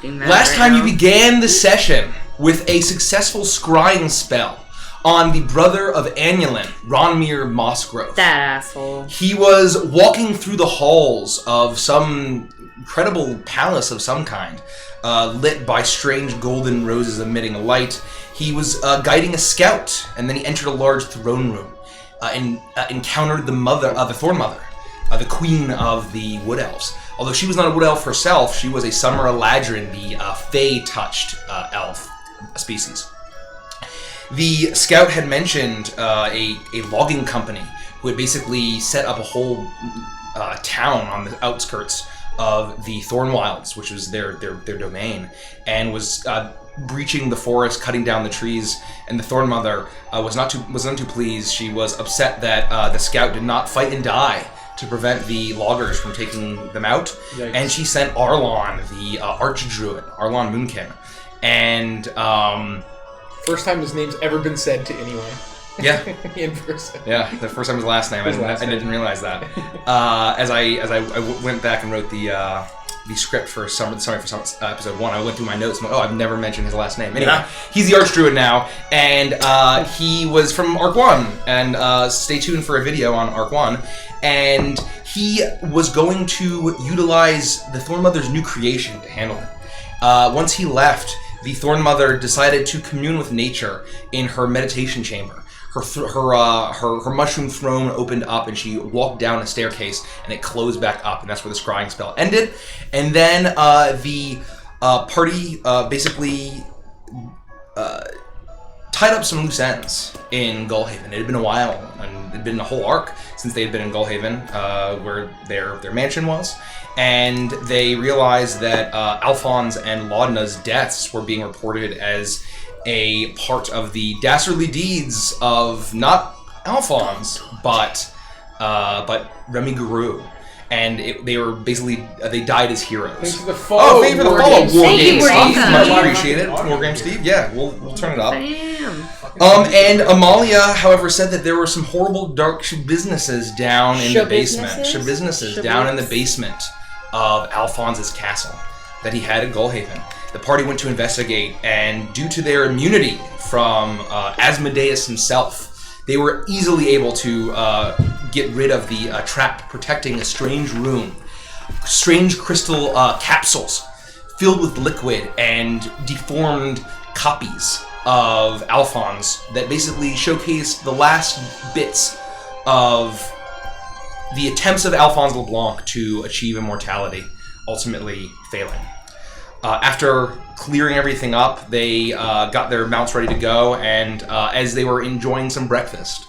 concocting that. Last time you began the session with a successful scrying spell on the brother of Annulin, Ronmir Mossgrove. That asshole. He was walking through the halls of some incredible palace of some kind, lit by strange golden roses emitting a light. He was guiding a scout, and then he entered a large throne room and encountered the Thorn Mother, the queen of the Wood Elves. Although she was not a Wood Elf herself, she was a Summer Eladrin, the Fey-touched elf species. The scout had mentioned a logging company who had basically set up a whole town on the outskirts of the Thorn Wilds, which was their domain, and was breaching the forest, cutting down the trees. And the Thorn Mother was not too pleased. She was upset that the scout did not fight and die to prevent the loggers from taking them out. Yikes. And she sent Arlon, the Archdruid, Arlon Moonkin, and first time his name's ever been said to anyone. Yeah. In person. Yeah, the first time his last name. I didn't realize that. As I went back and wrote the script for episode 1, I went through my notes and went, I've never mentioned his last name. Anyway, he's the Archdruid now, and he was from Arc 1, and stay tuned for a video on Arc 1, and he was going to utilize the Thorn Mother's new creation to handle it. Once he left, the Thorn Mother decided to commune with nature in her meditation chamber. Her mushroom throne opened up, and she walked down a staircase, and it closed back up, and that's where the scrying spell ended. And then the party basically tied up some loose ends in Gulfhaven. It had been a while, and it had been a whole arc since they had been in Gulfhaven, where their mansion was. And they realized that Alphonse and Laudna's deaths were being reported as a part of the dastardly deeds of not Alphonse, but Remy Guru. And they were basically, they died as heroes. Thanks for the follow. Thank you for the follow, Wargame Steve. Much Welcome. appreciated. Wargame Steve. Yeah, we'll turn it up. Damn. And Amalia, however, said that there were some horrible dark businesses down in the basement. Shabusinesses? Down in the basement of Alphonse's castle that he had at Gulfhaven. The party went to investigate, and due to their immunity from Asmodeus himself, they were easily able to get rid of the trap protecting a strange room. Strange crystal capsules filled with liquid and deformed copies of Alphonse that basically showcased the last bits of the attempts of Alphonse LeBlanc to achieve immortality, ultimately failing. After clearing everything up, they got their mounts ready to go, and as they were enjoying some breakfast,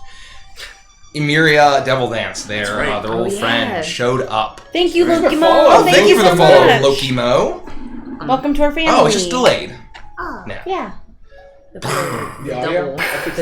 Myriad Devil Dance, their old friend, showed up. Thank you, Loki Mo. follow. Thank you for so the follow, much. Loki Mo. Welcome to our family. Oh, it's just delayed. Oh, No. Yeah. the audio?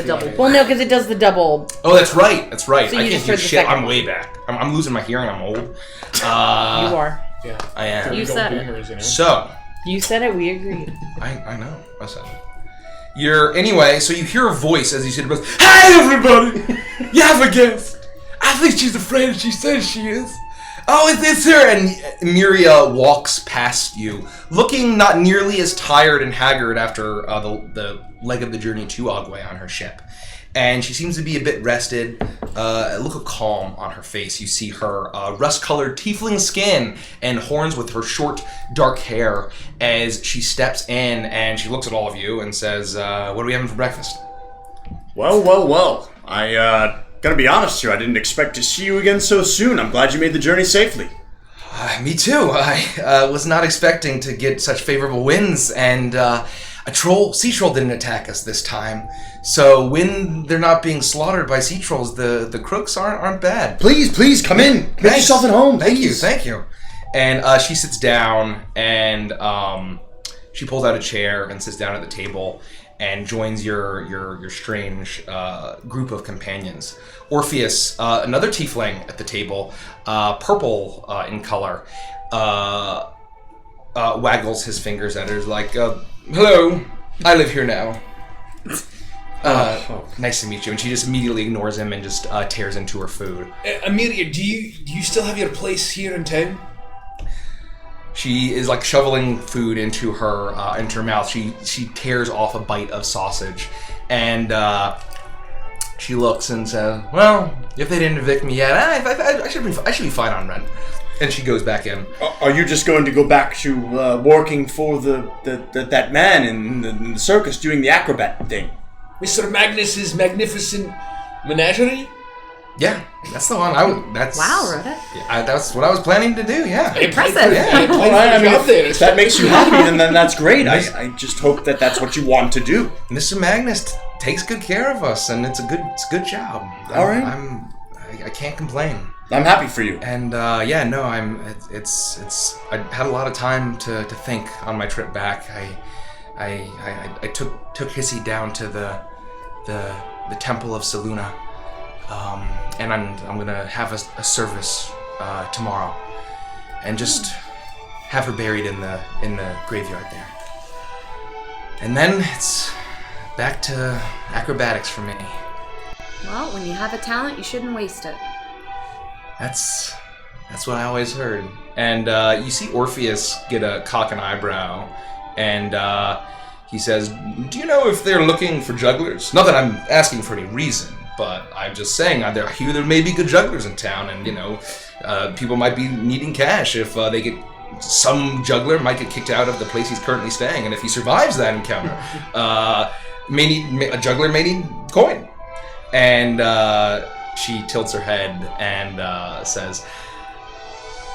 double. Well, no, because it does the double. Oh, that's right. That's right. So I you can't just do heard the shit. second I'm one. way back. I'm losing my hearing. I'm old. You are. Yeah. I am. You said it. Boomers, you know? So, You said it. We agreed. I know. I said it. Anyway, so you hear a voice as you said, "Hi, everybody! You have a guest. I think she's afraid she says she is. Oh, it's her!" And Myriad walks past you, looking not nearly as tired and haggard after the leg of the journey to Ogway on her ship. And she seems to be a bit rested, a look of calm on her face. You see her rust-colored tiefling skin and horns with her short, dark hair as she steps in and she looks at all of you and says, what are we having for breakfast? Well. I gotta be honest here, I didn't expect to see you again so soon. I'm glad you made the journey safely. Me too. I was not expecting to get such favorable winds, and a sea troll didn't attack us this time. So when they're not being slaughtered by sea trolls, the crooks aren't bad. Please, come in. Make yourself at home. Thank you. And she sits down, and she pulls out a chair and sits down at the table and joins your strange group of companions. Orpheus, another tiefling at the table, purple in color, waggles his fingers at her like, hello, I live here now. Nice to meet you. And she just immediately ignores him and just tears into her food. Amelia, do you still have your place here in town? She is like shoveling food into her mouth. She tears off a bite of sausage, and she looks and says, "Well, if they didn't evict me yet, I should be fine on rent." And she goes back in. Are you just going to go back to working for that man in the circus doing the acrobat thing? Mr. Magnus's magnificent menagerie? Yeah, that's the one. That's Wow, Rhoda. that's what I was planning to do. Yeah. Impressive. Yeah. If that makes you happy, then that's great. I just hope that that's what you want to do. Mr. Magnus takes good care of us, and it's a good job. All right. I can't complain. I'm happy for you. And I had a lot of time to think on my trip back. I took Hissy down to the Temple of Seluna, and I'm gonna have a service tomorrow, and just have her buried in the graveyard there. And then it's back to acrobatics for me. Well, when you have a talent, you shouldn't waste it. That's what I always heard. And you see Orpheus get a cock an eyebrow, and he says, "Do you know if they're looking for jugglers? Not that I'm asking for any reason, but I'm just saying I hear there may be good jugglers in town, and people might be needing cash if they get." Some juggler might get kicked out of the place he's currently staying, and if he survives that encounter, a juggler may need coin. And she tilts her head and says,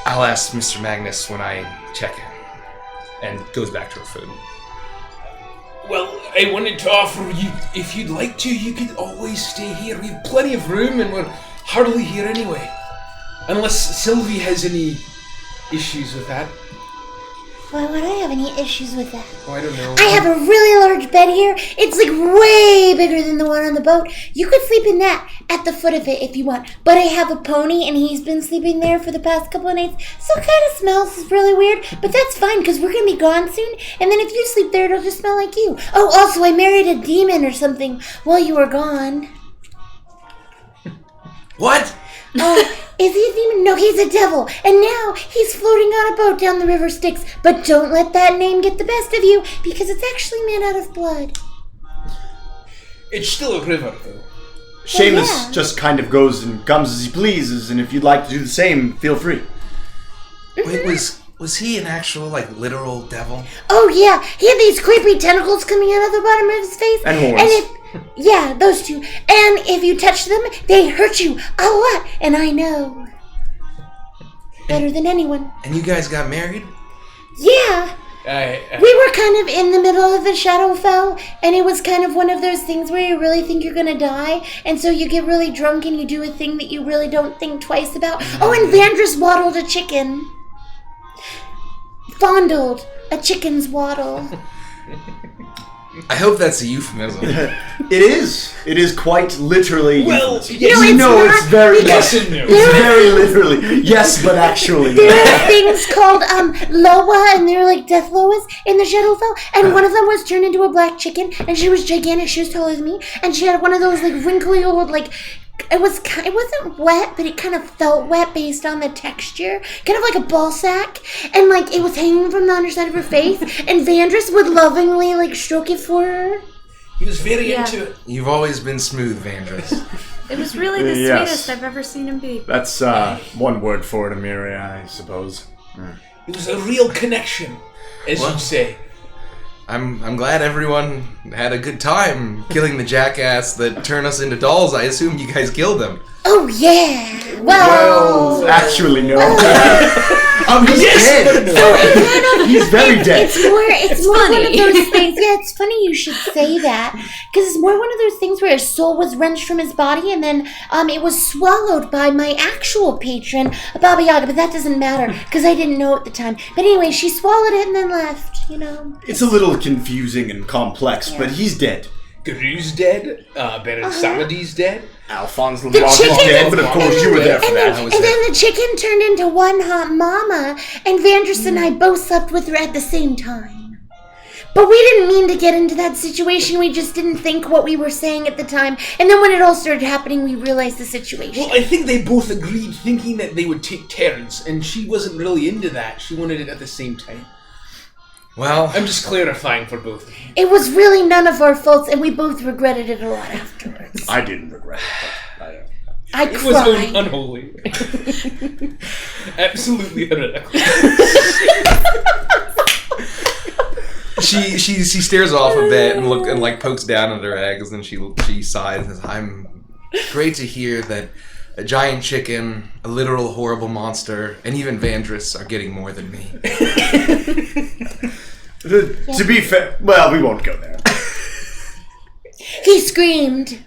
"I'll ask Mr. Magnus when I check in," and goes back to her food. Well, I wanted to offer you, if you'd like to, you could always stay here. We have plenty of room and we're hardly here anyway. Unless Sylvie has any issues with that. Why would I have any issues with that? Oh, I don't know. I have a really large bed here. It's like way bigger than the one on the boat. You could sleep in that at the foot of it if you want. But I have a pony and he's been sleeping there for the past couple of nights. So it kind of smells really weird. But that's fine because we're going to be gone soon. And then if you sleep there, it'll just smell like you. Oh, also, I married a demon or something while you were gone. What? Oh, is he a demon? No, he's a devil. And now he's floating on a boat down the river Styx. But don't let that name get the best of you, because it's actually made out of blood. It's still a river, though. Seamus yeah. just kind of goes and comes as he pleases, and if you'd like to do the same, feel free. Wait, was he an actual, literal devil? Oh, yeah. He had these creepy tentacles coming out of the bottom of his face. And horns. Yeah, those two. And if you touch them, they hurt you a lot. And I know. Better than anyone. And you guys got married? Yeah. We were kind of in the middle of the Shadowfell, and it was kind of one of those things where you really think you're gonna die, and so you get really drunk and you do a thing that you really don't think twice about. Oh, and Vandris waddled a chicken. Fondled a chicken's waddle. I hope that's a euphemism. It is. It is quite literally. Well, euphemism. yes, No, it's not, it's very. because Yes and no. It's very literally. Yes, but actually. There are things called Loa, and they're like death Loas in the Shadowfell, and one of them was turned into a black chicken, and she was gigantic. She was taller than me, and she had one of those wrinkly old it wasn't wet, but it kind of felt wet based on the texture, kind of like a ball sack, and it was hanging from the underside of her face, and Vandris would lovingly stroke it for her. He was very into it. You've always been smooth, Vandris. It was really the Yes. sweetest I've ever seen him be. That's one word for it, Myriad, I suppose. It was a real connection, as you say. I'm glad everyone had a good time killing the jackass that turned us into dolls. I assume you guys killed him. Oh yeah. Well, Actually, no. He's Yes, dead. He's very dead. It's more funny. one of those things. Yeah, it's funny you should say that, because it's more one of those things where his soul was wrenched from his body, and then it was swallowed by my actual patron, Baba Yaga. But that doesn't matter because I didn't know at the time. But anyway, she swallowed it and then left. It's a little confusing and complex, but he's dead. Garu's dead. Berensamadi's dead. Alphonse The Lamont is chicken- dead, but of course you were there for And that. then the chicken turned into one hot mama, and Vandris and I both slept with her at the same time. But we didn't mean to get into that situation. We just didn't think what we were saying at the time. And then when it all started happening, we realized the situation. Well, I think they both agreed, thinking that they would take turns, and she wasn't really into that. She wanted it at the same time. Well, I'm just clarifying for both of you. It was really none of our faults, and we both regretted it a lot afterwards. I didn't regret it, but I It was cried. unholy. Absolutely heretical. she stares off a bit and like pokes down at her eggs, and she sighs and says, "I'm great to hear that a giant chicken, a literal horrible monster, and even Vandris are getting more than me." To be fair, well, we won't go there. He screamed.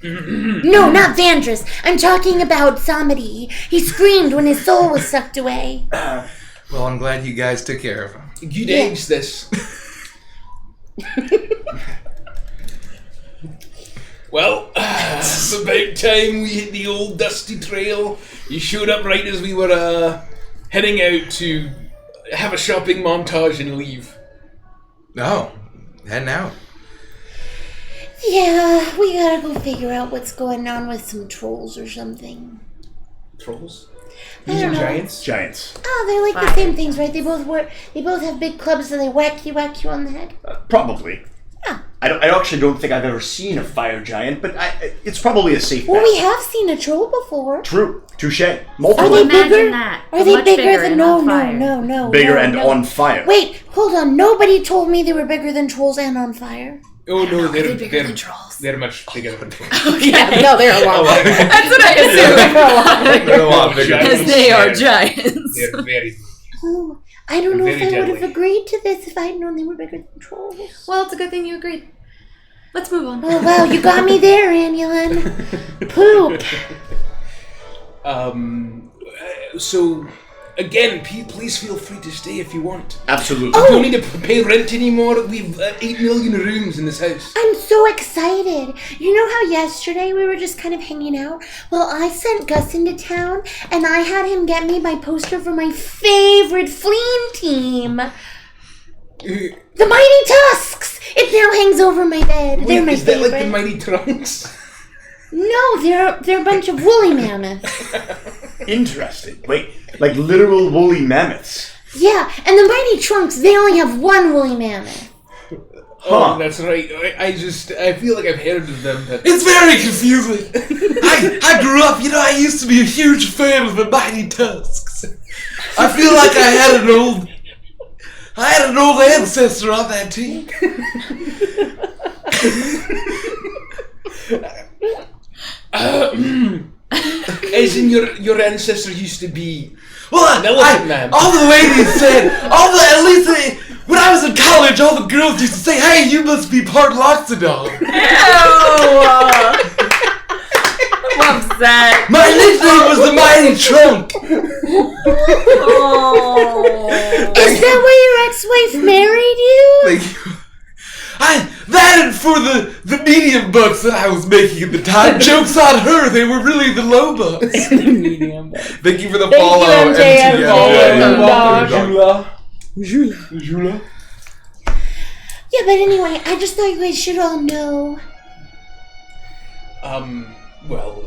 No, not Vandris. I'm talking about Samedi. He screamed when his soul was sucked away. Well, I'm glad you guys took care of him. You'd age this. Well, it's about time we hit the old dusty trail. You showed up right as we were heading out to have a shopping montage and leave. Oh, heading out. Yeah, we gotta go figure out what's going on with some trolls or something. Trolls? I These don't are know. giants? Giants. Oh, they're like the same things, right? They both have big clubs and they whack you on the head. Probably. Yeah. I actually don't think I've ever seen a fire giant, but it's probably a safe bet. Well, we have seen a troll before. True. Touche. Are Multiple. they Imagine bigger? that. Are they Much bigger bigger than and no, on fire. no, Bigger no, and no. on fire. Wait, hold on. Nobody told me they were bigger than trolls and on fire. Oh no, they're bigger than trolls? They're much bigger than trolls. Yeah, no, they're a lot. That's what I assumed. They're a lot bigger. Because they are giants. They're very big. Oh, I don't know if I Very would have deadly. agreed to this if I'd known they were bigger than trolls. Well, it's a good thing you agreed. Let's move on. Oh wow, you got me there, Annulin. Poop. So, again, please feel free to stay if you want. Absolutely. You don't need to pay rent anymore. We've 8 million rooms in this house. I'm so excited. You know how yesterday we were just kind of hanging out? Well, I sent Gus into town, and I had him get me my poster for my favorite fleeing team. The Mighty Tusks! It now hangs over my bed. They're my is that favorite. like the Mighty Trunks? No, they're a bunch of woolly mammoths. Interesting. Wait, like literal woolly mammoths. Yeah, and the Mighty Trunks, they only have one woolly mammoth. Oh, that's right. I feel like I've heard of them. But It's very confusing. I grew up, I used to be a huge fan of the Mighty Tusks. I feel like I had an old ancestor on that team. as in your ancestor used to be. Well, An elephant man. all the ladies said, at least when I was in college, all the girls used to say, "Hey, you must be part Loxodon." I'm upset. My nickname was the Mighty Trunk. Oh. Is that why your ex-wife married you? That and for the medium bucks that I was making at the time. Jokes on her, they were really the low bucks. Medium. Thank you for the Thank follow. you, MJ. Jula. Yeah, but anyway, I just thought you guys should all know. Well,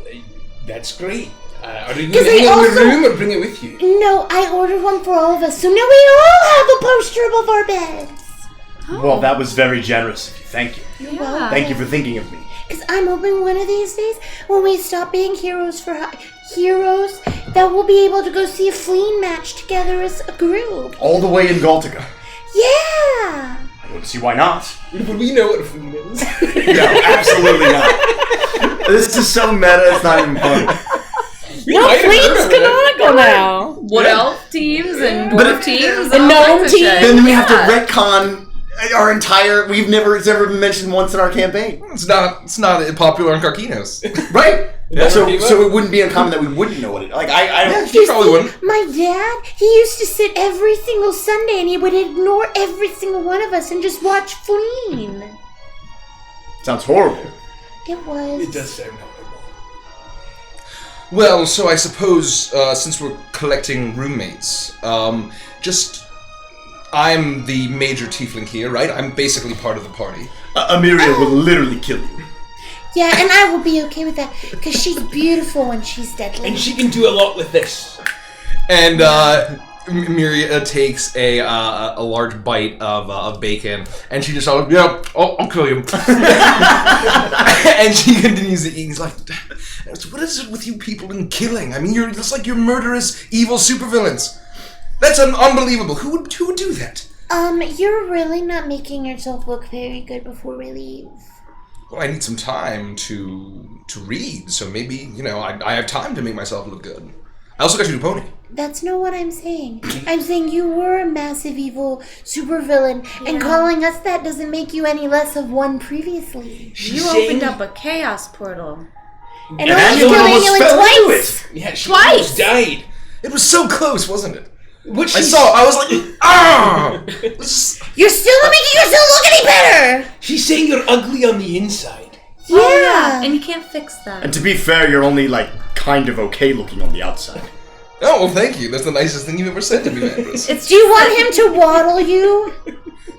that's great. Are you 'Cause going to hang I it in also- your room or bring it with you? No, I ordered one for all of us, so now we all have a poster above our beds. Well, that was very generous of you. Thank you. Yeah. Thank you for thinking of me. Because I'm hoping one of these days, when we stop being heroes, that we'll be able to go see a fleeing match together as a group. All the way in Galtica. Yeah! I don't see why not. But we know what a food is. No, absolutely not. This is so meta, it's not even funny. No, Fleet's canonical now. Wood elf teams and But dwarf it- teams the and all gnome kinds of team. shit. Then we have to Yeah. retcon our entire. It's ever been mentioned once in our campaign, It's not popular in Carquinos. right? Yeah. So it wouldn't be uncommon that we wouldn't know what it. Like I don't. You probably wouldn't. My dad, he used to sit every single Sunday and he would ignore every single one of us and just watch Fleeing. Sounds horrible. It was. It does sound horrible. Well, so I suppose since we're collecting roommates, just I'm the major tiefling here, right? I'm basically part of the party. Myriad will literally kill you. Yeah, and I will be okay with that, because she's beautiful and she's deadly. And she can do a lot with this. And Myriad takes a large bite of bacon, and she just like, yeah, I'll kill you. And she continues to eat. He's like, what is it with you people and killing? I mean, it's like you're murderous, evil supervillains. That's unbelievable. Who would do that? You're really not making yourself look very good before we leave. Well, I need some time to read, so maybe, I have time to make myself look good. I also got you a pony. That's not what I'm saying. I'm saying you were a massive evil supervillain, and calling us that doesn't make you any less of one previously. You opened up a chaos portal. And I was killing you twice! Yeah, she Twice! almost died. It was so close, wasn't it? What I was like, ah! You're still not making yourself look any better! She's saying you're ugly on the inside. Yeah! Oh, yeah. And you can't fix that. And to be fair, you're only, kind of okay looking on the outside. Oh, well, thank you. That's the nicest thing you've ever said to me, Mandris. Do you want him to waddle you?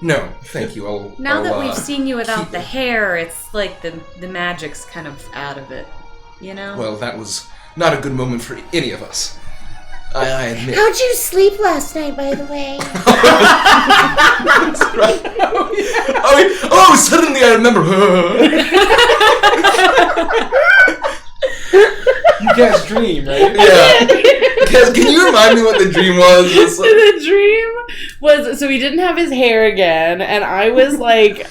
No, thank you. Now that we've seen you without the hair, it's like the magic's kind of out of it, Well, that was not a good moment for any of us. I admit. How'd you sleep last night, by the way? That's right. Oh, suddenly I remember. You guys dream, right? Yeah. Can you remind me what the dream was? The dream was, so he didn't have his hair again, and I was like,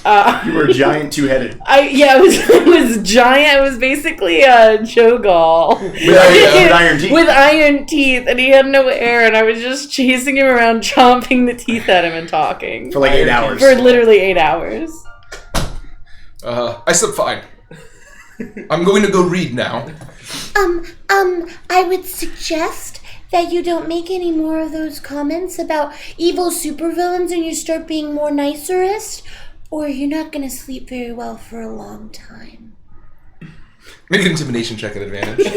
You were giant two-headed. it was giant. It was basically a Cho'Gall With iron teeth. with iron teeth, and he had no hair, and I was just chasing him around, chomping the teeth at him and talking For 8 hours. for literally 8 hours. I slept fine. I'm going to go read now. I would suggest that you don't make any more of those comments about evil supervillains and you start being more nicerist, or you're not going to sleep very well for a long time. Make an intimidation check at advantage.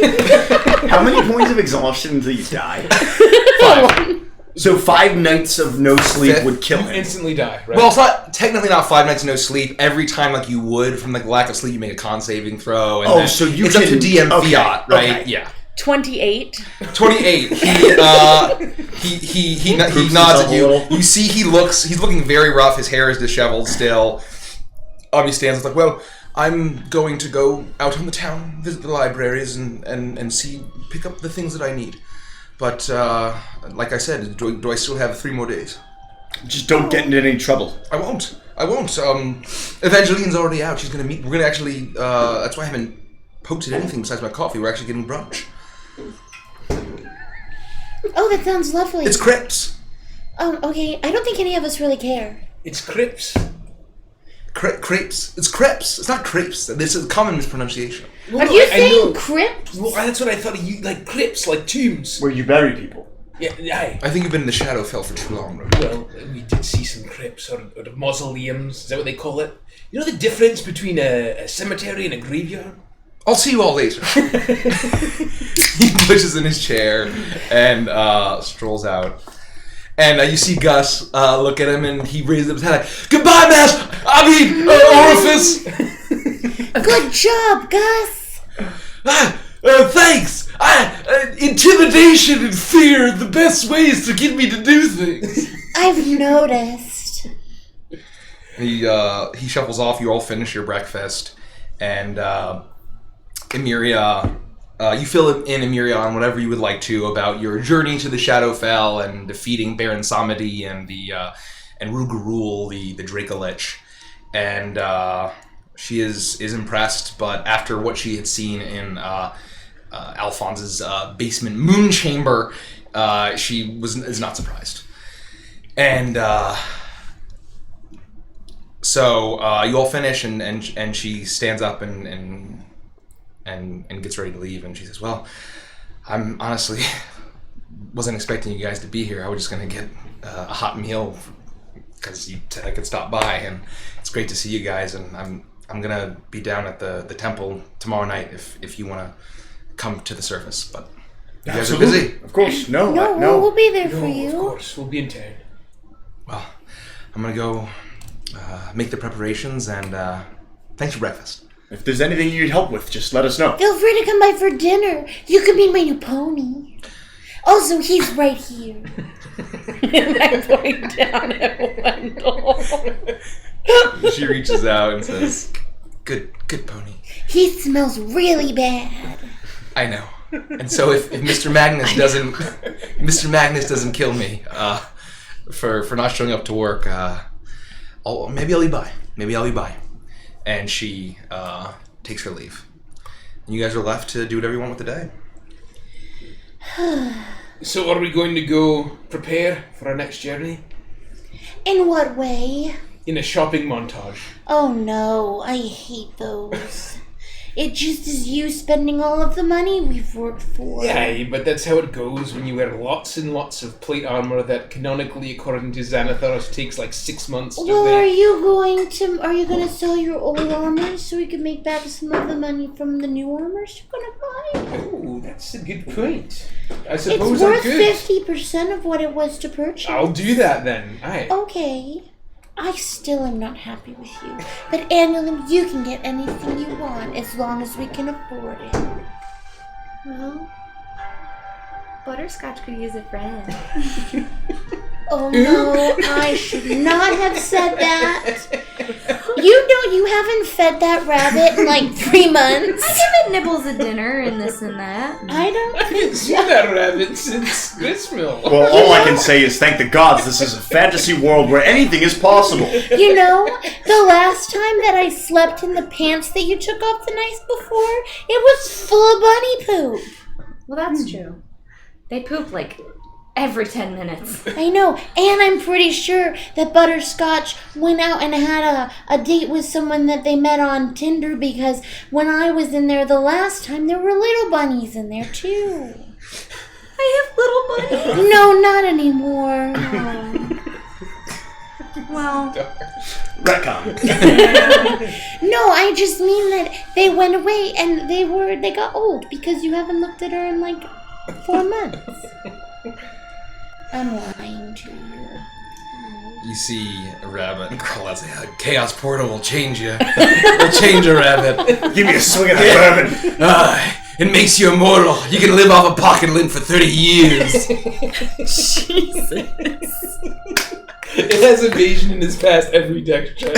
How many points of exhaustion until you die? 5. So 5 nights of no sleep would kill You him. instantly die, right? Well, it's technically not 5 nights no sleep. Every time, you would from lack of sleep, you make a con saving throw. And then so you it's can... up to DM okay, fiat, right? okay. Yeah. 28. 28. He nods at you. You see, he's looking very rough. His hair is disheveled still. He stands like, well, I'm going to go out on the town, visit the libraries, and pick up the things that I need. But like I said, do I still have 3 more days? Just don't get into any trouble. I won't. Evangeline's already out. We're gonna actually. That's why I haven't posted anything besides my coffee. We're actually getting brunch. Oh, that sounds lovely. It's crepes. Okay. I don't think any of us really care. It's crypts. Crepes. It's crepes. It's not crepes. This is a common mispronunciation. Well, Are you I saying know. crypt? Well, that's what I thought of you, crypts, like tombs. Where you bury people. Yeah, aye. I think you've been in the Shadowfell for too long, Ro. Well, we did see some crypts, or mausoleums, is that what they call it? You know the difference between a cemetery and a graveyard? I'll see you all later. He pushes in his chair and strolls out. And you see Gus look at him, and he raises up his head like, goodbye, orifice! Good job, Gus. Thanks! Intimidation and fear are the best ways to get me to do things. I've noticed. He shuffles off. You all finish your breakfast, and Emiria, you fill in Emiria on whatever you would like to about your journey to the Shadowfell and defeating Baron Samedi and and Rugarul, the Dracolich, and she is impressed. But after what she had seen in Alphonse's basement moon chamber, she is not surprised. And so you all finish, and she stands up and gets ready to leave, and she says, well, I'm honestly wasn't expecting you guys to be here. I was just going to get a hot meal because you said I could stop by, and it's great to see you guys, and I'm going to be down at the temple tomorrow night if you want to come to the surface, but you guys are busy. Of course. No, We'll be there for No, you. of course, we'll be in town. Well, I'm gonna go make the preparations, and thanks for breakfast. If there's anything you need help with, just let us know. Feel free to come by for dinner. You could meet my new pony. Also, he's right here. And I point down at Wendell. She reaches out and says, Good pony. He smells really bad. I know. And so if Mr. Magnus doesn't kill me for not showing up to work, maybe I'll be by. And she takes her leave. And you guys are left to do whatever you want with the day. So are we going to go prepare for our next journey? In what way? In a shopping montage. Oh no, I hate those. It just is you spending all of the money we've worked for. Yeah, but that's how it goes when you wear lots and lots of plate armor that canonically, according to Xanathos, takes like 6 months to Well, make. are you going to sell your old armor so we can make back some of the money from the new armors you're going to buy? Oh, that's a good point. I suppose It's I worth could. 50% of what it was to purchase. I'll do that then. Aye. Okay. I still am not happy with you. But annually, you can get anything you want as long as we can afford it. Well, Butterscotch could use a friend. Oh no, I should not have said that. You know you haven't fed that rabbit in like 3 months. I give it nibbles at dinner and this and that. I don't I haven't seen that rabbit since this mill. Well, all I can say is thank the gods this is a fantasy world where anything is possible. You know, the last time that I slept in the pants that you took off the night before, it was full of bunny poop. Well, that's true. They poop like every 10 minutes. I know, and I'm pretty sure that Butterscotch went out and had a date with someone that they met on Tinder, because when I was in there the last time, there were little bunnies in there too. I have little bunnies. No, not anymore. Well, Retcon. No, I just mean that they went away and they got old because you haven't looked at her in like 4 months. I'm lying to you. You see a rabbit crawl out and say, Chaos Portal will change you. It'll change a rabbit. Give me a swing of that bourbon. It makes you immortal. You can live off a pocket lint for 30 years. Jesus. It has evasion in its past every deck check.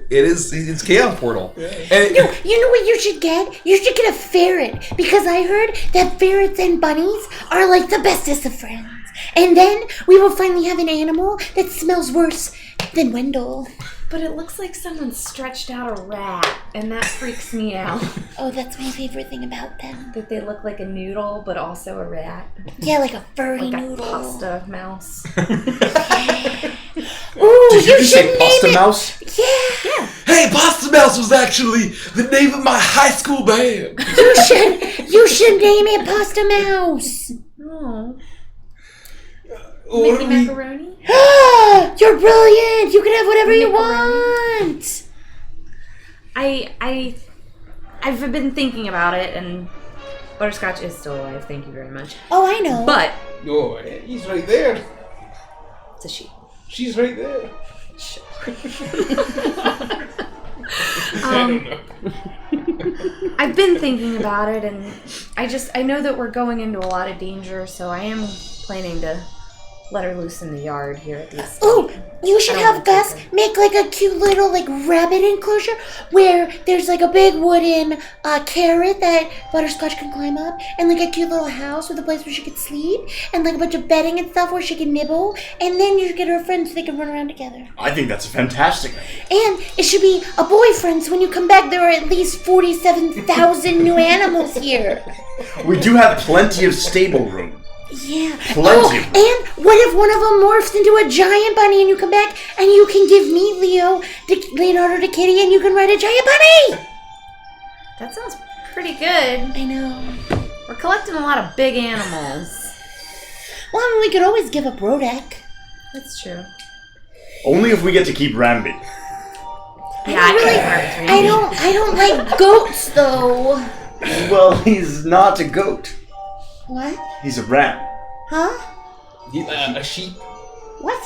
It's Chaos Portal. Yeah. And No, you know what you should get? You should get a ferret, because I heard that ferrets and bunnies are like the bestest of friends. And then we will finally have an animal that smells worse than Wendell. but it looks like someone stretched out a rat, and that freaks me out. Oh, that's my favorite thing about them. That they look like a noodle, but also a rat. Yeah, like a furry Like noodle. a pasta mouse. Ooh, Did you just say should Pasta name it. Mouse? Yeah. hey, Pasta Mouse was actually the name of my high school band. You should name it Pasta Mouse. Oh. Or Maybe we, macaroni? You're brilliant. You can have whatever you Macaroni. want. I've been thinking about it, and Butterscotch is still alive. Thank you very much. Oh, I know. But oh, he's right there. it's a she. She's right there. I don't know. I've been thinking about it, and I know that we're going into a lot of danger, so I am planning to let her loose in the yard here at the estate. Oh, you should I don't have Gus think make like a cute little like rabbit enclosure where there's like a big wooden carrot that Butterscotch can climb up, and like a cute little house with a place where she could sleep, and like a bunch of bedding and stuff where she can nibble, and then you get her friends so they can run around together. I think that's a fantastic idea. And it should be a boyfriend, so when you come back there are at least 47,000 new animals here. We do have plenty of stable room. Yeah. Plenty. And what if one of them morphs into a giant bunny and you come back and you can give me Leonardo to Kitty and you can ride a giant bunny? That sounds pretty good. I know. We're collecting a lot of big animals. Well, I mean, we could always give up Rodek. That's true. Only if we get to keep Ramby. Yeah, I can't I don't like goats though. Well, he's not a goat. What? He's a ram. Huh? A sheep. What?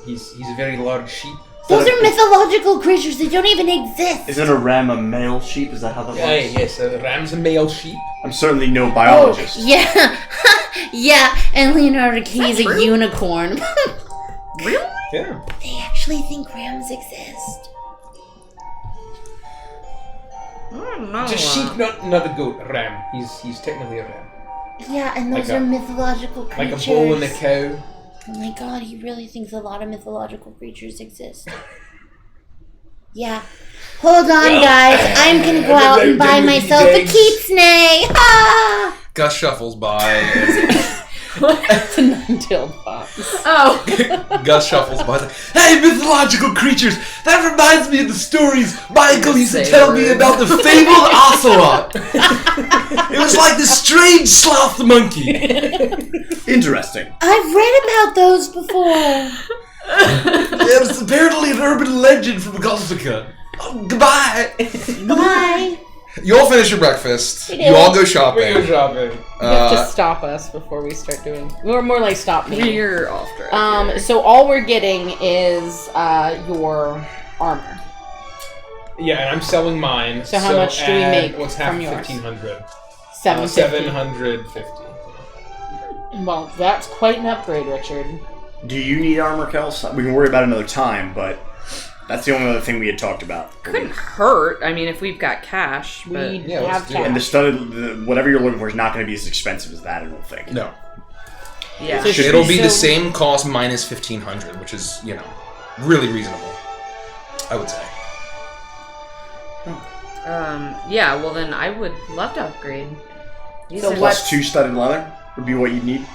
He's a very large sheep. Those are mythological creatures. They don't even exist. Is it a ram a male sheep? Is that how that works? Yes, a ram's a male sheep. I'm certainly no biologist. Yeah. Yeah, and Leonardo Key's a unicorn. Really? Yeah. They actually think rams exist. I don't know. It's a sheep, not a goat. A ram. He's technically a ram. Yeah, and those Like are a- mythological Like creatures. a bull and a cow. Oh my god, he really thinks a lot of mythological creatures exist. Yeah. Hold on, guys. I'm gonna go out and buy myself a keepsnake. Ah! Gus shuffles by. It's a nine-tailed fox. Oh. Gus shuffles by. Hey, mythological creatures! That reminds me of the stories Michael used to tell me about the fabled ocelot. It was like this strange sloth monkey. Interesting. I've read about those before. It was apparently an urban legend from Gulfhaven. Oh, goodbye. Bye. You all finish your breakfast. We do. You all go We go shopping. shopping. You have to stop us before we start doing. Or more like stop me. We're off track. So all we're getting is your armor. Yeah, and I'm selling mine. So how much do we add- make What's half from yours? 1,500? 750. 750. Well, that's quite an upgrade, Richard. Do you need armor, Kels? We can worry about it another time, but that's the only other thing we had talked about. Couldn't hurt. I mean, if we've got cash, but We yeah, let's have do it. cash. And the studded, whatever you're looking for is not going to be as expensive as that, I don't think. No. yeah. So should It'll we be the still- same cost minus 1,500, which is, really reasonable. I would say. Yeah. Well, then I would love to upgrade. You So said- what- Plus 2 studded leather would be what you'd need.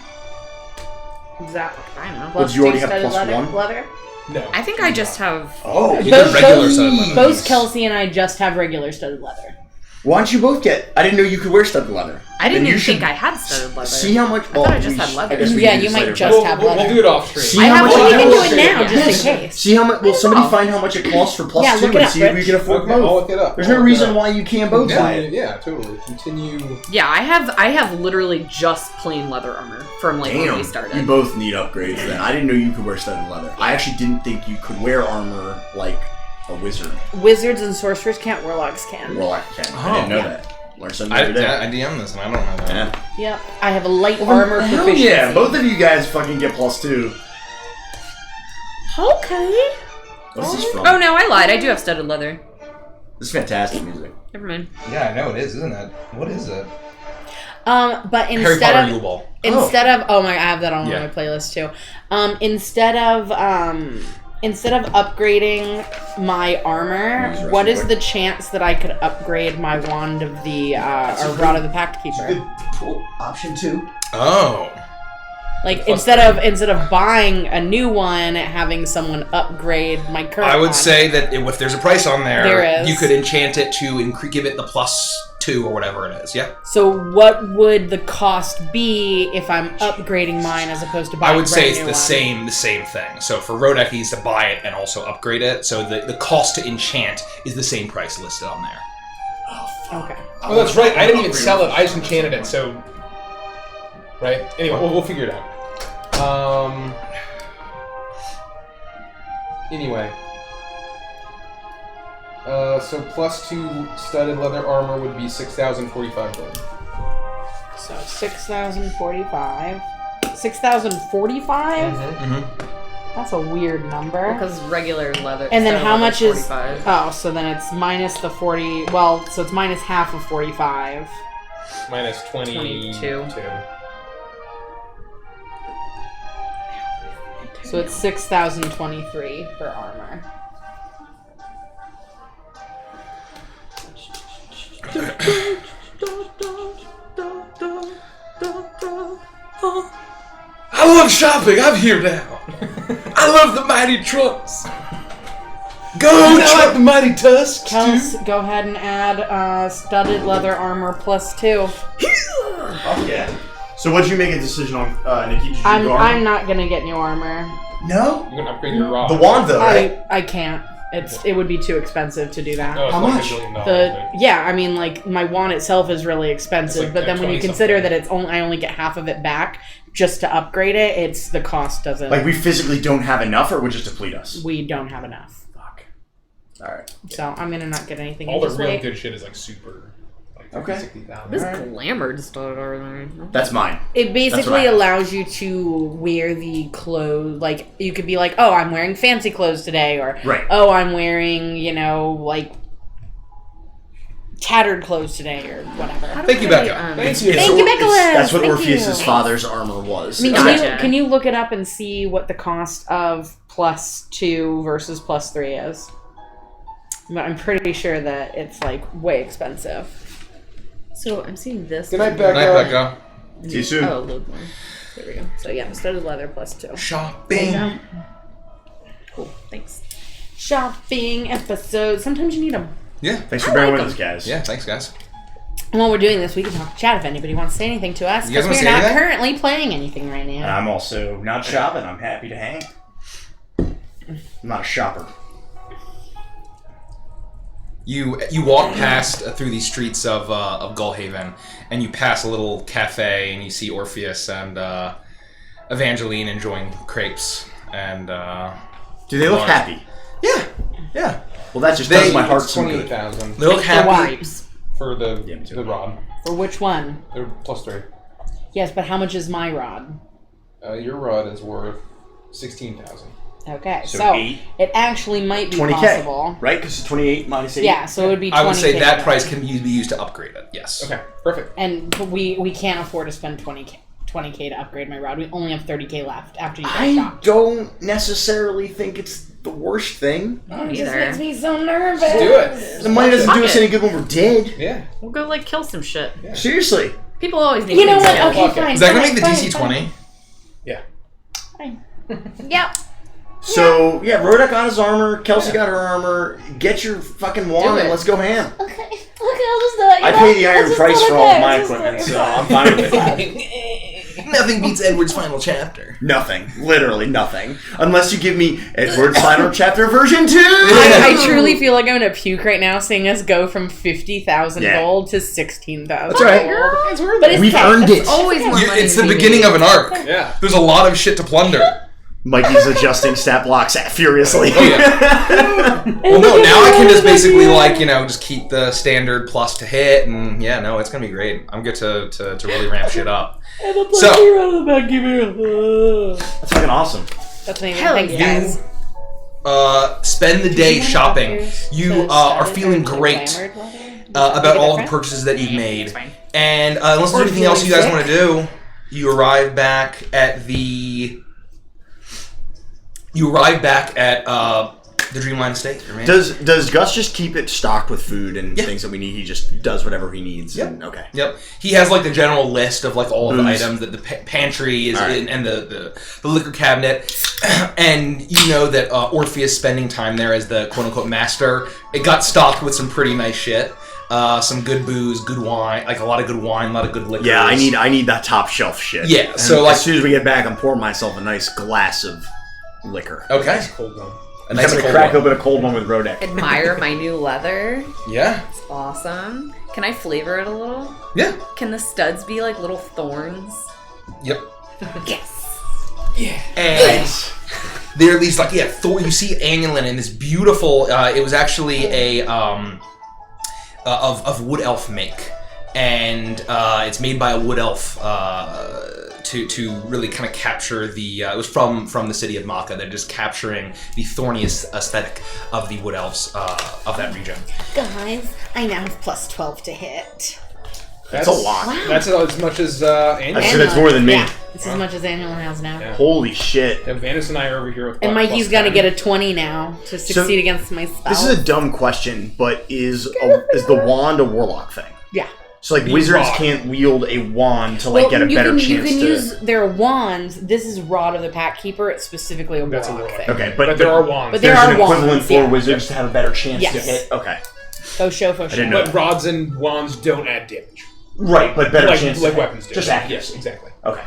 Exactly. I don't know. Well, do you already have Studded plus leather, 1? leather? No. I think I just have. Oh. You did regular studded leather. Both Kelsey and I just have regular studded leather. Why don't you both get... I didn't know you could wear studded leather. I didn't Then you even think should I had studded leather. See how much... I thought I just had leather. guess we Yeah, can do you this might later. just We'll, have we'll, leather. we'll do it off stream. See I how have much one. We can do Yeah. it now, just in case. See how much... Will somebody find how much it costs for plus Yeah, 2 look it and up, see if we Rich. can afford Okay, I'll both? look it up. There's I'll no look it reason up. why you can't both buy it. Yeah, totally. Continue. Yeah, I have literally just plain leather armor from like when we Damn, started. you both need upgrades then. I didn't know you could wear studded leather. I actually didn't think you could wear armor like a wizard. Wizards and sorcerers can't, warlocks can. Well, I can. I Oh, didn't know yeah. that. Learn something I every day. DM this and I don't know that. Yeah. Yep. I have a light armor Hell proficiency. yeah, both of you guys fucking get plus 2. Okay. What's this from? Oh no, I lied. I do have studded leather. This is fantastic music. Never mind. Yeah, I know it is, isn't it? What is it? But Harry instead Potter of Yule Ball. oh my, I have that on Yeah. my playlist too. Instead of upgrading my armor, Use what is Resident the chance that I could upgrade my wand of the or rod of the Pact Keeper? Cool. Option 2. Oh. Like Plus instead of buying a new one, having someone upgrade my current. I would one. say that if there's a price on there, There is. you could enchant it to give it the plus 2 or whatever it is. Yeah. So what would the cost be if I'm upgrading mine as opposed to buying? I would say it's brand the new one? same thing. So for Rodak, he needs to buy it and also upgrade it. So the cost to enchant is the same price listed on there. Okay. Oh, that's right. I didn't even sell it. I just enchanted it. So, right. Anyway, we'll figure it out. Anyway. So plus 2 studded leather armor would be 6,045 gold. So 6,045. 6,045? Mm-hmm. That's a weird number. Because regular leather. And then studded how leather's much is? 45. Oh, so then it's minus the 40. Well, so it's minus half of 45. Minus 22. 22. So it's 6,023 for armor. I love shopping. I'm here now. I love the mighty trunks. Go like the mighty tusks. Kels, go ahead and add studded leather armor plus 2. Oh, yeah. So what'd you make a decision on, Nikki? Did you I'm go armor? not gonna get new armor. No? You can upgrade your rod. The wand, though, right? I can't. It would be too expensive to do that. Oh, it's How like much? $1 billion, Yeah, I mean, like my wand itself is really expensive, It's like but then when you 20 consider something. that I only get half of it back just to upgrade it, it's the cost doesn't. Like we physically don't have enough, or it would just deplete us. We don't have enough, Fuck. All right. so I'm gonna not get anything. All the Just real wait. good shit is like super. Like Okay. 60,000. This glamour just started over there. That's mine. It That's what basically I have. allows you to wear the clothes. Like you could be like, oh, I'm wearing fancy clothes today, or Right. oh, I'm wearing like tattered clothes today, or whatever. Thank you, Becca. Thank you. Thank you, Nicholas. That's what Thank Orpheus's you. father's armor was. I mean, Gotcha. can you look it up and see what the cost of +2 versus +3 is? But I'm pretty sure that it's like way expensive. So I'm seeing this. Good night, Good night, Becca. Becca. See you soon. Oh, load more. There we go. So yeah, studded leather +2. Shopping. Cool. Thanks. Shopping episode. Sometimes you need them. Yeah. Thanks for bearing with us, guys. Yeah, thanks, guys. And while we're doing this, we can talk to chat if anybody wants to say anything to us. You guys Because wanna we're say not anything? currently playing anything right And now. I'm also not shopping. I'm happy to hang. I'm not a shopper. You walk past through these streets of Gulfhaven, and you pass a little cafe, and you see Orpheus and Evangeline enjoying crepes. And Do they look Large. happy? yeah, Well, that just They- does my heart It's some good. 28,000 they look The happy. wipes. for the Yeah, me too. the rod. For which one? They're +3. Yes, but how much is my rod? Your rod is worth 16,000. Okay, So so 8. it actually might be 20K, possible. right? Because it's 28 minus 8. Yeah, so it would be 20K. I would say that price can be used to upgrade it. Yes. Okay, perfect. And we can't afford to spend 20K to upgrade my rod. We only have 30K left after you get I shocked. don't necessarily think it's the worst thing. Either. me so nervous. Let's do it. The money doesn't do us Fuck it. any good when we're dead. Yeah. We'll go like kill some shit. Seriously. People always need You know things what? to kill. Okay, Fuck it. fine. Is that gonna fine, make the fine, DC 20? Yeah. fine. Yep. So, yeah, Rodek got his armor, Kelsey got her armor. Get your fucking wand Do and it. let's go ham. Okay, I'll just do it. I pay the iron price for all of my equipment, so I'm fine with it. Nothing beats Edward's final chapter. Nothing. Literally nothing. Unless you give me Edward's Final Chapter version 2! I truly feel like I'm gonna puke right now seeing us go from 50,000 Yeah. gold to 16,000 That's right. gold. It's worth But it. it's We've okay. earned That's it. Always more money. It's the to be beginning made. of an arc. Yeah. There's a lot of shit to plunder. Mikey's adjusting stat blocks furiously. Oh, yeah. Well, no, now I can just basically, just keep the standard plus to hit, and yeah, no, it's gonna be great. I'm good to really ramp shit up. So, That's fucking awesome. That's amazing. Hell Thanks, yeah. guys. spend the day shopping. You are feeling great about all of the purchases that you've made. fine. And unless there's anything else you guys want to do, you arrive back at the Dreamline Estate. Right? Does Gus just keep it stocked with food and Yeah. things that we need? He just does whatever he needs. Yep. And, okay. Yep. He has the general list of all of the Booze. items that the pantry is All right. in, and the liquor cabinet, and you know that Orpheus spending time there as the quote unquote master. It got stocked with some pretty nice shit, some good booze, good wine, a lot of good wine, a lot of good liquor. Yeah, I need that top shelf shit. Yeah, And so, as soon as we get back, I'm pouring myself a nice glass of liquor. Okay. Cold one. A I'm nice gonna cold crack one. open a cold one with Rodek. Admire my new leather. Yeah. It's awesome. Can I flavor it a little? Yeah. Can the studs be like little thorns? Yep. Yes. And there are these Thorn. You see Annulin in this beautiful. It was actually a of wood elf make, and it's made by a wood elf to really kind of capture the. It was from the city of Maka. They're just capturing the thorniest aesthetic of the wood elves of that region. Guys, I now have plus 12 to hit. That's a lot. That's as much as annual. That's more than me. Yeah, it's as much as Annual has now. Yeah. Holy shit. Yeah, Vanessa and I are over here with And Mikey's plus got to 10. get a 20 now to succeed against my spell. This is a dumb question, but is the wand a warlock thing? yeah. So wizards rod. can't wield a wand to get a you better can, chance you can to. use their wands. This is Rod of the Pack Keeper. It's specifically a That's a warlock warlock. thing. Okay, But there are wands. But there there's are an equivalent wands, for yeah. wizards to have a better chance to Yes. hit. Okay, Faux show, faux show. didn't know. But rods and wands don't add damage. right, but better chance Like to hit. weapons do. Just Yes, accuracy. exactly. Okay.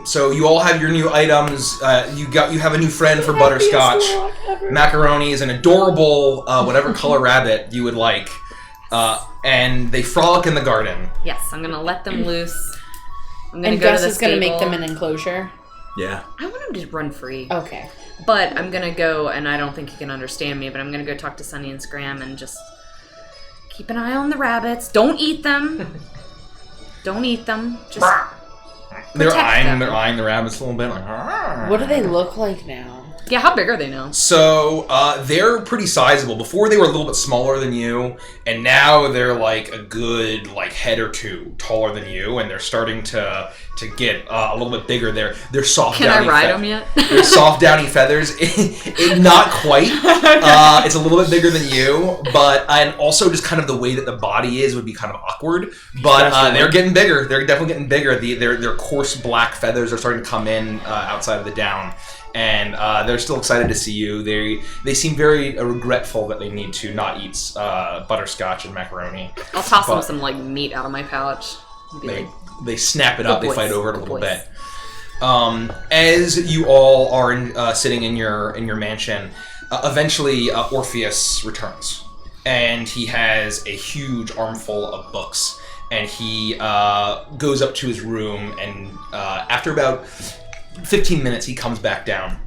So you all have your new items. You have a new friend for butterscotch. Macaroni is an adorable, whatever color rabbit you would like. And they frolic in the garden. Yes, I'm gonna let them loose. I'm gonna And go Gus to the is going to stable. make them an enclosure. Yeah. I want him to run free. Okay. But I'm gonna go, and I don't think he can understand me, but I'm gonna go talk to Sunny and Scram and just keep an eye on the rabbits. Don't eat them. Don't eat them. Just They're protect them. eyeing the rabbits a little bit. Like, What do they look like now? Yeah, how big are they now? So they're pretty sizable. Before they were a little bit smaller than you, and now they're like a good head or two taller than you, and they're starting to get a little bit bigger. They're soft. Can I downy ride them yet? They're soft downy feathers. Not quite. It's a little bit bigger than you, but and also just kind of the way that the body is would be kind of awkward. But they're getting bigger. They're definitely getting bigger. Their coarse black feathers are starting to come in outside of the down. And they're still excited to see you. They seem very regretful that they need to not eat butterscotch and macaroni. I'll toss them some meat out of my pouch. They snap it up. They boys. fight over it a Good little boys. bit. As you all are sitting in your mansion, eventually Orpheus returns, and he has a huge armful of books. And he goes up to his room, and after about 15 minutes, he comes back down,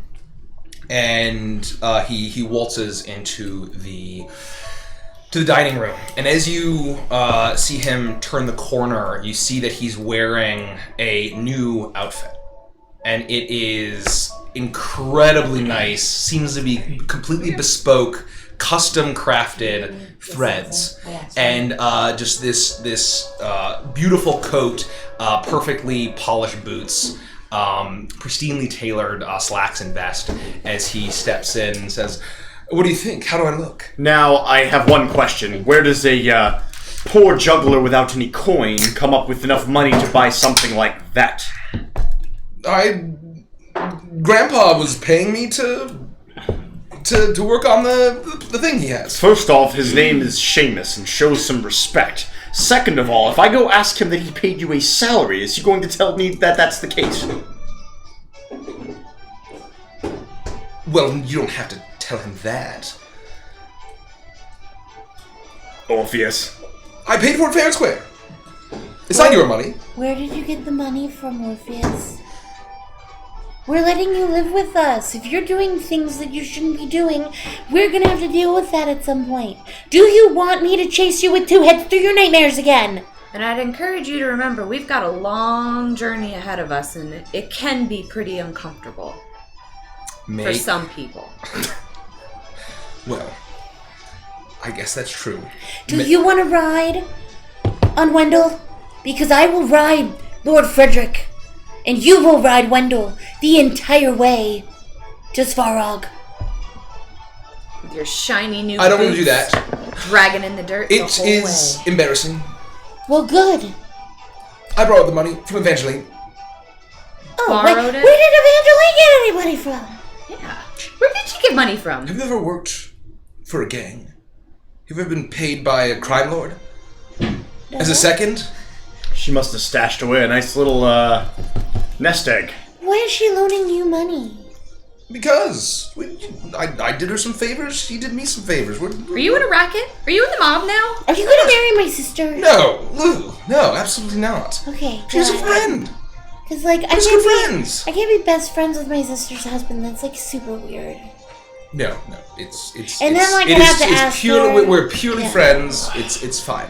and he waltzes into the dining room. And as you see him turn the corner, you see that he's wearing a new outfit, and it is incredibly nice. Seems to be completely bespoke, custom crafted threads, and just this beautiful coat, perfectly polished boots. Pristinely tailored slacks and vest as he steps in and says, "What do you think? How do I look?" Now, I have one question. Where does a poor juggler without any coin come up with enough money to buy something like that? Grandpa was paying me to work on the thing he has. First off, his name is Seamus and shows some respect. Second of all, if I go ask him that he paid you a salary, is he going to tell me that that's the case? Well, you don't have to tell him that. Orpheus. I paid for it fair and square. It's not your money. Where did you get the money from, Orpheus? We're letting you live with us. If you're doing things that you shouldn't be doing, we're gonna have to deal with that at some point. Do you want me to chase you with two heads through your nightmares again? And I'd encourage you to remember, we've got a long journey ahead of us, and it can be pretty uncomfortable for some people. Well, I guess that's true. Do you want to ride on Wendell? Because I will ride Lord Frederick, and you will ride Wendell the entire way to Svarog. With your shiny new I don't want to boots, do that. dragging in the dirt the It whole is way. embarrassing. Well, good. I borrowed the money from Evangeline. Oh, Borrowed it? where did Evangeline get any money from? Yeah. Where did you get money from? Have you ever worked for a gang? Have you ever been paid by a crime lord? As a second? She must have stashed away a nice little, nest egg. Why is she loaning you money? Because I did her some favors, she did me some favors. Are you in a racket? Are you in the mob now? Are you gonna marry my sister? No, Lou, no, absolutely not. Okay, She's a friend. Because, like, I We're good can't friends. be best friends with my sister's husband. That's, like, super weird. No, it's. And then, like, it I'd is- have to it's ask purely, her. we're purely Yeah. friends. It's fine.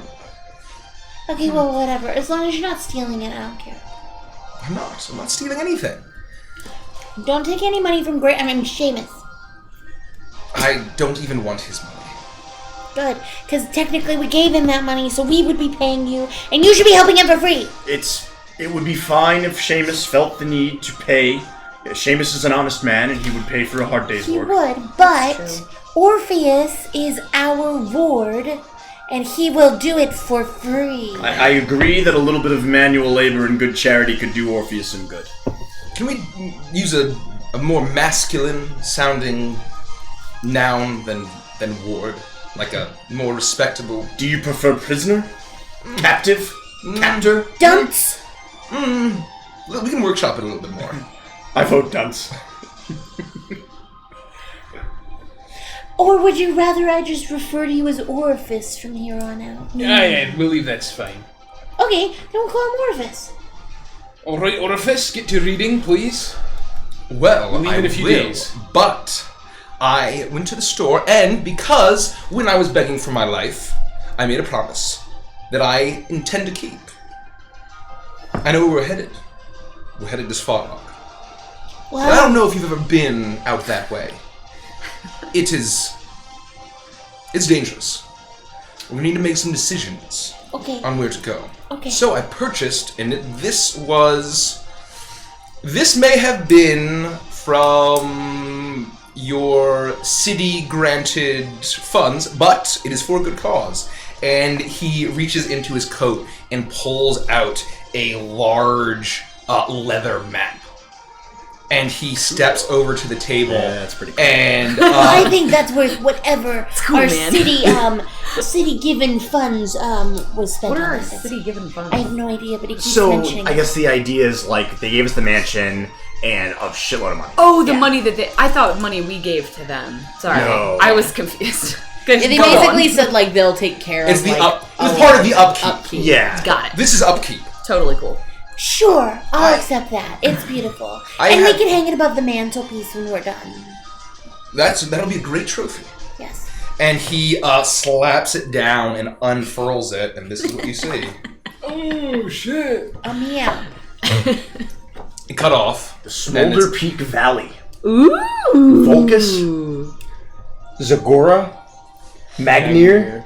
Okay, well, whatever. As long as you're not stealing it, I don't care. I'm not stealing anything. Don't take any money from Seamus. I don't even want his money. Good. Because technically we gave him that money, so we would be paying you, and you should be helping him for free. It would be fine if Seamus felt the need to pay. Seamus is an honest man, and he would pay for a hard day's He work. would, but Orpheus is our ward, and he will do it for free. I agree that a little bit of manual labor and good charity could do Orpheus some good. Can we use a more masculine sounding noun than ward? Like a more respectable. Do you prefer prisoner? Captive? Captor? Dunce? We can workshop it a little bit more. I vote dunce. Or would you rather I just refer to you as Orifice from here on out? I believe that's fine. Okay, then we'll call him Orifice. Alright, Orifice, get to reading, please. Well, We'll leave I it a few will, days. but I went to the store, and because when I was begging for my life, I made a promise that I intend to keep. I know where we're headed. We're headed to Svarog. Well, I don't know if you've ever been out that way. It's dangerous. We need to make some decisions okay. on where to go. Okay. So I purchased, and this may have been from your city-granted funds, but it is for a good cause. And he reaches into his coat and pulls out a large leather map. And he steps over to the table. Yeah, that's pretty cool. And I think that's worth whatever cool, our man. city given funds was spent What on. are our this. city given funds? I have no idea, but he keeps So, mentioning I it. guess the idea is, like, they gave us the mansion and a shitload of money. Oh, the Yeah. money that I thought money we gave to them. Sorry. No. I was confused. Yeah, they Go basically on. said like they'll take care it's of the like it's part of the upkeep. upkeep. Yeah. Got it. This is upkeep. Totally cool. Sure, I'll accept that. It's beautiful. I and had- we can hang it above the mantelpiece when we're done. That'll be a great trophy. Yes. And he slaps it down and unfurls it, and this is what you see. Oh, shit. Yeah. It cut off. The Smolder Peak Valley. Ooh. Volcus. Zagora. Magnir.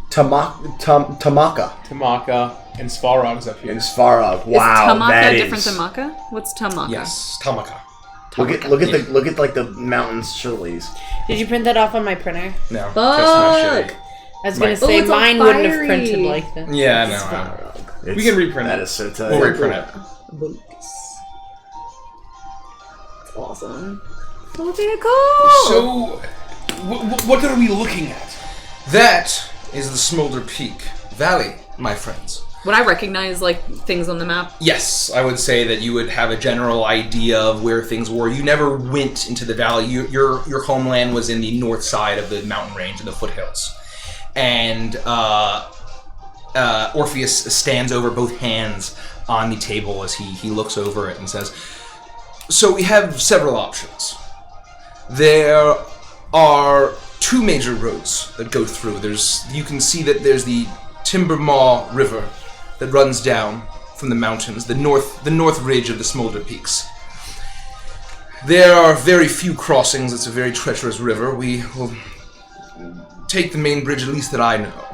Tamaka. Tamaka and Svarog's up here. And Svarog. Wow, is Tamaka that is. different than Maka? What's Tamaka? Yes, Tamaka. Look at like the mountains chilies. Did you print that off on my printer? No, Fuck. that's not shitty. I was gonna Oh, say it's all mine wouldn't have fiery. printed like that. Yeah, no. It's, We can reprint that it. is so tight. We'll reprint it. It's awesome. So very cool. So, what are we looking at? That is the Smolder Peak Valley, my friends. Would I recognize like things on the map? Yes, I would say that you would have a general idea of where things were. You never went into the valley. Your homeland was in the north side of the mountain range in the foothills. And Orpheus stands over both hands on the table as he looks over it and says, so we have several options. There are two major roads that go through. You can see that there's the Timbermaw River that runs down from the mountains, the north ridge of the Smolder Peaks. There are very few crossings. It's a very treacherous river. We will take the main bridge, at least that I know.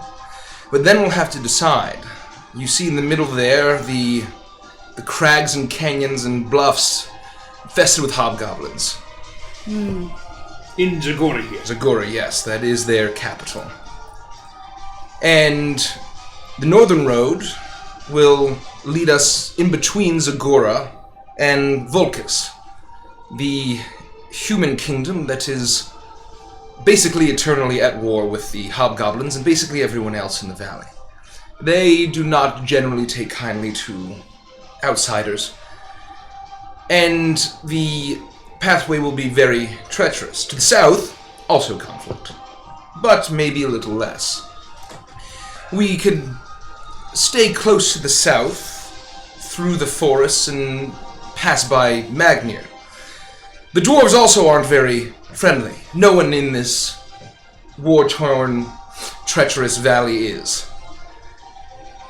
But then we'll have to decide. You see in the middle there the crags and canyons and bluffs infested with hobgoblins. In Zagora here. Zagora, yes, that is their capital. And the northern road will lead us in between Zagora and Volcus, the human kingdom that is basically eternally at war with the hobgoblins and basically everyone else in the valley. They do not generally take kindly to outsiders, and the pathway will be very treacherous. To the south, also conflict, but maybe a little less. We could stay close to the south, through the forests, and pass by Magnir. The dwarves also aren't very friendly. No one in this war-torn, treacherous valley is.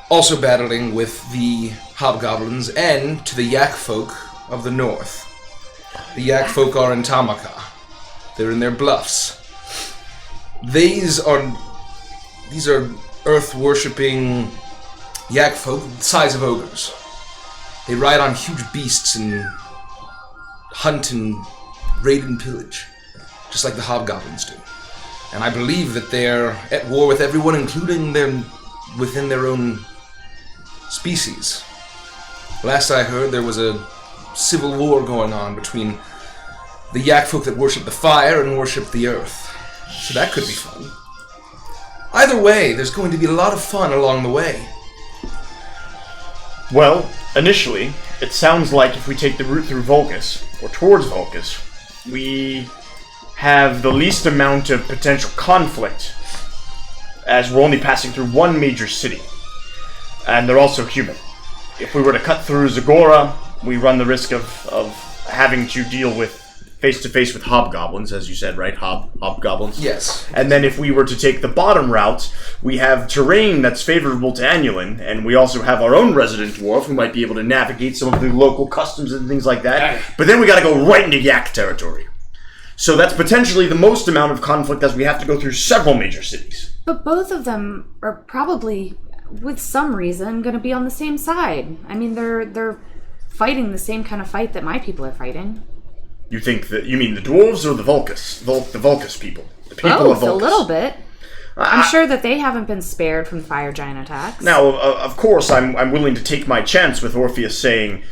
Also battling with the hobgoblins and to the yak folk of the north. The yak folk are in Tamaka. They're in their bluffs. These are earth-worshipping yak folk the size of ogres. They ride on huge beasts and hunt and raid and pillage, just like the hobgoblins do. And I believe that they're at war with everyone, including them within their own species. Last I heard, there was a civil war going on between the yak folk that worship the fire and worship the earth. So that could be fun. Either way, there's going to be a lot of fun along the way. Well, initially, it sounds like if we take the route through Vulcus, or towards Vulcus, we have the least amount of potential conflict, as we're only passing through one major city. And they're also human. If we were to cut through Zagora, we run the risk of having to deal with face-to-face with hobgoblins, as you said, right? Hobgoblins? Yes. And then if we were to take the bottom route, we have terrain that's favorable to Annulin, and we also have our own resident dwarf who might be able to navigate some of the local customs and things like that. But then we gotta go right into Yak territory. So that's potentially the most amount of conflict, as we have to go through several major cities. But both of them are probably, with some reason, going to be on the same side. I mean, they're fighting the same kind of fight that my people are fighting. You think that you mean the dwarves or the Vulcus? The Vulcus people. The people of Both, Vulcus. a little bit. I'm sure that they haven't been spared from fire giant attacks. Now, of course, I'm willing to take my chance with Orpheus saying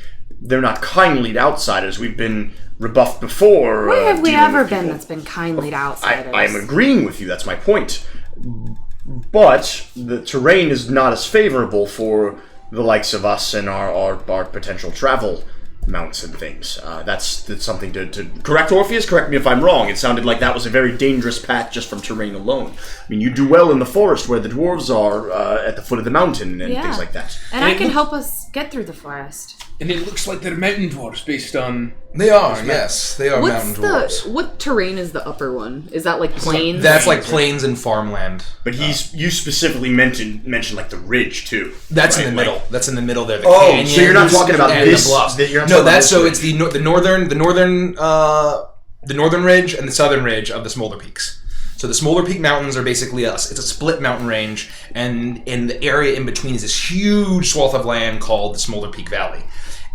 they're not kindly to outsiders. We've been rebuffed before. Where have we dealing ever with been people. that's been kindly to outsiders? I'm agreeing with you. That's my point. But the terrain is not as favorable for the likes of us and our potential travel mounts and things. That's something to correct. Orpheus, correct me if I'm wrong. It sounded like that was a very dangerous path just from terrain alone. I mean, you do well in the forest where the dwarves are at the foot of the mountain and things like that. And I can help us get through the forest. And it looks like they're mountain dwarves based on... They are, yes. They are What's mountain dwarves. what terrain is the upper one? Is that like plains? That's like plains and farmland. But you specifically mentioned like the ridge too. That's right? in the middle. That's in the middle there. The Oh, canyons so you're not talking about and this- the bluffs. you're not No, talking about that's this so ridge. it's the northern ridge and the southern ridge of the Smolder Peaks. So the Smolder Peak Mountains are basically it's a split mountain range, and in the area in between is this huge swath of land called the Smolder Peak Valley.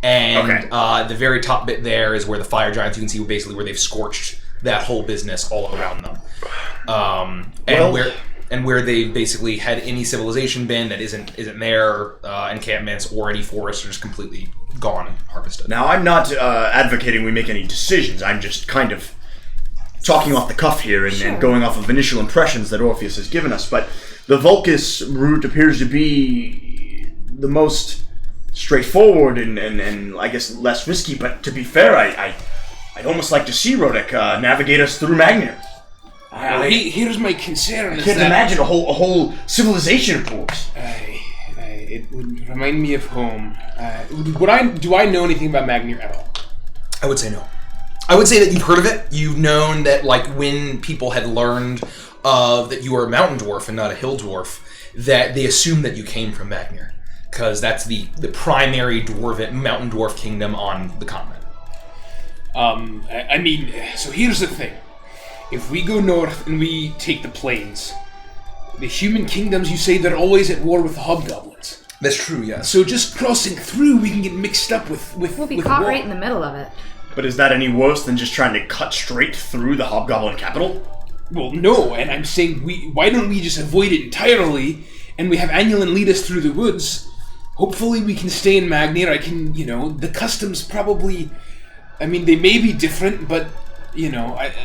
And the very top bit there is where the fire giants, you can see basically where they've scorched that whole business all around them. And where they basically had any civilization been that isn't there, encampments or any forests are just completely gone and harvested. Now, I'm not advocating we make any decisions. I'm just kind of talking off the cuff here and going off of initial impressions that Orpheus has given us. But the Vulcus route appears to be the most straightforward and I guess less risky. But to be fair, I'd almost like to see Rodek navigate us through Magnia. Here's my concern. I can't imagine a whole civilization of dwarves. It would remind me of home. Do I know anything about Magnier at all? I would say no. I would say that you've heard of it. You've known that, like, when people had learned that you were a mountain dwarf and not a hill dwarf, that they assumed that you came from Magnier, because that's the primary mountain dwarf kingdom on the continent. I mean, so here's the thing. If we go north and we take the plains, the human kingdoms, you say they're always at war with the hobgoblins. That's true, yes. So just crossing through, we can get mixed up with We'll be with caught war. right in the middle of it. But is that any worse than just trying to cut straight through the hobgoblin capital? Well, no, and I'm saying why don't we just avoid it entirely, and we have Annulin lead us through the woods. Hopefully we can stay in Magnier. The customs probably, I mean, they may be different, but,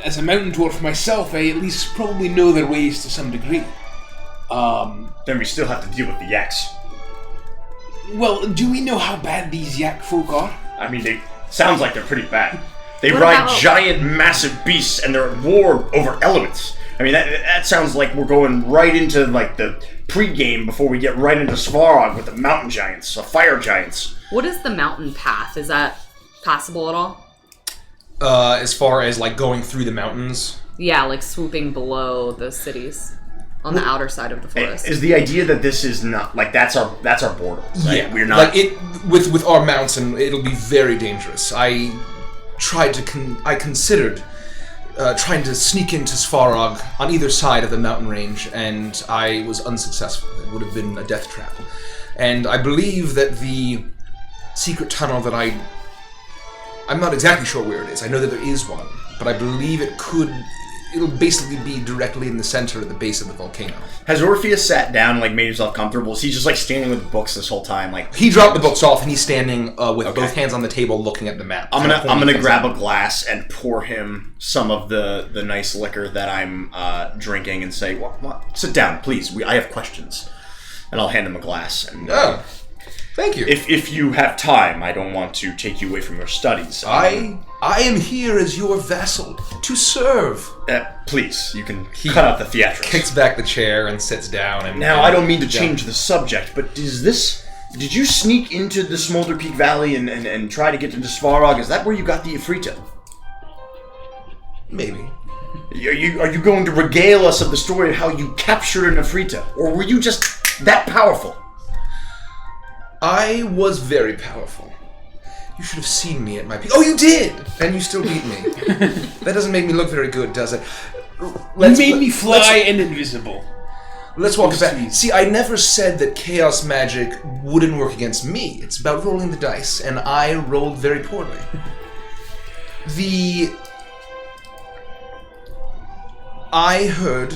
as a mountain dwarf myself, I at least probably know their ways to some degree. Then we still have to deal with the yaks. Well, do we know how bad these yak folk are? I mean, they sounds like they're pretty bad. They What ride about- giant, massive beasts, and they're at war over elements. I mean, that sounds like we're going right into, like, the pre-game before we get right into Svarog with the mountain giants, the fire giants. What is the mountain path? Is that passable at all? As far as, like, going through the mountains. Yeah, like swooping below the cities on the outer side of the forest. Is the idea that this is not, like, that's our border, right? Yeah, We're not... like it with our mounts, and it'll be very dangerous. I considered trying to sneak into Svarog on either side of the mountain range, and I was unsuccessful. It would have been a death trap. And I believe that the secret tunnel that I'm not exactly sure where it is. I know that there is one, but I believe it'll basically be directly in the center of the base of the volcano. Has Orpheus sat down and, like, made himself comfortable? Is he just, like, standing with books this whole time? Like, He dropped the books off, and he's standing with both hands on the table looking at the map. I'm gonna grab a glass and pour him some of the nice liquor that I'm drinking and say, "What? Sit down, please. I have questions." And I'll hand him a glass. And Thank you. If you have time, I don't want to take you away from your studies. I am here as your vassal to serve. Please, you can cut out the theatrics. Kicks back the chair and sits down. And now, I don't mean to change the subject, but did you sneak into the Smolder Peak Valley and try to get into Svarog? Is that where you got the Ifrita? Maybe. Are you going to regale us of the story of how you captured an Ifrita? Or were you just that powerful? I was very powerful. You should have seen me at my peak. Oh, you did! And you still beat me. That doesn't make me look very good, does it? You made me fly and invisible. Let's walk it back. See, I never said that chaos magic wouldn't work against me. It's about rolling the dice, and I rolled very poorly. I heard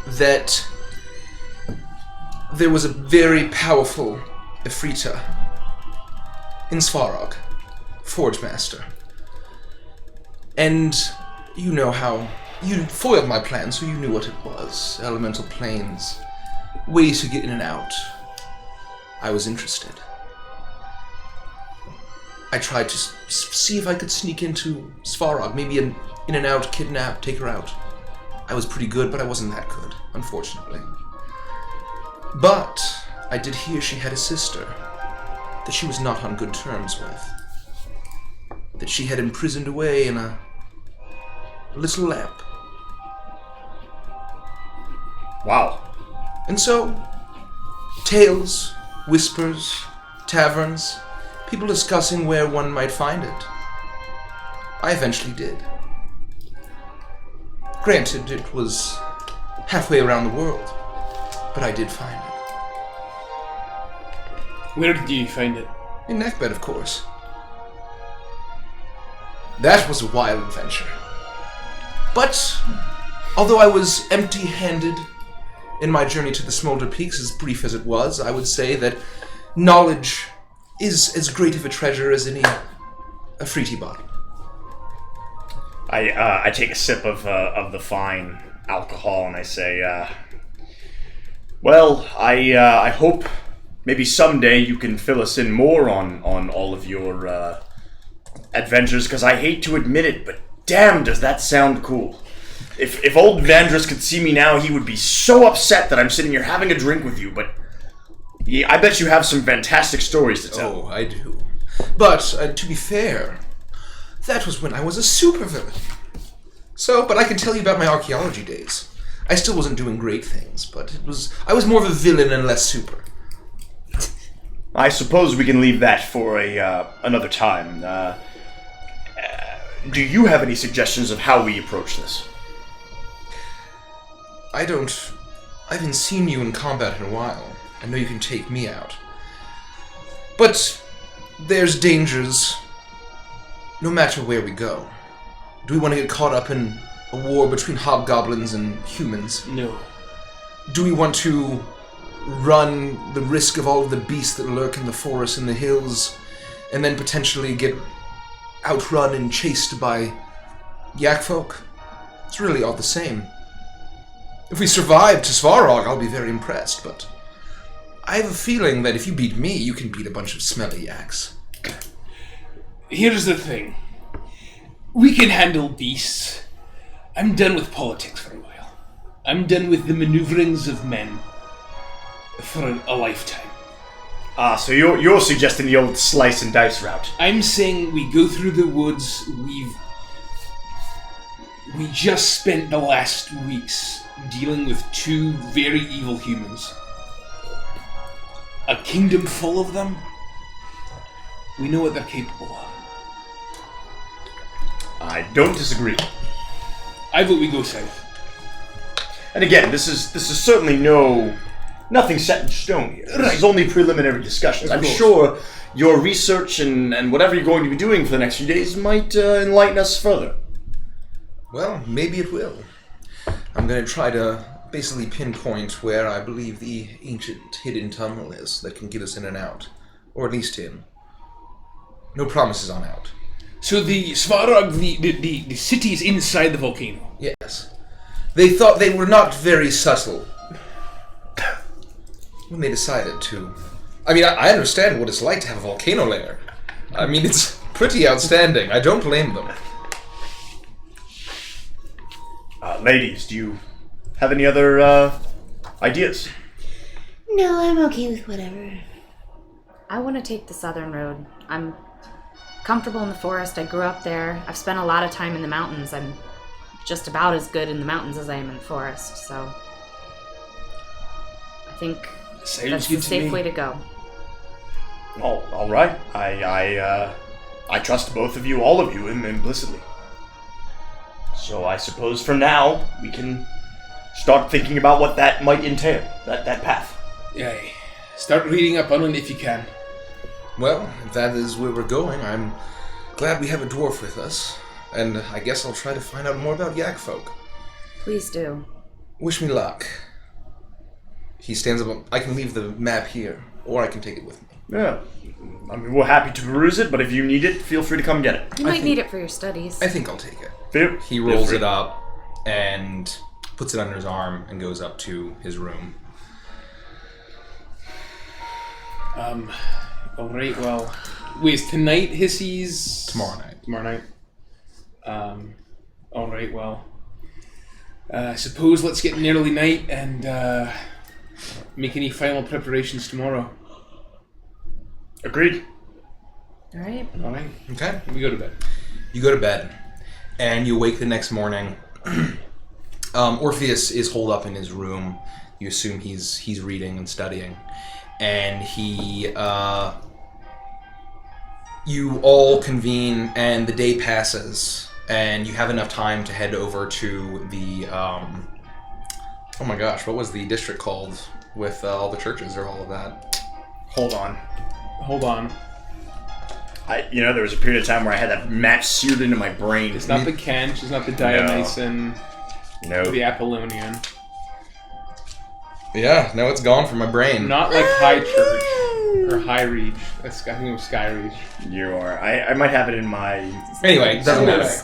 that there was a very powerful Ifrita in Svarog, Forge Master. And you know how you foiled my plan, so you knew what it was. Elemental planes, ways to get in and out. I was interested. I tried to see if I could sneak into Svarog, maybe in and out, kidnap, take her out. I was pretty good, but I wasn't that good, unfortunately. But I did hear she had a sister that she was not on good terms with. That she had imprisoned away in a little lamp. Wow. And so, tales, whispers, taverns, people discussing where one might find it. I eventually did. Granted, it was halfway around the world, but I did find it. Where did you find it? In Neckbed, of course. That was a wild adventure. But, although I was empty-handed in my journey to the Smolder Peaks, as brief as it was, I would say that knowledge is as great of a treasure as any Afriti bottle. I take a sip of the fine alcohol and I say, well, I hope maybe someday you can fill us in more on all of your adventures, because I hate to admit it, but damn, does that sound cool. If old Vandrus could see me now, he would be so upset that I'm sitting here having a drink with you, but yeah, I bet you have some fantastic stories to tell. Oh, I do. But, to be fair, that was when I was a supervillain. But I can tell you about my archaeology days. I still wasn't doing great things, but I was more of a villain and less super. I suppose we can leave that for another time. Do you have any suggestions of how we approach this? I haven't seen you in combat in a while. I know you can take me out. But there's dangers no matter where we go. Do we want to get caught up in a war between hobgoblins and humans? No. Do we want to run the risk of all of the beasts that lurk in the forest and the hills, and then potentially get outrun and chased by yak folk? It's really all the same. If we survive to Svarog, I'll be very impressed, but I have a feeling that if you beat me, you can beat a bunch of smelly yaks. Here's the thing. We can handle beasts. I'm done with politics for a while. I'm done with the maneuverings of men for a lifetime. So you're suggesting the old slice and dice route. I'm saying we go through the woods. We just spent the last weeks dealing with two very evil humans. A kingdom full of them. We know what they're capable of. I don't disagree. I vote we go south. And again, this is certainly nothing set in stone here. This is only preliminary discussions. I'm sure your research and whatever you're going to be doing for the next few days might enlighten us further. Well, maybe it will. I'm going to try to basically pinpoint where I believe the ancient hidden tunnel is that can get us in and out. Or at least in. No promises on out. So the Svarog, the city is inside the volcano. Yes. They thought they were not very subtle when they decided to I mean, I understand what it's like to have a volcano lair. I mean, it's pretty outstanding. I don't blame them. Ladies, do you have any other ideas? No, I'm okay with whatever. I want to take the southern road. I'm comfortable in the forest. I grew up there. I've spent a lot of time in the mountains. I'm just about as good in the mountains as I am in the forest, so I think that's the safe way to go. Oh, all right. I trust both of you, all of you, implicitly. So I suppose for now we can start thinking about what that might entail. That path. Yeah. Start reading up on it if you can. Well, if that is where we're going, I'm glad we have a dwarf with us. And I guess I'll try to find out more about Yak folk. Please do. Wish me luck. He stands up. I can leave the map here, or I can take it with me. Yeah. I mean, we're happy to peruse it, but if you need it, feel free to come get it. You might need it for your studies. I think I'll take it. He Feel rolls free. it up and puts it under his arm and goes up to his room. Alright, well... Wait, is tonight Hissy's... Tomorrow night. Tomorrow night. Alright, well... I suppose let's get an early night and, make any final preparations tomorrow. Agreed. Alright. Alright, Okay. we go to bed. You go to bed, and you wake the next morning. Orpheus is holed up in his room. You assume he's reading and studying. And you all convene, and the day passes, and you have enough time to head over to the, oh my gosh, what was the district called with all the churches or all of that? Hold on. There was a period of time where I had that map seared into my brain. It's not the Kench, it's not the Dionysian, No. the Apollonian. Yeah, no, it's gone from my brain. Not like High Church or High Reach. I think it was Sky Reach. You are. I might have it in my... Anyway, doesn't matter. Anyway.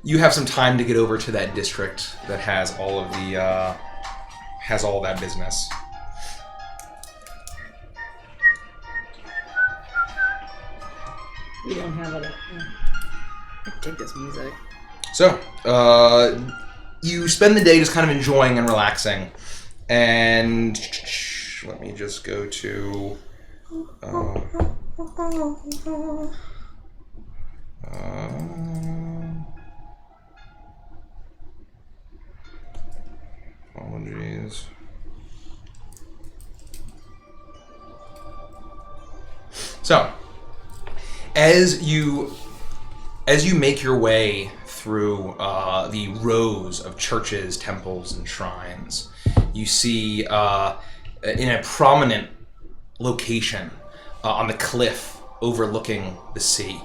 You have some time to get over to that district that has all of the, has all that business. We don't have it. I dig this music. So, you spend the day just kind of enjoying and relaxing. And let me just go to... apologies. So, as you make your way through the rows of churches, temples, and shrines, you see in a prominent location on the cliff overlooking the sea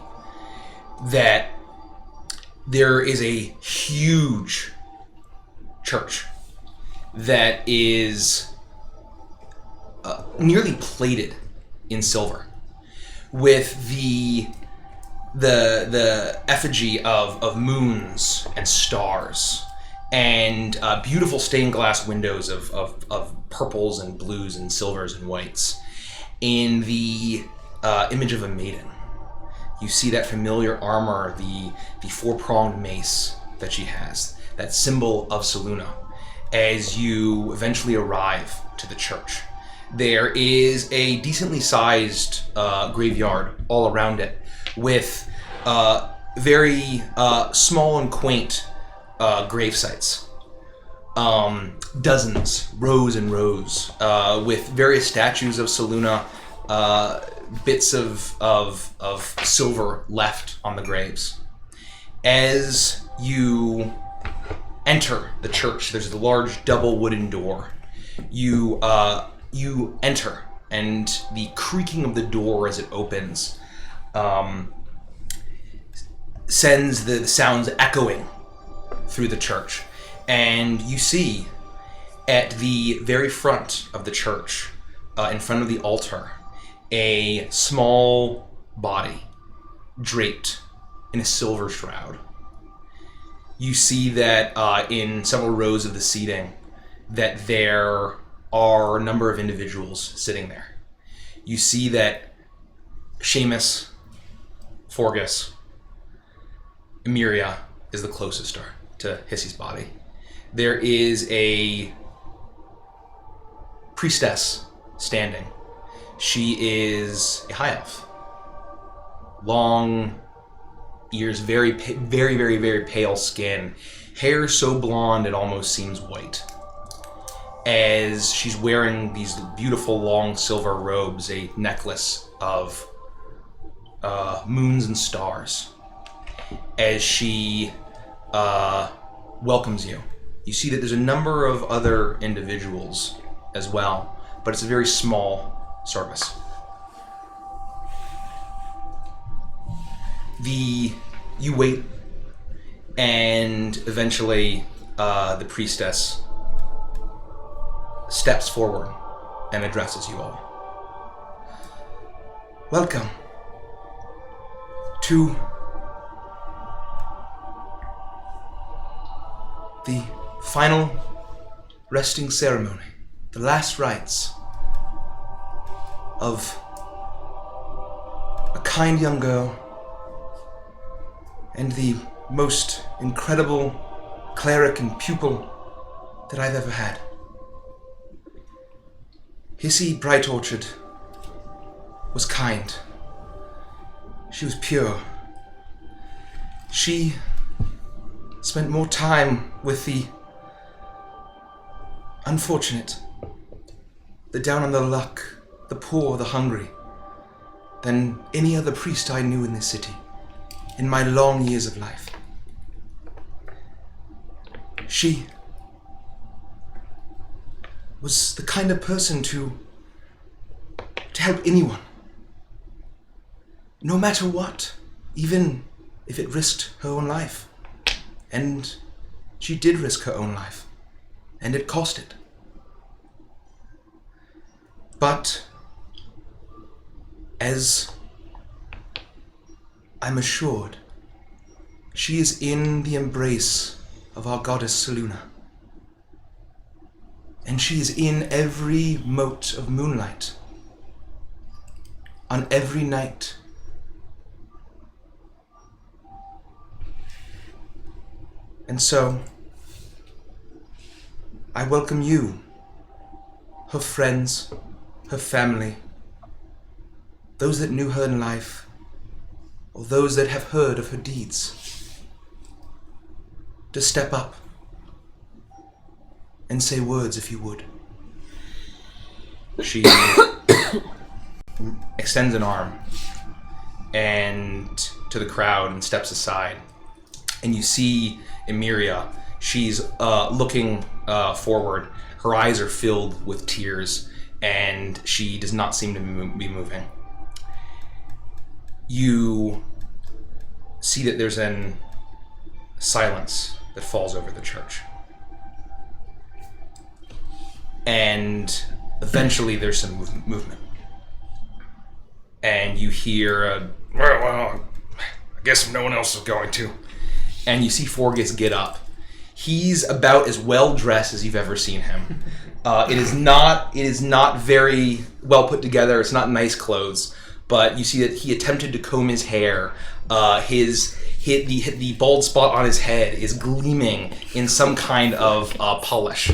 that there is a huge church that is nearly plated in silver, with the effigy of moons and stars, and beautiful stained glass windows of purples and blues and silvers and whites. In the image of a maiden, you see that familiar armor, the four-pronged mace that she has, that symbol of Selûne, as you eventually arrive to the church. There is a decently sized graveyard all around it, with very small and quaint grave sites. Dozens, rows and rows, with various statues of Selûne, bits of silver left on the graves. As you enter the church, there's a large double wooden door. You enter, and the creaking of the door as it opens sends the sounds echoing through the church. And you see at the very front of the church, in front of the altar, a small body draped in a silver shroud. You see that in several rows of the seating that there are a number of individuals sitting there. You see that Seamus, Forgus, Myriad is the closest to Hissy's body. There is a priestess standing. She is a high elf. Long ears, very, very pale skin. Hair so blonde it almost seems white. As she's wearing these beautiful long silver robes, a necklace of moons and stars. As she welcomes you. You see that there's a number of other individuals as well, but it's a very small service. You wait, and eventually the priestess steps forward and addresses you all. Welcome to the final resting ceremony, the last rites of a kind young girl and the most incredible cleric and pupil that I've ever had. Hissy Bright Orchard was kind. She was pure. She spent more time with the unfortunate, the down on the luck, the poor, the hungry, than any other priest I knew in this city in my long years of life. She was the kind of person to help anyone, no matter what, even if it risked her own life. And she did risk her own life, and it cost it. But as I'm assured, she is in the embrace of our goddess Seluna. And she is in every mote of moonlight, on every night. And so, I welcome you, her friends, her family, those that knew her in life, or those that have heard of her deeds, to step up and say words if you would. She extends an arm and to the crowd and steps aside. And you see Myriad. She's looking forward. Her eyes are filled with tears, and she does not seem to be moving. You see that there's an silence that falls over the church. And eventually there's some movement. And you hear, well, I guess no one else is going to. And you see Forgus get up. He's about as well dressed as you've ever seen him. It is not very well put together. It's not nice clothes, but you see that he attempted to comb his hair. The bald spot on his head is gleaming in some kind of polish.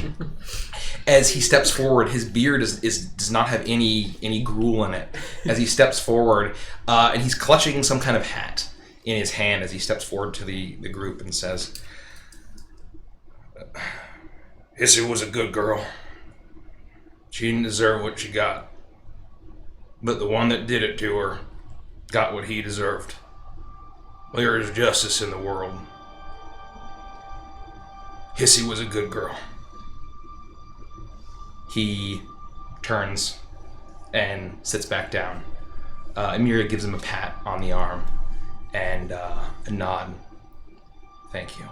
As he steps forward, his beard does not have any gruel in it. As he steps forward, and he's clutching some kind of hat in his hand as he steps forward to the group and says, Hissy was a good girl. She didn't deserve what she got. But the one that did it to her got what he deserved. There is justice in the world. Hissy was a good girl. He turns and sits back down. Myriad gives him a pat on the arm and a nod. Thank you.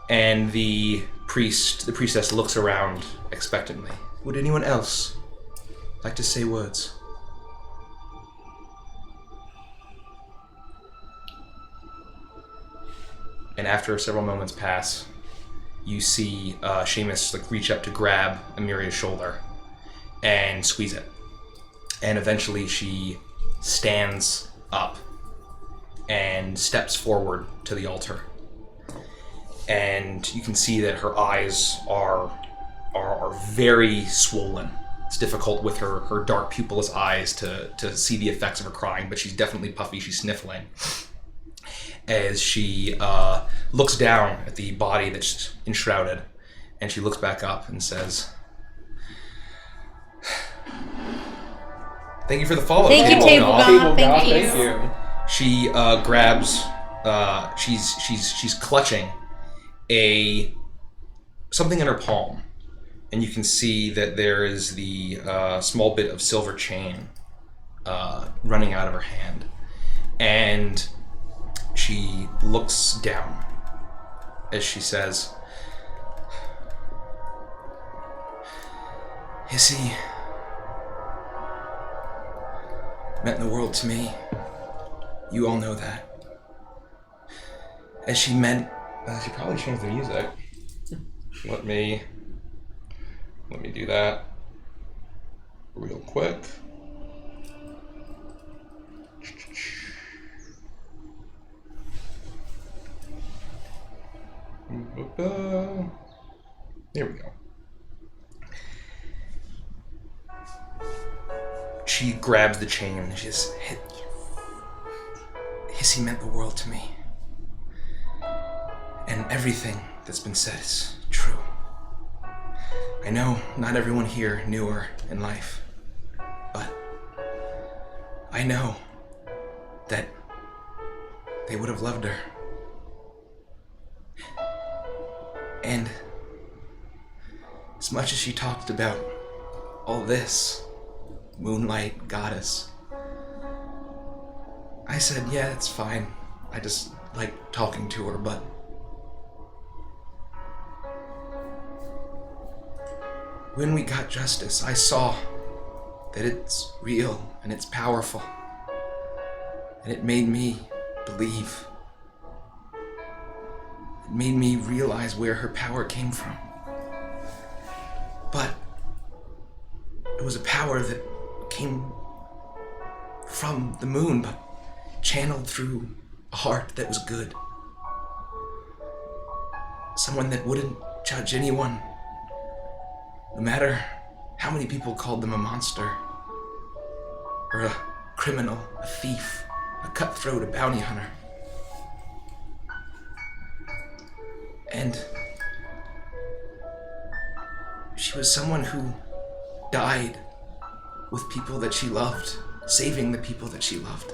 And the priestess looks around expectantly. Would anyone else like to say words? And after several moments pass, you see Seamus reach up to grab Myriad's shoulder and squeeze it. And eventually she stands up and steps forward to the altar. And you can see that her eyes are very swollen. It's difficult with her dark pupilless eyes to see the effects of her crying, but she's definitely puffy, she's sniffling. As she looks down at the body that's enshrouded, and she looks back up and says, "Thank you for the follow." Thank you, Table God. Thank you. She grabs. She's clutching something in her palm, and you can see that there is the small bit of silver chain running out of her hand, and she looks down as she says, "Hissy meant the world to me. You all know that. As she meant..." I should probably change the music. Let me do that real quick. There we go. She grabs the chain and she just Hissy meant the world to me. And everything that's been said is true. I know not everyone here knew her in life, but I know that they would have loved her. And as much as she talked about all this, moonlight, goddess, I said, yeah, it's fine. I just like talking to her, but when we got justice, I saw that it's real and it's powerful. And it made me believe. It made me realize where her power came from. But it was a power that came from the moon, but channeled through a heart that was good. Someone that wouldn't judge anyone, no matter how many people called them a monster, or a criminal, a thief, a cutthroat, a bounty hunter. And she was someone who died with people that she loved, saving the people that she loved.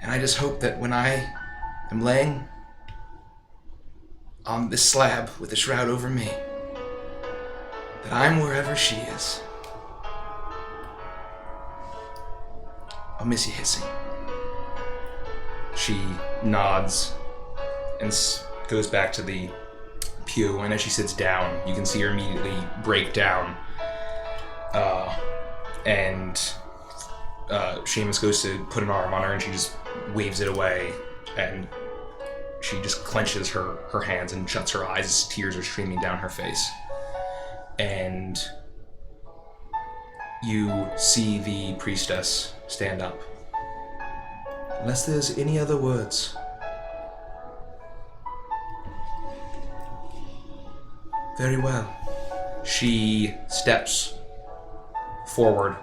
And I just hope that when I am laying on this slab with the shroud over me, that I'm wherever she is. I'll miss you, Hissy. She nods and goes back to the pew, and as she sits down, you can see her immediately break down. And Seamus goes to put an arm on her, and she just waves it away, and she just clenches her hands and shuts her eyes as tears are streaming down her face. And you see the priestess stand up. Unless there's any other words. Very well. She steps forward,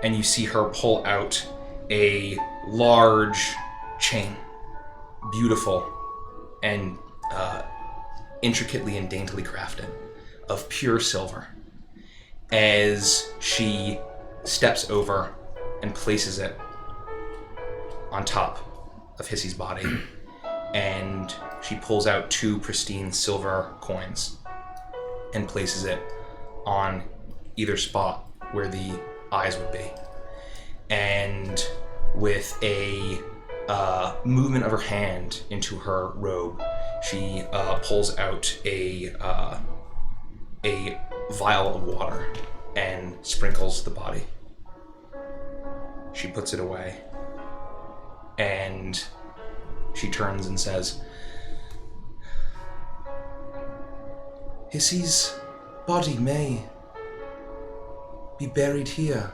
and you see her pull out a large chain. Beautiful and intricately and daintily crafted, of pure silver. As she steps over and places it on top of Hissy's body, and she pulls out 2 pristine silver coins and places it on either spot where the eyes would be. And with a movement of her hand into her robe, she pulls out a vial of water and sprinkles the body. She puts it away, and she turns and says, Hissy's body may be buried here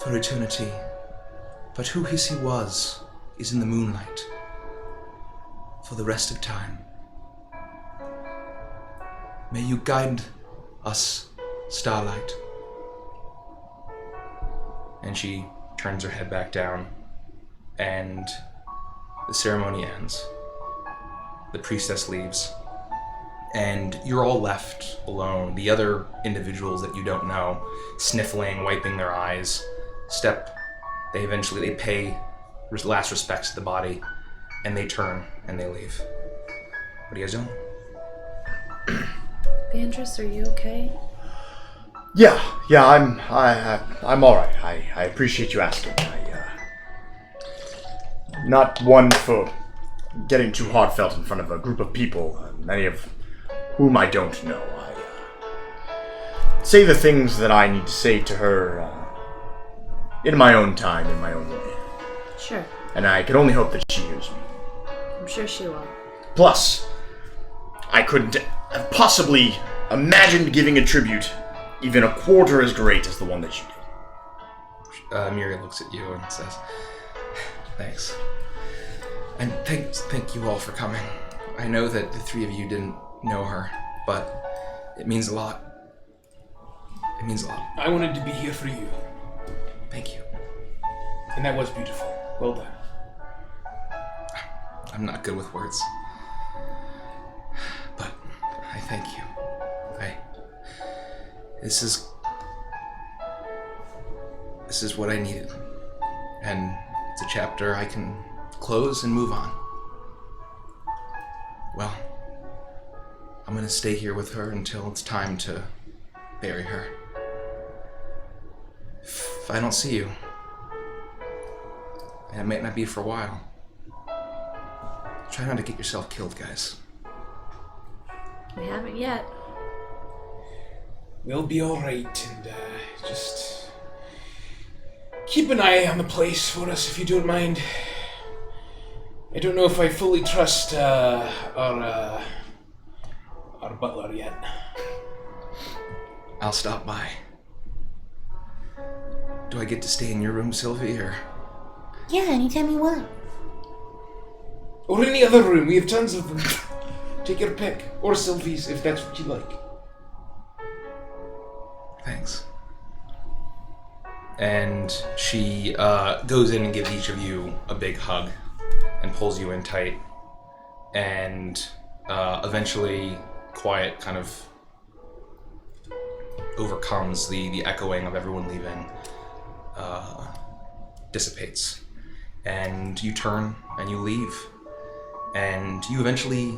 for eternity. But who he was is in the moonlight for the rest of time. May you guide us, Starlight. And she turns her head back down, and the ceremony ends. The priestess leaves, and you're all left alone. The other individuals that you don't know, sniffling, wiping their eyes, they eventually pay last respects to the body, and they turn and they leave. What are you guys doing? Beatrice, are you okay? Yeah, I'm all right. I appreciate you asking. Not one for getting too heartfelt in front of a group of people, many of whom I don't know. I say the things that I need to say to her in my own time, in my own way. Sure. And I can only hope that she hears me. I'm sure she will. Plus, I couldn't have possibly imagined giving a tribute even a quarter as great as the one that you did. Myriad looks at you and says, thanks. And thank you all for coming. I know that the three of you didn't know her, but it means a lot. It means a lot. I wanted to be here for you. Thank you. And that was beautiful. Well done. I'm not good with words. But I thank you. This is what I needed. And it's a chapter I can close and move on. Well, I'm gonna stay here with her until it's time to bury her. If I don't see you, and it might not be for a while, try not to get yourself killed, guys. We haven't yet. We'll be alright, and just keep an eye on the place for us if you don't mind. I don't know if I fully trust our butler yet. I'll stop by. Do I get to stay in your room, Sylvie, or? Yeah, anytime you want. Or any other room, we have tons of them. Take your pick. Or Sylvie's, if that's what you like. Thanks. And she goes in and gives each of you a big hug and pulls you in tight. And eventually, quiet kind of overcomes the echoing of everyone leaving, dissipates. And you turn and you leave. And you eventually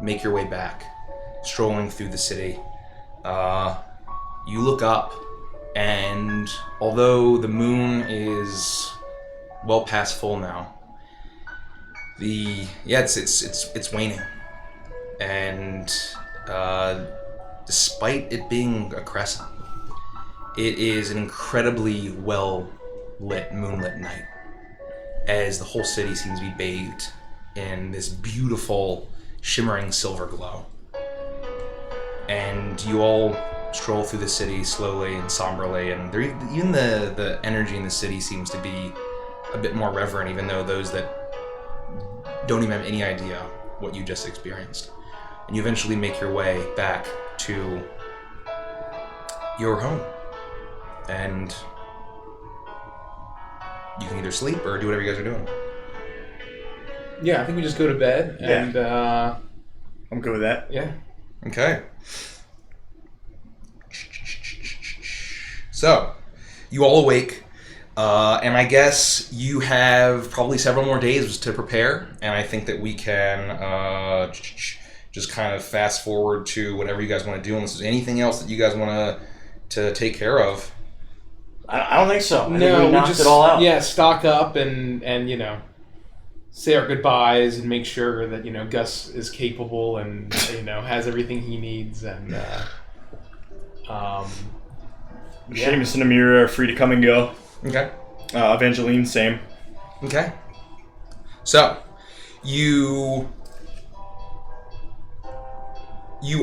make your way back, strolling through the city. You look up, and although the moon is well past full now, it's waning, and despite it being a crescent, it is an incredibly well lit, moonlit night, as the whole city seems to be bathed in this beautiful, shimmering silver glow. And you all stroll through the city slowly and somberly, and even the energy in the city seems to be a bit more reverent, even though those that don't even have any idea what you just experienced. And you eventually make your way back to your home. And you can either sleep or do whatever you guys are doing. Yeah, I think we just go to bed, and I'm good with that. Yeah. Okay. So, you all awake, and I guess you have probably several more days to prepare, and I think that we can just kind of fast forward to whatever you guys want to do, unless there's anything else that you guys want to take care of. I don't think so. I think No, we we knocked just it all out. stock up and say our goodbyes and make sure that Gus is capable and has everything he needs, and Seamus and Amira are free to come and go. Okay. Evangeline, same. Okay. So, you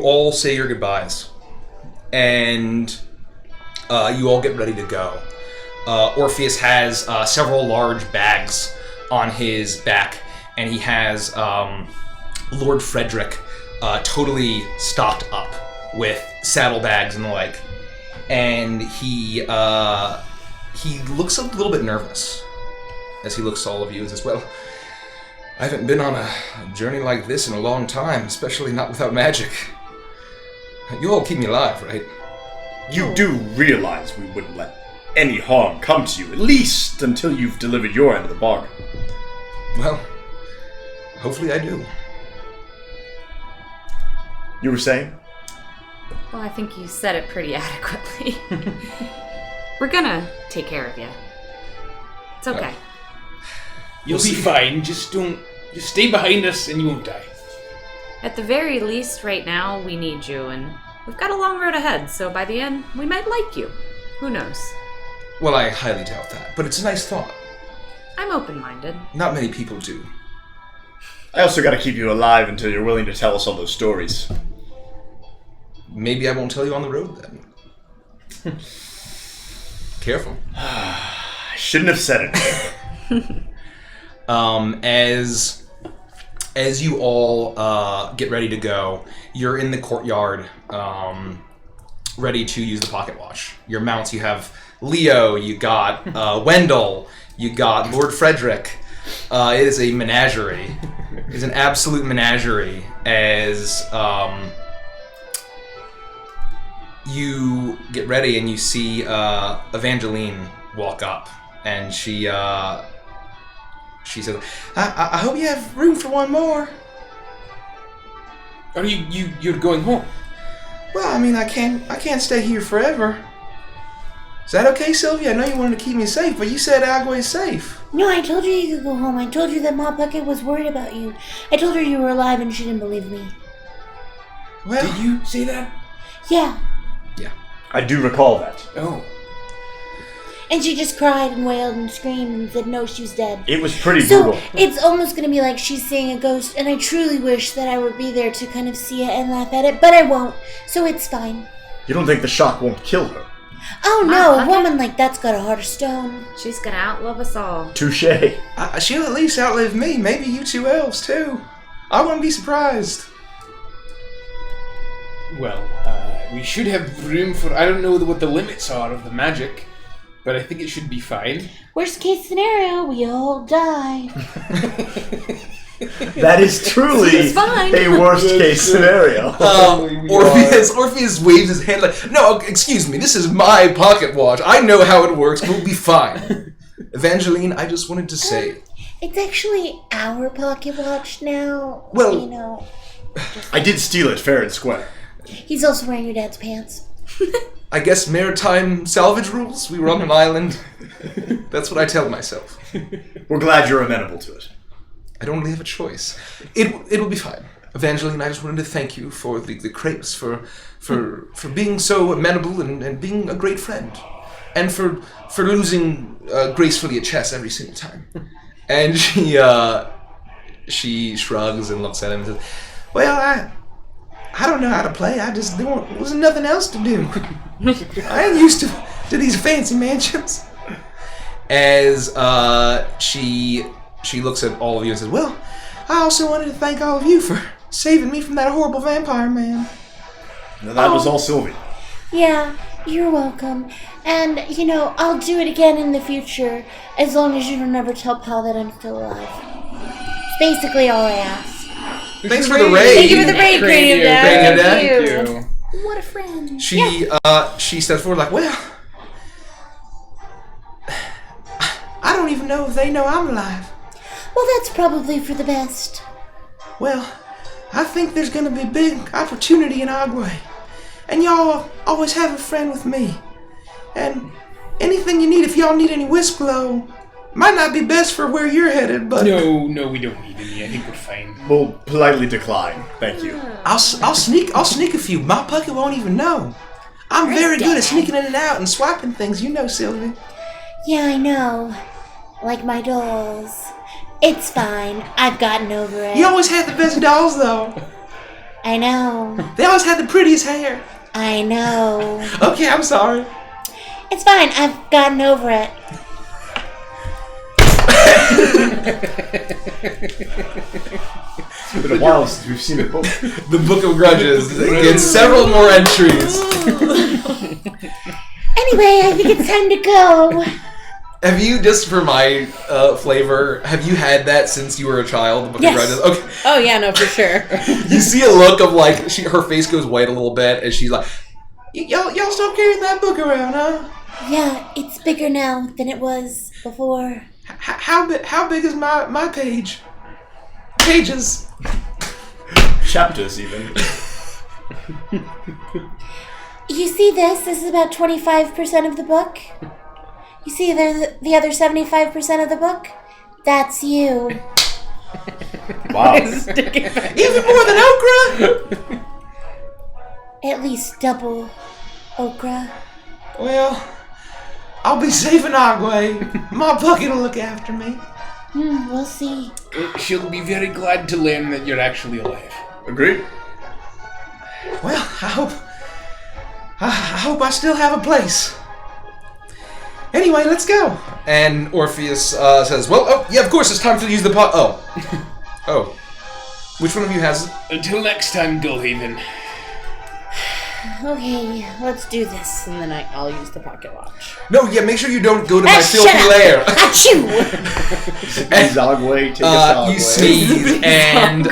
all say your goodbyes, and you all get ready to go. Orpheus has several large bags on his back, and he has Lord Frederick totally stocked up with saddlebags and the like. And he looks a little bit nervous as he looks to all of you and says, well, I haven't been on a journey like this in a long time, especially not without magic. You all keep me alive, right? You do realize we wouldn't let any harm come to you, at least until you've delivered your end of the bargain. Well, hopefully I do. You were saying? Well, I think you said it pretty adequately. We're gonna take care of you. It's okay. You'll be fine. Just stay behind us and you won't die. At the very least, right now, we need you, and we've got a long road ahead, so by the end, we might like you. Who knows? Well, I highly doubt that, but it's a nice thought. I'm open-minded. Not many people do. I also gotta keep you alive until you're willing to tell us all those stories. Maybe I won't tell you on the road then. Careful. I shouldn't have said it. As you all get ready to go, you're in the courtyard, ready to use the pocket watch. Your mounts, you have Leo, you got Wendell, you got Lord Frederick. It is a menagerie. It's an absolute menagerie as you get ready and you see Evangeline walk up, and she says, I hope you have room for one more. Are you're going home? Well, I mean, I can't stay here forever. Is that okay, Sylvia? I know you wanted to keep me safe, but you said Agua is safe. No, I told you you could go home. I told you that Ma Bucket was worried about you. I told her you were alive and she didn't believe me. Well, Did you say that? Yeah. I do recall that. Oh. And she just cried and wailed and screamed and said no, she was dead. It was pretty So brutal. it's almost going to be like she's seeing a ghost, and I truly wish that I would be there to kind of see it and laugh at it, but I won't, so it's fine. You don't think the shock won't kill her? Oh no, a woman like that's got a heart of stone. She's gonna outlive us all. Touche. She'll at least outlive me. Maybe you two elves, too. I wouldn't be surprised. Well, we should have room for... I don't know what the limits are of the magic, but I think it should be fine. Worst case scenario, we all die. That is truly fine. a worst case scenario. Orpheus waves his hand like, no, excuse me, this is my pocket watch. I know how it works. We'll be fine. Evangeline, I just wanted to say... It's actually our pocket watch now. Well- you know, I did steal it fair and square. he's also wearing your dad's pants. I guess maritime salvage rules? We were on an island. That's what I tell myself. We're glad you're amenable to it. I don't really have a choice. It will be fine. Evangeline, I just wanted to thank you for the crepes, for being so amenable and being a great friend. And for losing gracefully at chess every single time. And she shrugs and looks at him and says, well, I don't know how to play. There wasn't nothing else to do. I ain't used to these fancy mansions. As she looks at all of you and says, well, I also wanted to thank all of you for saving me from that horrible vampire man. Now, that was all Sylvie. Yeah, you're welcome. And, you know, I'll do it again in the future, as long as you don't ever tell Pal that I'm still alive. It's basically all I ask. Thanks for the raid. Thank you for the raid, Cranium Dad. Cranium Dad. What a friend. She steps forward like, well, I don't even know if they know I'm alive. Well, that's probably for the best. Well, I think there's going to be a big opportunity in Agua. And y'all always have a friend with me. And anything you need, if y'all need any wisp glow, might not be best for where you're headed, but... No, we don't need any. I think we're fine. We'll politely decline. Thank you. I'll sneak a few. My pucker won't even know. I'm very good at sneaking in and out and swiping things, you know, Sylvie. Yeah, I know. Like my dolls. It's fine. I've gotten over it. You always had the best dolls, though. I know. They always had the prettiest hair. I know. Okay, I'm sorry. It's fine. I've gotten over it. It's been a while since we've seen the book. The Book of Grudges gets several more entries. Anyway, I think it's time to go. Have you, just for my flavor, have you had that since you were a child? The Book Yes. of Grudges? Okay. Oh yeah, no, for sure. You see a look of like her face goes white a little bit as she's like, y'all stop carrying that book around, huh? Yeah, it's bigger now than it was before. How big is my page? Pages. Chapters, even. You see this? This is about 25% of the book. You see the other 75% of the book? That's you. Wow. Even more than okra? At least double okra. Well, I'll be safe in Agwe. My bucket will look after me. We'll see. She'll be very glad to learn that you're actually alive. Agreed. Well, I hope I still have a place. Anyway, let's go. And Orpheus says, well, oh, yeah, of course, it's time to use the pot. Oh. Oh. Which one of you has it? Until next time, Gulfhaven. Okay, let's do this. And then I'll use the pocket watch. No, yeah, make sure you don't go to my Shut filthy up. lair. Achoo! Zogway, take us You sneeze, and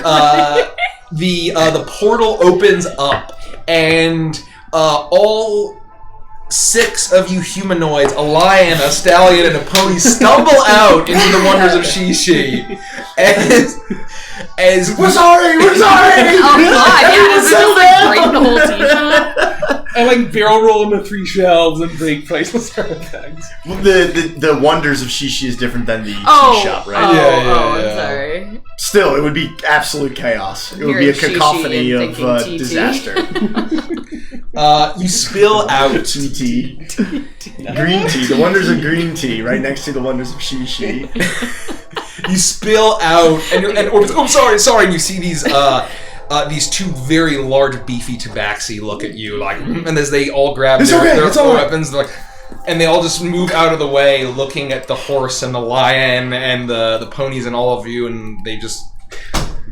the portal opens up, and all 6 of you humanoids, a lion, a stallion, and a pony, stumble out into the wonders of Shishi. As we're sorry. Oh god, yeah, is it just like break the whole t-shirt? I like barrel roll into 3 shelves and break priceless artifacts. Well, the wonders of Shishi is different than the tea shop, right? I'm sorry. Still, it would be absolute chaos. It would be a Hearing cacophony Shishi and of thinking TT. disaster. you spill out. Tea. Green tea. The wonders of green tea, right next to the wonders of Shishi. You spill out, and sorry, and you see these 2 very large, beefy tabaxi look at you, like, and as they all grab their weapons, they're like, and they all just move out of the way, looking at the horse and the lion and the ponies and all of you, and they just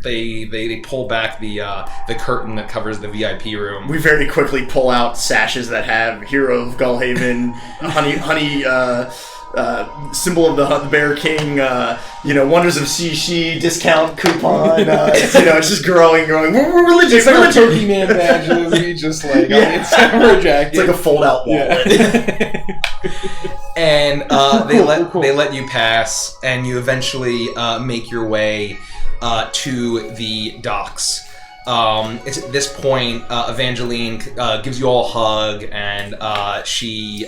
they pull back the curtain that covers the VIP room. We very quickly pull out sashes that have Hero of Gulfhaven, honey, symbol of the Bear King, wonders of Shishi, discount coupon, it's just growing. We're religious. It's like our Pokemon badges. We just like, it's our jacket. It's like a fold-out wallet. Yeah. And they let you pass, and you eventually make your way to the docks. It's at this point, Evangeline gives you all a hug, and she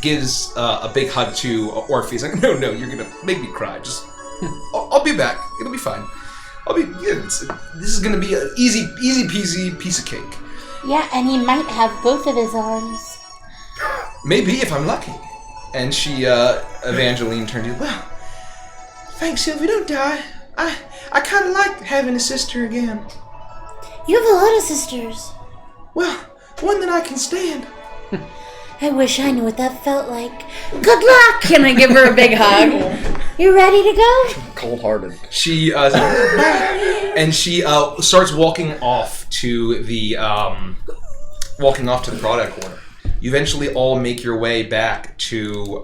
gives a big hug to Orpheus. Like, no, you're gonna make me cry. Just, I'll be back. It'll be fine. This is gonna be an easy peasy piece of cake. Yeah, and he might have both of his arms. Maybe if I'm lucky. And she, Evangeline, turned to you. Well, thanks, Sylvie. Don't die. I kind of like having a sister again. You have a lot of sisters. Well, one that I can stand. I wish I knew what that felt like. Good luck! Can I give her a big hug? You ready to go? Cold-hearted. She and she starts walking off to the product corner. You eventually all make your way back to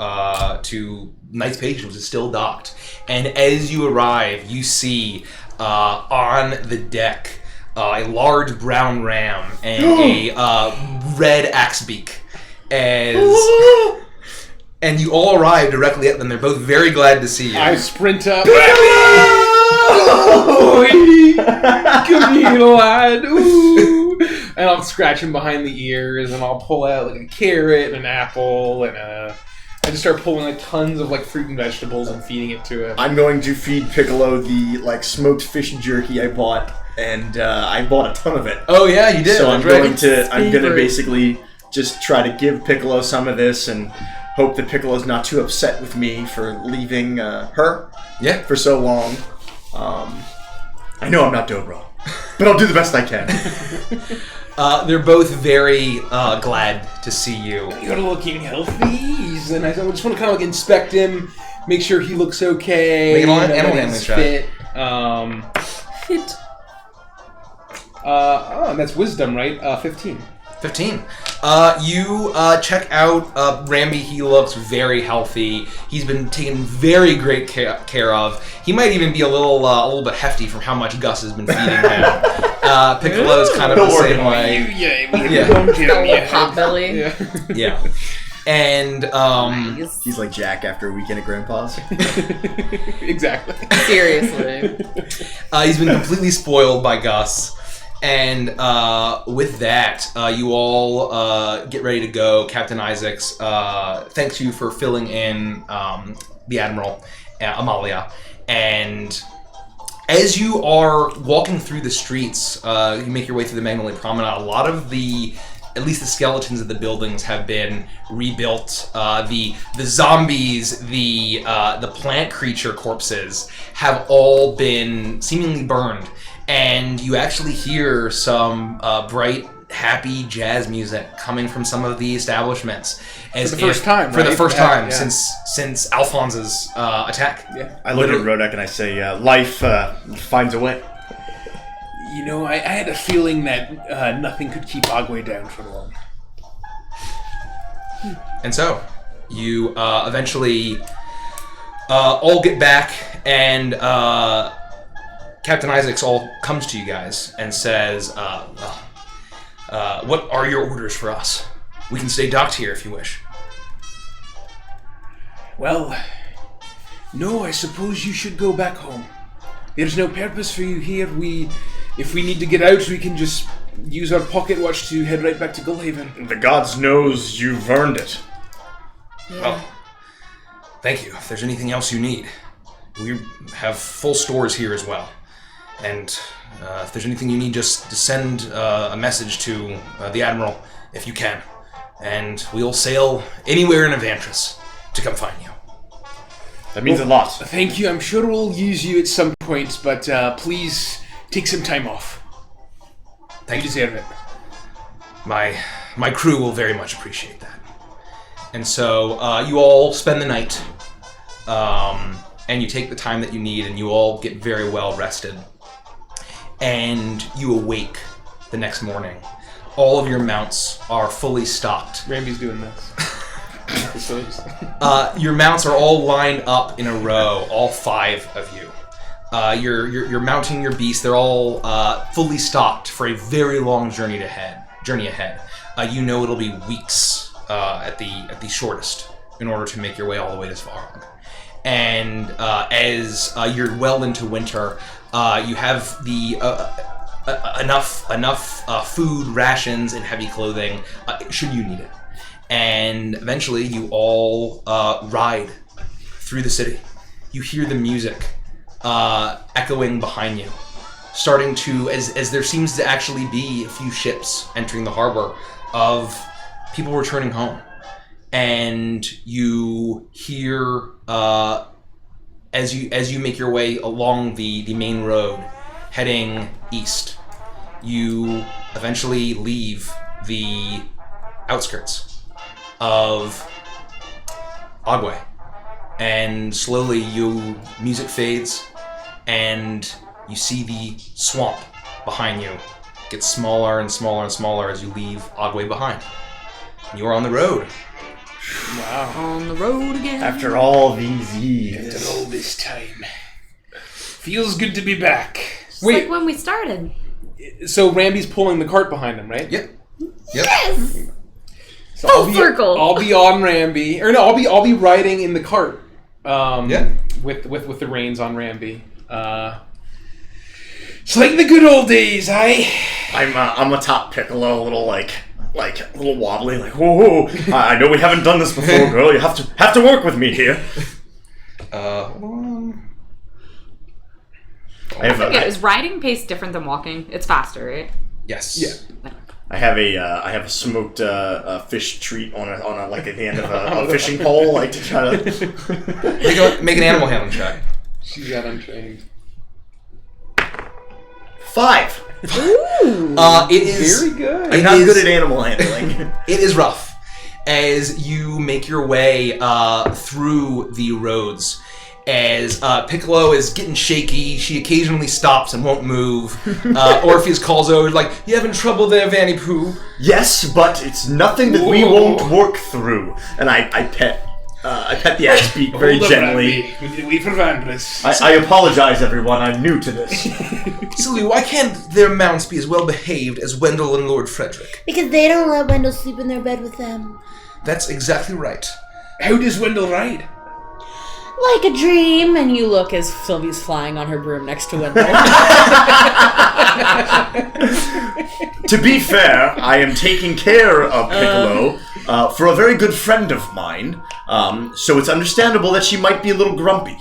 Knight's Patience, which is still docked. And as you arrive, you see on the deck a large brown ram and a red axebeak. And you all arrive directly at them. They're both very glad to see you. I sprint up. Come here, lad. Ooh. And I'll scratch him behind the ears, and I'll pull out like a carrot and an apple, and I just start pulling like tons of like fruit and vegetables and feeding it to him. I'm going to feed Piccolo the smoked fish jerky I bought, and I bought a ton of it. Oh yeah, you did. So I'm going to basically just try to give Piccolo some of this and hope that Piccolo's not too upset with me for leaving her Yeah. for so long. I know I'm not Dobro. But I'll do the best I can. They're both very glad to see you. You're looking healthy. And I just want to kind of like inspect him, make sure he looks okay. Make an animal that handling he's check. fit. Fit. And that's wisdom, right? 15. 15. You check out Ramby. He looks very healthy. He's been taken very great care of. He might even be a little bit hefty from how much Gus has been feeding him. Piccolo's kind of the same way. Potbelly. Yeah. And Nice. He's like Jack after a weekend at Grandpa's. Exactly. Seriously. he's been completely spoiled by Gus. And with that, you all get ready to go. Captain Isaacs thanks you for filling in the Admiral, Amalia. And as you are walking through the streets, you make your way through the Magnolia Promenade. A lot of at least the skeletons of the buildings have been rebuilt. The zombies, the plant creature corpses have all been seemingly burned. And you actually hear some bright, happy jazz music coming from some of the establishments. For the first time, For the right? first Yeah, time yeah. since Alphonse's attack. Yeah. I look at Rodak and I say, life finds a way. You know, I had a feeling that nothing could keep Agwe down for long. And so, you eventually all get back, and Captain Isaacs all comes to you guys and says, what are your orders for us? We can stay docked here if you wish. Well, no, I suppose you should go back home. There's no purpose for you here. If we need to get out, we can just use our pocket watch to head right back to Gulfhaven. The gods knows you've earned it. Well, thank you. If there's anything else you need, we have full stores here as well. And if there's anything you need, just send a message to the Admiral, if you can. And we'll sail anywhere in Avantris to come find you. That means a lot. Thank you. I'm sure we'll use you at some point, but please take some time off. Thank You you. deserve it. My crew will very much appreciate that. And so you all spend the night, and you take the time that you need, and you all get very well rested. And you awake the next morning. All of your mounts are fully stocked. Ramby's doing this. Your mounts are all lined up in a row, all 5 of you. You're mounting your beasts. They're all fully stocked for a very long journey ahead. You know it'll be weeks at the shortest in order to make your way all the way this far. And as you're well into winter, you have the enough food, rations, and heavy clothing should you need it. And eventually, you all ride through the city. You hear the music echoing behind you, starting to as there seems to actually be a few ships entering the harbor of people returning home. And you hear as you make your way along the main road heading east, you eventually leave the outskirts of Agwe, and slowly music fades, and you see the swamp behind you get smaller and smaller and smaller as you leave Agwe behind. You are on the road. Wow. On the road again. After all these years. After all this time. Feels good to be back. Just Wait, like when we started. so Ramby's pulling the cart behind him, right? Yep. Yes! So Full circle. I'll be on Ramby, or no, I'll be riding in the cart. Yeah. With the reins on Ramby. It's like the good old days, I'm a top Piccolo, a little a little wobbly, like whoa. I know we haven't done this before, girl. You have to work with me here. Is riding pace different than walking? It's faster, right? Yes. Yeah. I have a smoked fish treat on a like at the end of a fishing pole, like to try to Make an animal handling check. She's got untrained. 5. Ooh. It is Very good. I'm not good at animal handling. It is rough as you make your way through the roads. As Piccolo is getting shaky, she occasionally stops and won't move. Orpheus calls over, like, "You having trouble there, Vanny Poo?" Yes, but it's nothing that we won't work through. And I pet the axe beak very gently. We need to wait for Vanbrus. I apologize, everyone. I'm new to this. Sylvie, why can't their mounts be as well behaved as Wendell and Lord Frederick? Because they don't let Wendell sleep in their bed with them. That's exactly right. How does Wendell ride? Like a dream, and you look as Sylvie's flying on her broom next to Wendell. To be fair, I am taking care of Piccolo for a very good friend of mine, so it's understandable that she might be a little grumpy.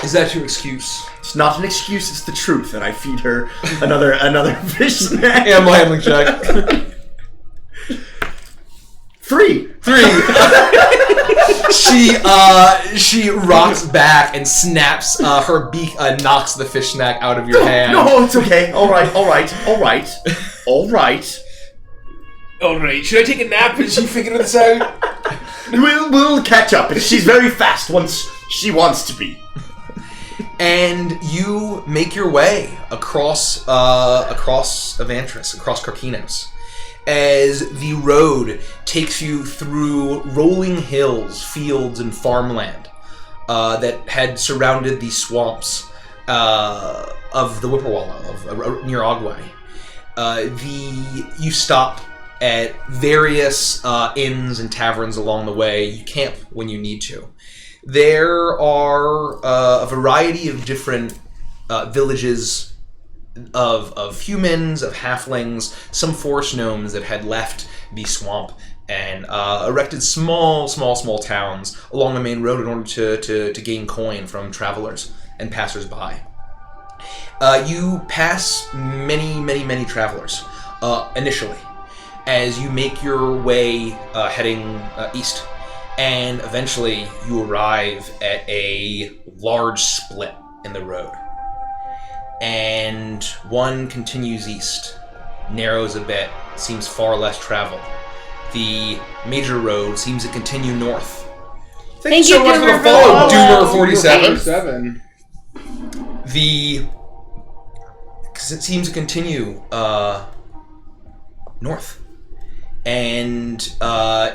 Is that your excuse? It's not an excuse, it's the truth, and I feed her another fish snack. Animal handling check. 3. She rocks back and snaps her beak, knocks the fish snack out of your hand. No, it's okay. All right. Alright, should I take a nap as you figure this out? We'll catch up. She's very fast once she wants to be. And you make your way across Avantris, across Carquinos, as the road takes you through rolling hills, fields, and farmland that had surrounded the swamps of the Whippoorwallow, near Ogway. You stop at various inns and taverns along the way. You camp when you need to. There are a variety of different villages of humans, of halflings, some forest gnomes that had left the swamp and erected small towns along the main road in order to gain coin from travelers and passers-by. You pass many travelers initially as you make your way heading east, and eventually you arrive at a large split in the road. And one continues east, narrows a bit, seems far less traveled. The major road seems to continue north. Thank you so much for the follow, Doomer 47. It seems to continue north. And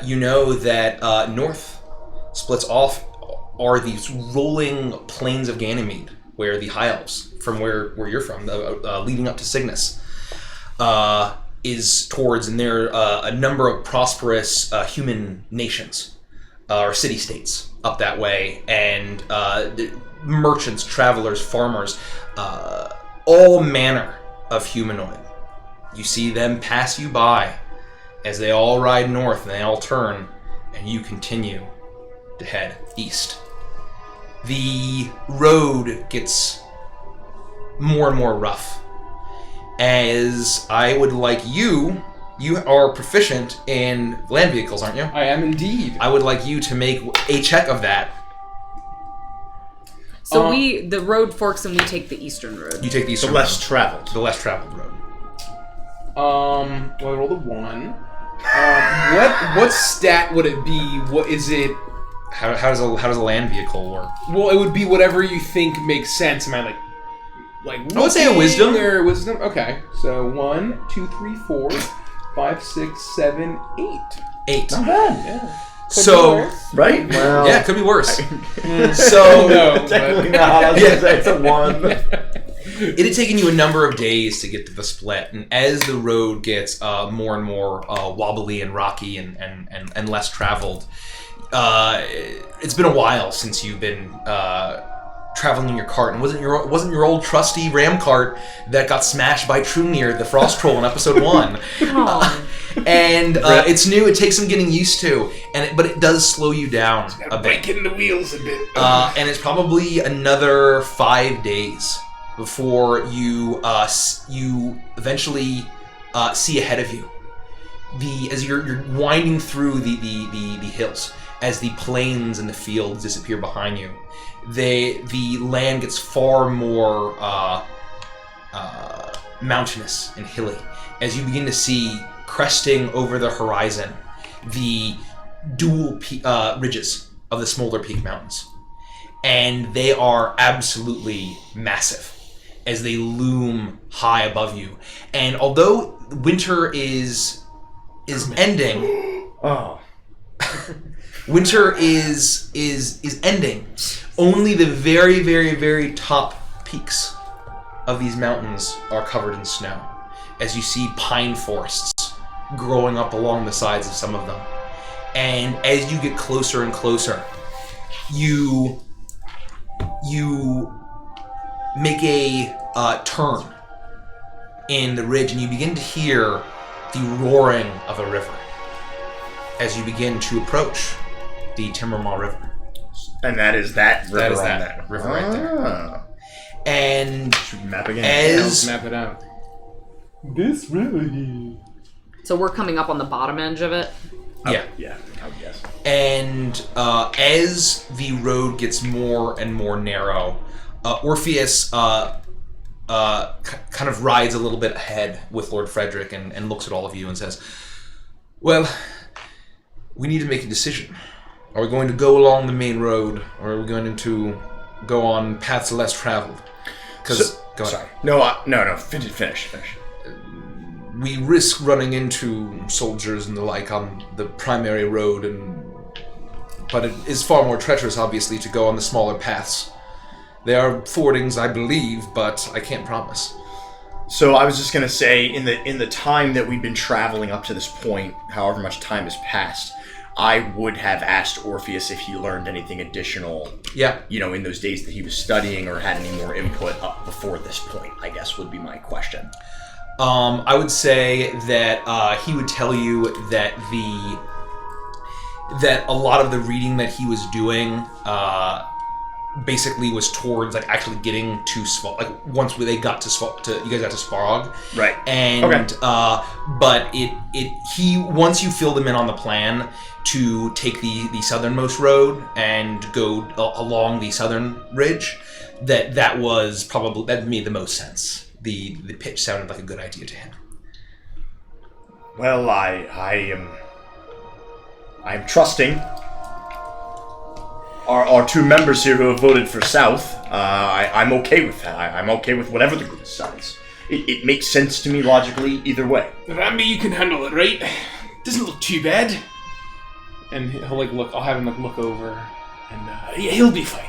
you know that north splits off are these rolling plains of Ganymede, where the High Elves, from where you're from, leading up to Cygnus, is towards, and there are a number of prosperous human nations, or city-states, up that way, and the merchants, travelers, farmers, all manner of humanoid. You see them pass you by as they all ride north, and they all turn, and you continue to head east. The road gets more and more rough, as I would like you are proficient in land vehicles, aren't you? I am indeed. I would like you to make a check of that. So the road forks and we take the eastern road. You take the eastern The less road. traveled. The less traveled road. Well, I rolled a 1. What stat would it be? What is it? How does a land vehicle work? Well, it would be whatever you think makes sense. Am I like I would say a wisdom. Or wisdom? Okay. So 1, 2, 3, 4, 5, 6, 7, 8. 8. Not bad. Yeah. So, Right? Well, yeah, it could be worse. So no, technically not. I was gonna say it's a 1. It had taken you a number of days to get to the split, and as the road gets more and more wobbly and rocky and less traveled, it's been a while since you've been traveling in your cart, and wasn't your old trusty ram cart that got smashed by Trunir, the frost troll, in episode 1. And it's new. It takes some getting used to, but it does slow you down a bit. break in the wheels a bit. And it's probably another 5 days before you eventually see ahead of you. As you're winding through the hills, as the plains and the fields disappear behind you, the land gets far more mountainous and hilly as you begin to see cresting over the horizon the dual ridges of the Smolder Peak Mountains. And they are absolutely massive as they loom high above you. And although winter is ending, winter is ending, only the very, very, very top peaks of these mountains are covered in snow, as you see pine forests growing up along the sides of some of them. And as you get closer and closer, you make a turn in the ridge, and you begin to hear the roaring of a river as you begin to approach the Timbermaw River. And that is that river. That is on that river right there. And Should we map again? as Map it out. This river here. So we're coming up on the bottom edge of it. yeah. Yeah, I would guess. And as the road gets more and more narrow, Orpheus kind of rides a little bit ahead with Lord Frederick and looks at all of you and says, well, we need to make a decision. Are we going to go along the main road, or are we going to go on paths less traveled? Because go ahead. No. Finish. We risk running into soldiers and the like on the primary road, but it is far more treacherous, obviously, to go on the smaller paths. There are fordings, I believe, but I can't promise. So I was just gonna say, in the time that we've been traveling up to this point, however much time has passed, I would have asked Orpheus if he learned anything additional. Yeah. In those days that he was studying, or had any more input up before this point, I guess would be my question. I would say that he would tell you that that a lot of the reading that he was doing basically was towards like actually getting to once they got to you guys got to Svarog, right? And okay. But he once you filled him in on the plan to take the southernmost road and go along the southern ridge, that made the most sense. The pitch sounded like a good idea to him. Well, I am trusting our two members here who have voted for South. I'm okay with that. I'm okay with whatever the group decides. It makes sense to me logically either way. Rambi, you can handle it, right? Doesn't look too bad. And he'll look. I'll have him look over, and yeah, he'll be fine.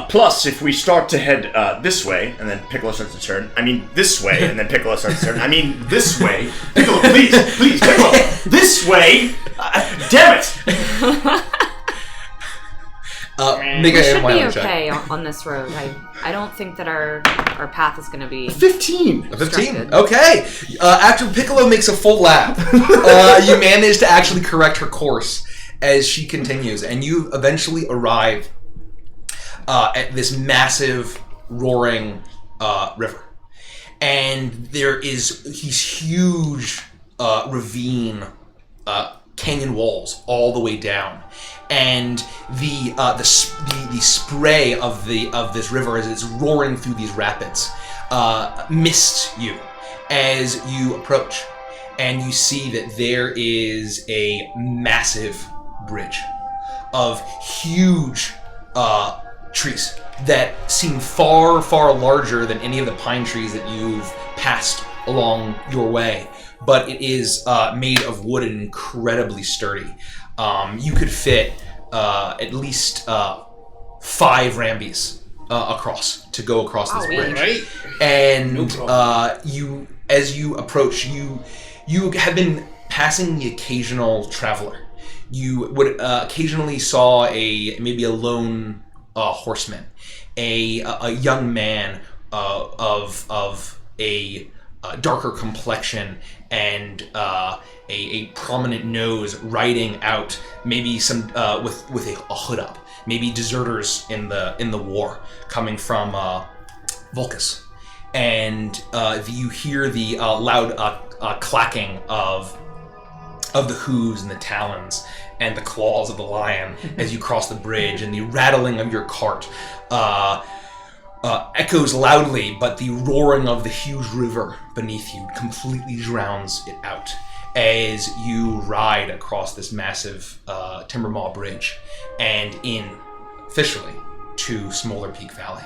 Plus, if we start to head this way, and then Piccolo starts to turn. I mean, this way, and then Piccolo starts to turn. I mean, this way. Piccolo, please, Piccolo, this way. Damn it! Make We should be okay on this road. I don't think that our path is going to be 15. 15. Okay. After Piccolo makes a full lap, you manage to actually correct her course as she continues, and you eventually arrive at this massive, roaring river. And there is these huge ravine canyon walls all the way down. And the spray of this river as it's roaring through these rapids mists you as you approach. And you see that there is a massive bridge of huge trees that seem far, far larger than any of the pine trees that you've passed along your way. But it is made of wood and incredibly sturdy. You could fit at least 5 Rambis to go across this bridge. Right? And No as you approach, you have been passing the occasional traveler. You would occasionally saw maybe a lone horseman, a young man of a darker complexion and a prominent nose riding out, maybe some with a hood up, maybe deserters in the war coming from Vulcus, and you hear the loud clacking of the hooves and the talons and the claws of the lion as you cross the bridge, and the rattling of your cart. echoes loudly, but the roaring of the huge river beneath you completely drowns it out as you ride across this massive timber mall bridge and in, officially, to Smolder Peak Valley.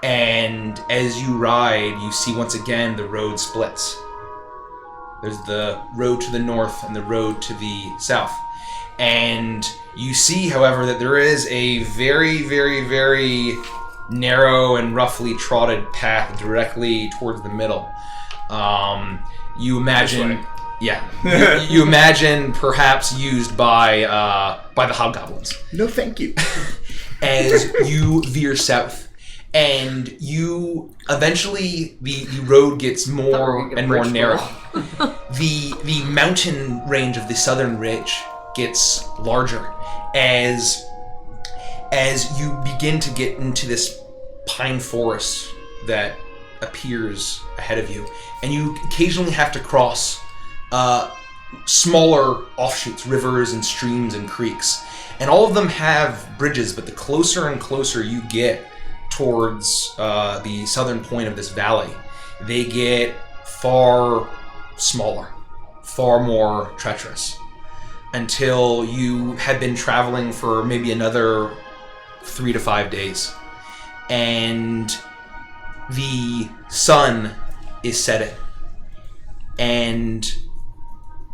And as you ride, you see once again the road splits. There's the road to the north and the road to the south. And you see, however, that there is a very, very, very narrow and roughly trotted path directly towards the middle. You imagine, you imagine perhaps used by the hobgoblins. No, thank you. As you veer south, and you eventually the road gets more and more narrow. The mountain range of the southern ridge gets larger as you begin to get into this pine forest that appears ahead of you, and you occasionally have to cross smaller offshoots, rivers and streams and creeks, and all of them have bridges, but the closer and closer you get towards the southern point of this valley, they get far smaller, far more treacherous, until you had been traveling for maybe another 3 to 5 days. And the sun is setting. And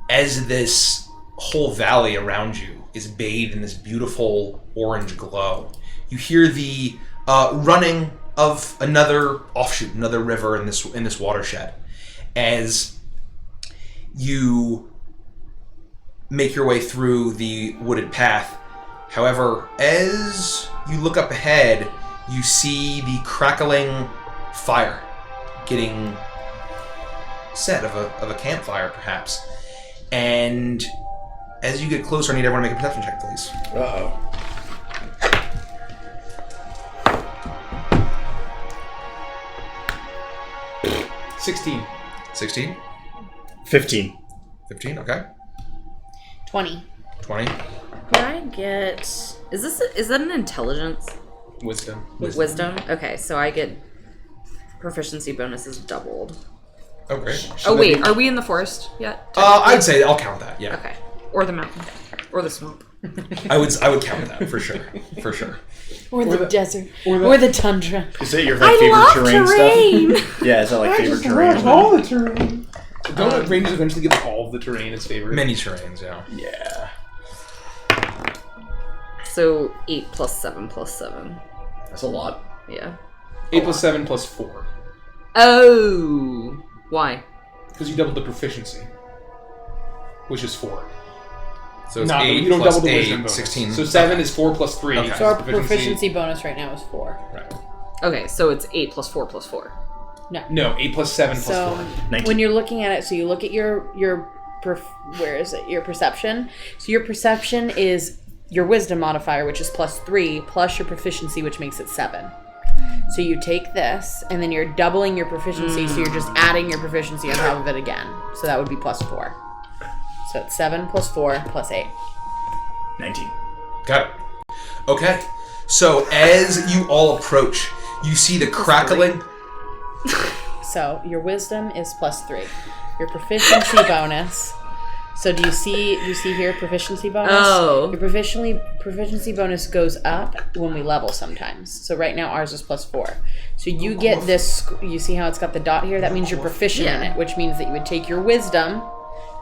as this whole valley around you is bathed in this beautiful orange glow, you hear the running of another offshoot, another river in this watershed. As you make your way through the wooded path. However, as you look up ahead, you see the crackling fire getting set of a campfire, perhaps. And as you get closer, I need everyone to make a perception check, please. Uh-oh. $16. 16? 15. 15, okay. 20. 20? Could I get... Is that an intelligence? Wisdom. Wisdom? Okay, so I get proficiency bonuses doubled. Okay. Oh wait, are we in the forest yet? I'd say I'll count that, yeah. Okay. Or the mountain. Or the swamp. I would count that, for sure. For sure. Or the desert. or Or the tundra. Is it your favorite terrain stuff? Yeah, is that like favorite terrain? all the terrain. Don't rangers eventually give all of the terrain its favorite? Many terrains, yeah. Yeah. So 8 plus 7 plus 7. That's a lot. Yeah. 8 plus 7 plus 4. Oh! Why? Because you doubled the proficiency, which is 4. So it's No, 8 you don't plus double the 8, wisdom bonus. 16. So 7 is 4 plus 3. Okay. So our proficiency bonus right now is 4. Right. Okay, so it's 8 plus 4 plus 4. No, 8 plus 7 plus So 4. 19. when you're looking at it, so you look at your where is it? Your perception. So your perception is your wisdom modifier, which is plus 3, plus your proficiency, which makes it 7. So you take this, and then you're doubling your proficiency, so you're just adding your proficiency on top of it again. So that would be plus 4. So it's 7 plus 4 plus 8. 19. Got it. Okay. So as you all approach, you see the crackling... So your wisdom is plus 3. Your proficiency bonus. So do you see here proficiency bonus? Oh. Your proficiency bonus goes up when we level sometimes. So right now ours is plus 4. So you get this, you see how it's got the dot here? That means you're proficient in it, which means that you would take your wisdom,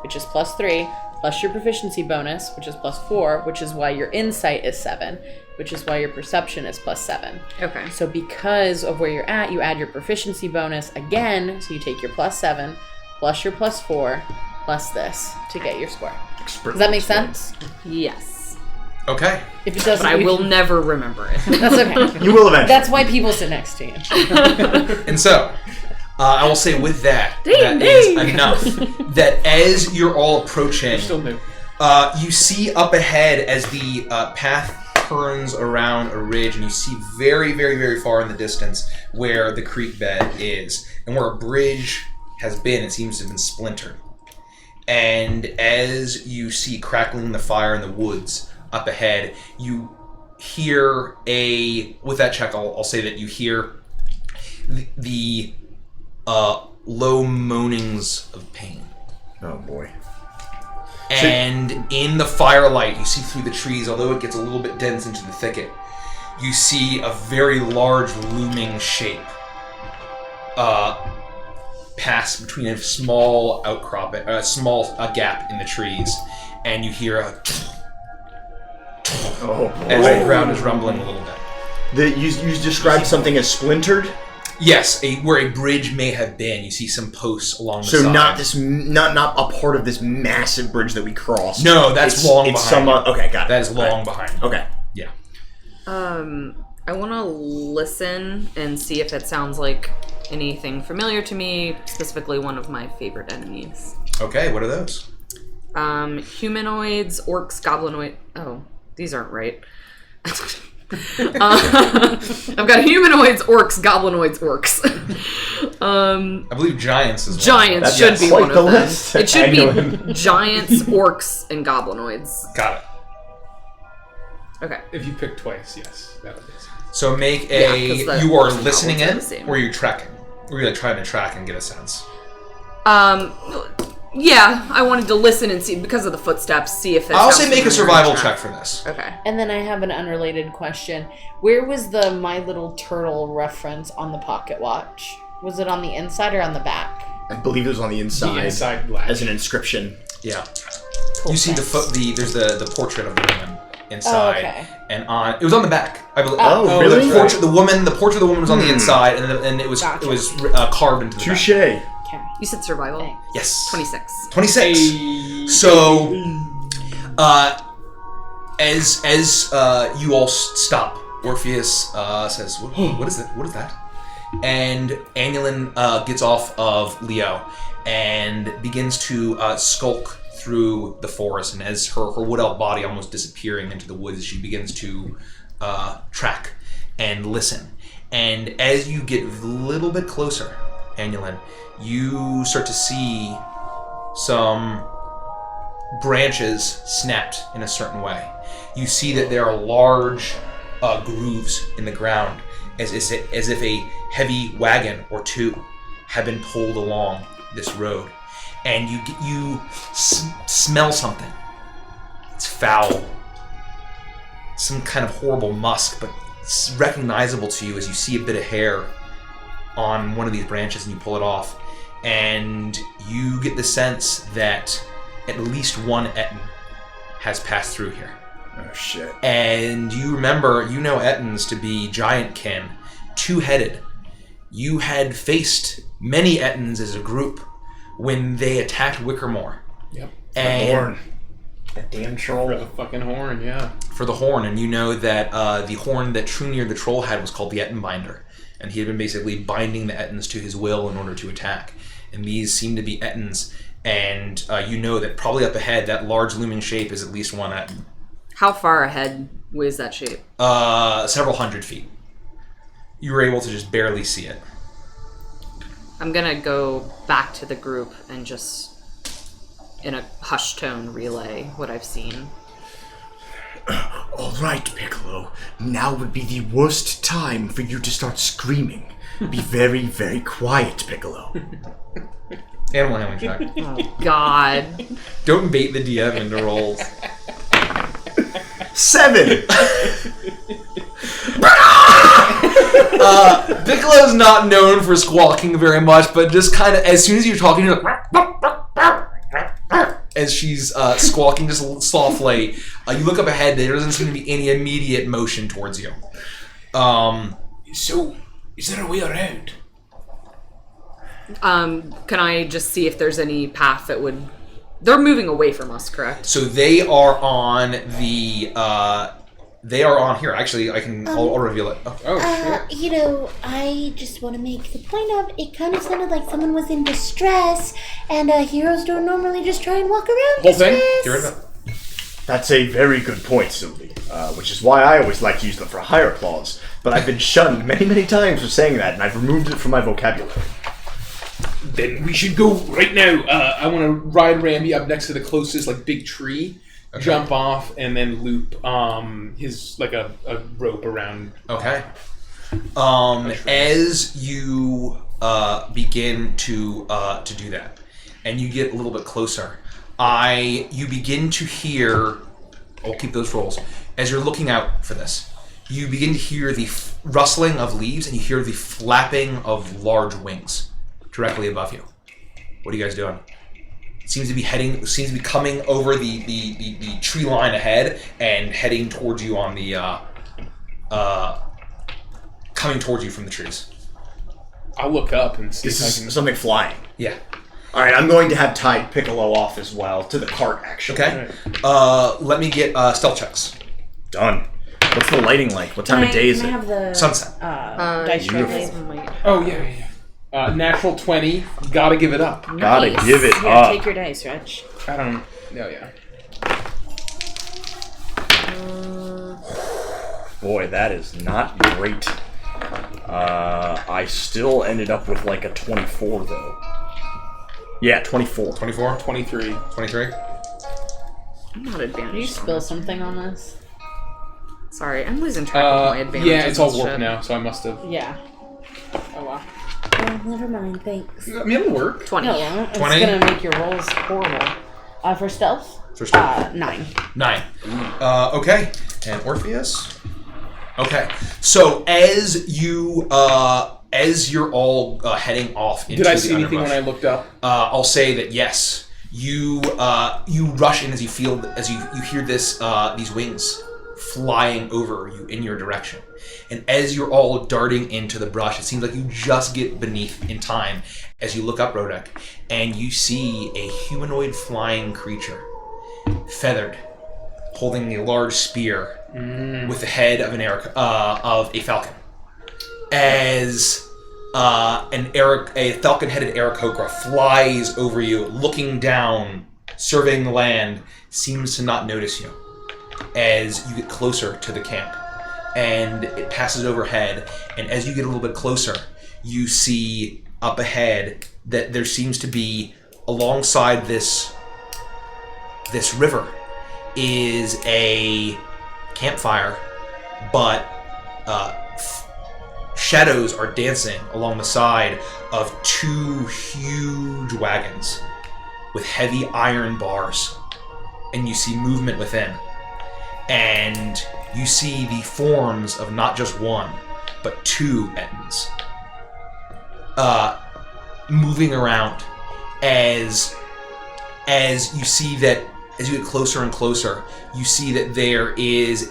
which is plus 3, plus your proficiency bonus, which is plus 4, which is why your insight is 7, which is why your perception is plus 7. Okay. So because of where you're at, you add your proficiency bonus again, so you take your plus 7, plus your plus 4, plus this to get your score. Does that make sense? Yes. Okay. If it doesn't, But I will never remember it. That's okay. You will eventually. That's why people sit next to you. And so, I will say with that, Ding, that is ding. enough. That as you're all approaching, You're still new. you see up ahead as the path turns around a ridge, and you see very, very, very far in the distance where the creek bed is, and where a bridge has been. It seems to have been splintered. And as you see crackling the fire in the woods up ahead, you hear with that check, I'll say that you hear the low moanings of pain. Oh boy. And in the firelight, you see through the trees, although it gets a little bit dense into the thicket, you see a very large looming shape pass between a small outcrop, a gap in the trees, and you hear a as the ground is rumbling a little bit. You described something as splintered? Yes, where a bridge may have been. You see some posts along the side. So not a part of this massive bridge that we crossed. No, that's long behind. Okay, got it. That is long behind. Okay. Yeah. I want to listen and see if it sounds like anything familiar to me, specifically one of my favorite enemies. Okay, what are those? Humanoids, orcs, goblinoid... Oh, these aren't right. I've got humanoids, orcs, goblinoids, orcs. I believe giants is one. Giants should be one of them. List. It should be giants, orcs, and goblinoids. Got it. Okay. If you pick twice, yes, that would be. So make you are listening in, or you're tracking, or you're like trying to track and get a sense. Yeah, I wanted to listen and see because of the footsteps. See if I'll say make a survival check for this. Okay. And then I have an unrelated question. Where was the My Little Turtle reference on the pocket watch? Was it on the inside or on the back? I believe it was on the inside. The inside latch. As an inscription. Yeah. Cool, you see there's the portrait of the woman inside, okay. and it was on the back. I believe. Oh, really? The portrait of the woman was on the inside, and it was carved into the Touche. back. Okay. You said survival? Thanks. Yes. 26. 26. Hey. So, as you all stop, Orpheus says, "What is that? What is that?" And Annulin gets off of Leo and begins to skulk through the forest. And as her wood elf body almost disappearing into the woods, she begins to track and listen. And as you get a little bit closer, Annulin, you start to see some branches snapped in a certain way. You see that there are large grooves in the ground, as if a heavy wagon or two have been pulled along this road. And you smell something. It's foul. Some kind of horrible musk, but it's recognizable to you as you see a bit of hair on one of these branches and you pull it off. And you get the sense that at least one Etten has passed through here. Oh, shit. And you remember, you know Ettins to be giantkin, two-headed. You had faced many Ettins as a group when they attacked Wickermore. Yep. And Thorn. That damn troll. For the fucking horn, yeah. For the horn, and you know that the horn that Trunir the troll had was called the Ettenbinder. And he had been basically binding the Ettins to his will in order to attack. And these seem to be Ettins, and you know that probably up ahead, that large looming shape is at least one Etten. How far ahead was that shape? Several hundred feet. You were able to just barely see it. I'm gonna go back to the group and just, in a hushed tone, relay what I've seen. All right, Piccolo. Now would be the worst time for you to start screaming. Be very, very quiet, Piccolo. Animal handling check. Oh, God. Don't bait the DM into rolls. 7! Piccolo's not known for squawking very much, but just kind of, as soon as you're talking, you're like, as she's squawking just softly, you look up ahead, there doesn't seem to be any immediate motion towards you. So, is there a way around? Can I just see if there's any path that would... They're moving away from us, correct? So they are on the... they are on here. Actually, I'll reveal it. Oh, shit. You know, I just want to make the point of, it kind of sounded like someone was in distress, and heroes don't normally just try and walk around Whole thing? distress. Get rid of it. That's a very good point, Sylvie. Which is why I always like to use the for hire clause. But I've been shunned many, many times for saying that, and I've removed it from my vocabulary. Then we should go right now. I want to ride Ramby up next to the closest, big tree. jump off, and then loop his like a rope around. Okay. As you begin to do that, and you get a little bit closer, you begin to hear. I'll keep those rolls. As you're looking out for this, you begin to hear the rustling of leaves, and you hear the flapping of large wings directly above you. What are you guys doing? It seems to be coming over the tree line ahead and heading towards you on the coming towards you from the trees. I'll look up and see This if I is can. something flying. Yeah. All right, I'm going to have Tide Piccolo off as well to the cart. Actually. Okay. Let me get stealth checks. Done. What's the lighting like? What time of day is Can I it? have the Sunset. dice tray, please? Oh yeah. Natural 20. Gotta give it up. Gotta give it Here, up. take your dice, Rich. I don't. Oh yeah. Boy, that is not great. I still ended up with like a 24 though. Yeah, 24. 24? 23. 23? I'm not advantaged. Can you spill something on this? Sorry, I'm losing track of my advantages. Yeah, it's all and work shit. now, so I must have. Yeah. Oh wow. Oh, never mind, thanks. I mean, it'll work. 20. No, it won't. It's 20? gonna make your rolls horrible. For stealth? For stealth. 9. 9. Okay. And Orpheus? Okay. So as you're all heading off into Did I the see anything underbrush, when I looked up? I'll say that yes. You rush in as you hear this these wings flying over you in your direction. And as you're all darting into the brush, it seems like you just get beneath in time as you look up, Rodek, and you see a humanoid flying creature, feathered, holding a large spear with the head of a falcon. As a falcon-headed Aarakocra flies over you, looking down, surveying the land, seems to not notice you as you get closer to the camp. And it passes overhead, and as you get a little bit closer, you see up ahead that there seems to be, alongside this river, is a campfire, but shadows are dancing along the side of 2 huge wagons with heavy iron bars, and you see movement within. And you see the forms of not just one, but 2 Ettins moving around as you see that, as you get closer and closer, you see that there is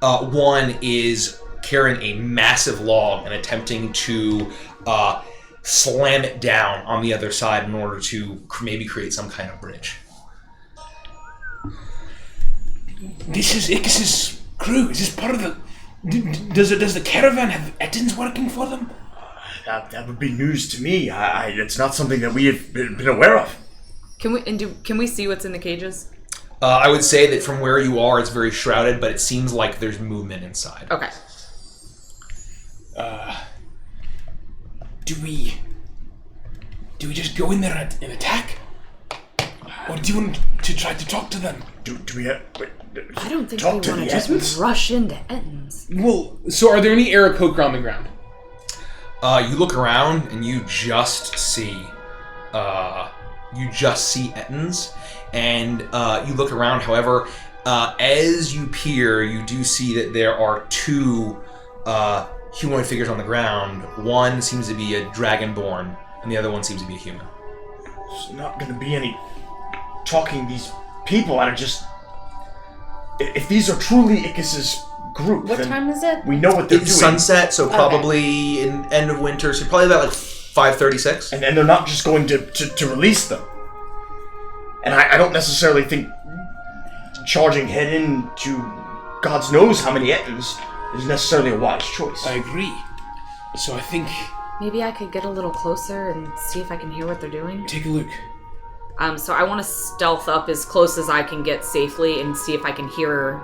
one is carrying a massive log and attempting to slam it down on the other side in order to maybe create some kind of bridge. This is Icus's crew. Is this part of the? Does the caravan have Ettins working for them? That would be news to me. It's not something that we have been aware of. Can we see what's in the cages? I would say that from where you are, it's very shrouded, but it seems like there's movement inside. Okay. Do we just go in there and attack, or do you want to try to talk to them? Do we have? I don't think Talk we to want the to just Ettins? rush into Ettins. Well, so are there any Aarakocra on the ground? You look around and you just see Ettins, and you look around. However, as you peer, you do see that there are 2 humanoid figures on the ground. One seems to be a dragonborn, and the other one seems to be a human. There's not going to be any talking. These people are just. If these are truly Icus's group, What then time is it? we know what they're It's doing. sunset, so probably in end of winter, so probably about like 5:36. And they're not just going to release them. And I don't necessarily think charging head into God's knows how many Ettins is necessarily a wise choice. I agree. So I think Maybe I could get a little closer and see if I can hear what they're doing. take a look. So I want to stealth up as close as I can get safely and see if I can hear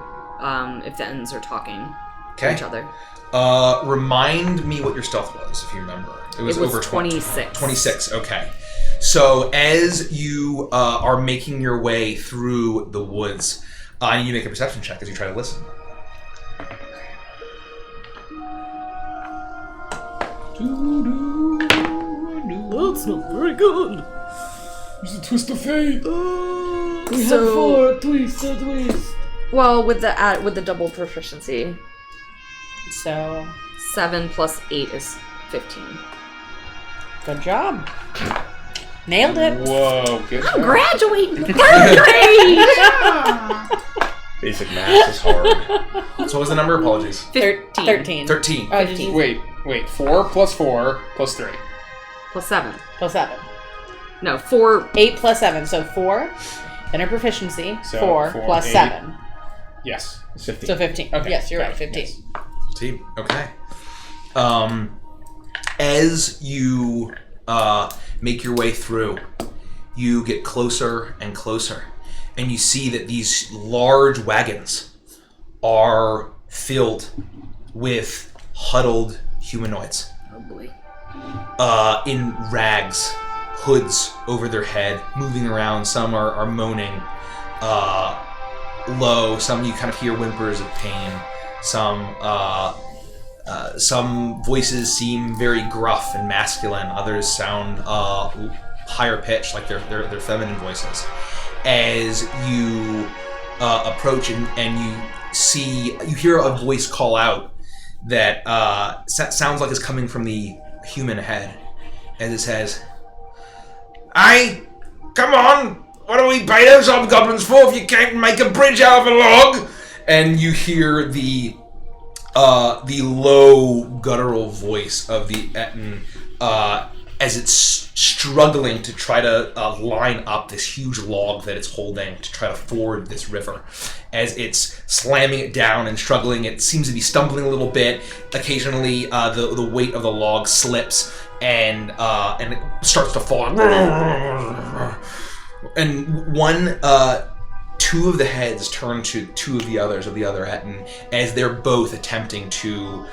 if the Ettins are talking to each other. Remind me what your stealth was, if you remember. It was over 26. 26, okay. So as you are making your way through the woods, I need you to make a perception check as you try to listen. That's not very good. There's a twist of fate. We have 4 twist. Well, with the double proficiency, So, 7 plus 8 is 15. good job. Nailed it. Whoa, good. I'm graduating the Basic math is hard. So what was the number? Apologies. 13. 13. Oh, did you Wait. 4 plus 4 plus 3. Plus 7. plus 7? No, 4. 8 plus 7, so 4. Then a proficiency, So, 4 4, plus 8. 7. Yes. 15. So 15. Okay. Yes, you're right, Yes. 15. Team. Okay. As you make your way through, you get closer and closer, and you see that these large wagons are filled with huddled humanoids. Oh boy. In rags, hoods over their head, moving around. Some are moaning low. Some you kind of hear whimpers of pain. Some voices seem very gruff and masculine. Others sound higher pitched, like they're feminine voices. As you approach and you hear a voice call out that sounds like it's coming from the human head, as it says, "Aye, come on! What do we pay those hobgoblins for if you can't make a bridge out of a log?" And you hear the low guttural voice of the Etten as it's struggling to try to line up this huge log that it's holding to try to ford this river. As it's slamming it down and struggling, it seems to be stumbling a little bit. Occasionally, the weight of the log slips and it starts to fall. And two of the heads turn to two of the others of the other Etten as they're both attempting to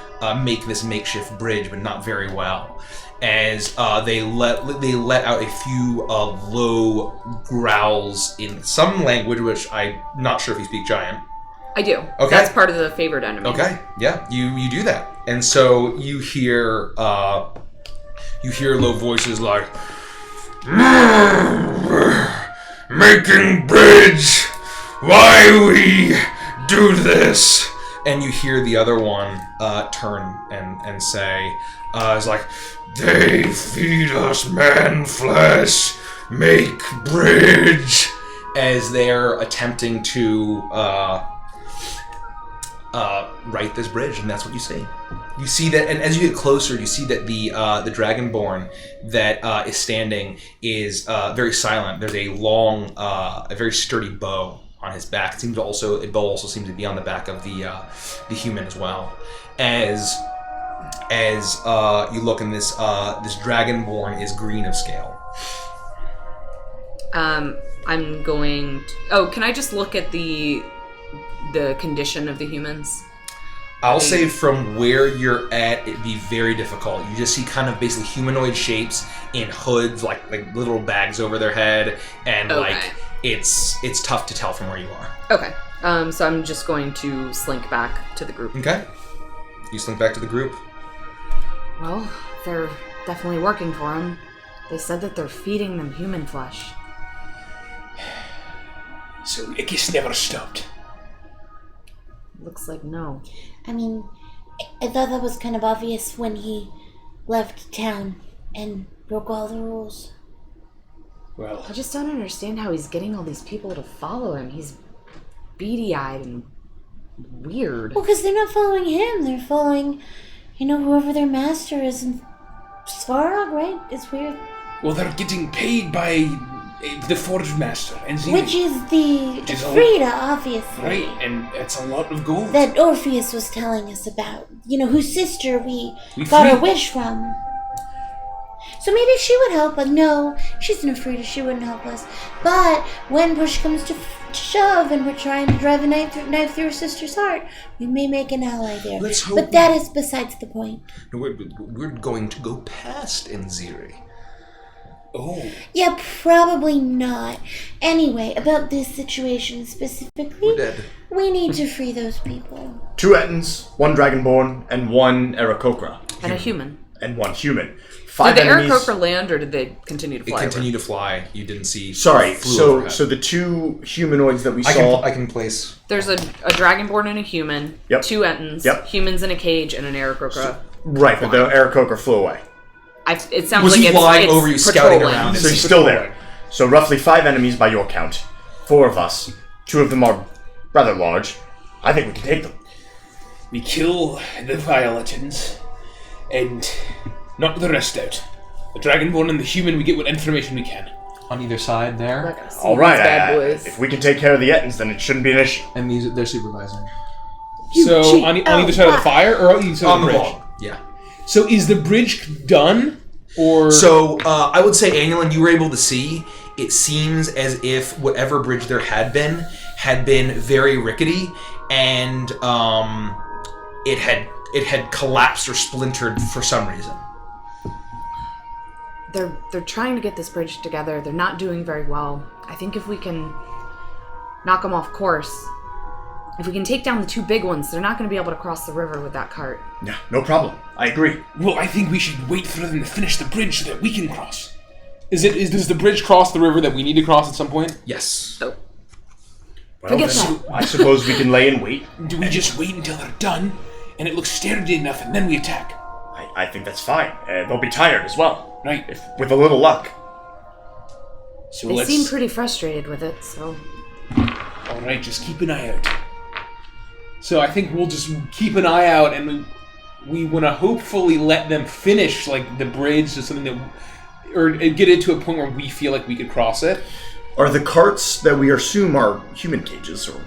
make this makeshift bridge, but not very well. As they let out a few low growls in some language, which I'm not sure if you speak Giant. I do. Okay. That's part of the favored enemy. Okay, yeah, you do that, and so you hear low voices like, "Making bridge. Why we do this?" And you hear the other one turn and say, "It's like, they feed us man flesh. Make bridge." As they're attempting to write this bridge, and that's what you see. You see that, and as you get closer, you see that the Dragonborn that is standing is very silent. There's a long, a very sturdy bow on his back. A bow also seems to be on the back of the human as well. As you look, and this Dragonborn is green of scale. I'm going to... Oh, can I just look at the condition of the humans? I'll say from where you're at, it'd be very difficult. You just see kind of basically humanoid shapes in hoods, like little bags over their head, and like it's tough to tell from where you are. Okay. So I'm just going to slink back to the group. Okay. You slink back to the group. Well, they're definitely working for him. They said that they're feeding them human flesh. So I guess never stopped. Looks like no. I mean, I thought that was kind of obvious when he left town and broke all the rules. Well, I just don't understand how he's getting all these people to follow him. He's beady-eyed and weird. Well, because they're not following him. They're following, whoever their master is in Svarog, right? It's weird. well, they're getting paid by the Forge Master and Zini. Which is the Frida, obviously. Right, and that's a lot of gold. That Orpheus was telling us about. Whose sister we got freed. our wish from. So maybe she would help, but no, she's an Frida. She wouldn't help us. But when push comes to shove and we're trying to drive a knife through her sister's heart, we may make an ally there. Let's hope. But that is besides the point. We're going to go past Nziri. Oh. Yeah, probably not. Anyway, about this situation specifically, We're dead. we need to free those people. 2 Ettins, 1 Dragonborn, and 1 Aarakocra. And a human. And 1 human. Did 5 the enemies. Aarakocra land, or did they continue to It fly? continued to fly. You didn't see. Sorry, flew so overhead. the 2 humanoids that we I saw. can place. There's a dragonborn and a human. Yep. 2 Ettins. Yep. Humans in a cage, and an Aarakocra. Right, but the Aarakocra flew away. It sounds Was like he it's flying it's over you, scouting patrolling. around? So he's still there. So roughly 5 enemies by your count. 4 of us. 2 of them are rather large. I think we can take them. We kill the Violetins and knock the rest out. The Dragonborn and the human, we get what information we can. On either side there. All right, bad boys. if we can take care of the Ettins, then it shouldn't be an issue. And these they're supervising. So on either side of the fire or on either side On of the the bridge? wall. Yeah. So is the bridge done? Or So I would say, Annulin, you were able to see. It seems as if whatever bridge there had been very rickety, and it had collapsed or splintered for some reason. They're trying to get this bridge together. They're not doing very well. I think if we can knock them off course, if we can take down the 2 big ones, they're not going to be able to cross the river with that cart. Yeah, no problem. I agree. Well, I think we should wait for them to finish the bridge so that we can cross. Does the bridge cross the river that we need to cross at some point? Yes. Well, Forget then, that. I suppose we can lay in wait. Do we just wait until they're done and it looks sturdy enough and then we attack? I think that's fine. They'll be tired as well. Right. With a little luck. So They let's... seem pretty frustrated with it, so... Alright, just keep an eye out. So I think we'll just keep an eye out, and we want to hopefully let them finish like the bridge or something that, or get it to a point where we feel like we could cross it. Are the carts that we assume are human cages or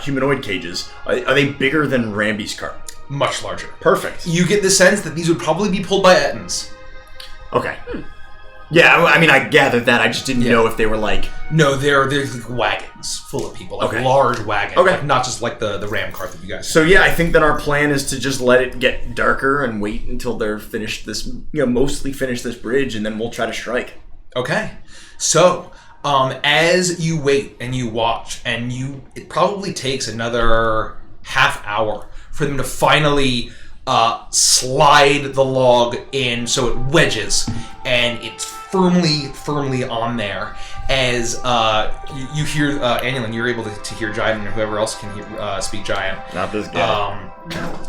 humanoid cages, are they bigger than Ramby's cart? Much larger. Perfect. You get the sense that these would probably be pulled by Ettins. Okay. Yeah, I mean, I gathered that. I just didn't know if they were like... No, they're like wagons full of people, like large wagons. Okay. Like not just like the ram cart that you guys. So yeah, I think that our plan is to just let it get darker and wait until they're finished this, mostly finish this bridge, and then we'll try to strike. Okay. So, as you wait and you watch, and it probably takes another half hour for them to finally slide the log in so it wedges, and it's firmly on there. As you hear, Annulin, you're able to hear Giant, and whoever else can speak Giant. Not this guy.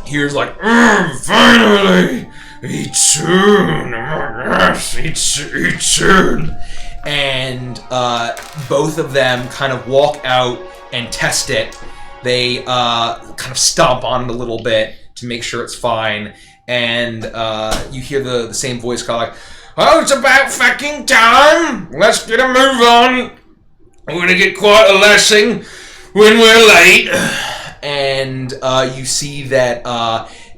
Here's like, finally! Eat soon! Yes, eat soon! And both of them kind of walk out and test it. They kind of stomp on it a little bit to make sure it's fine. And you hear the same voice call like, "Oh, it's about fucking time! Let's get a move on! We're gonna get quite a lashing when we're late." And you see that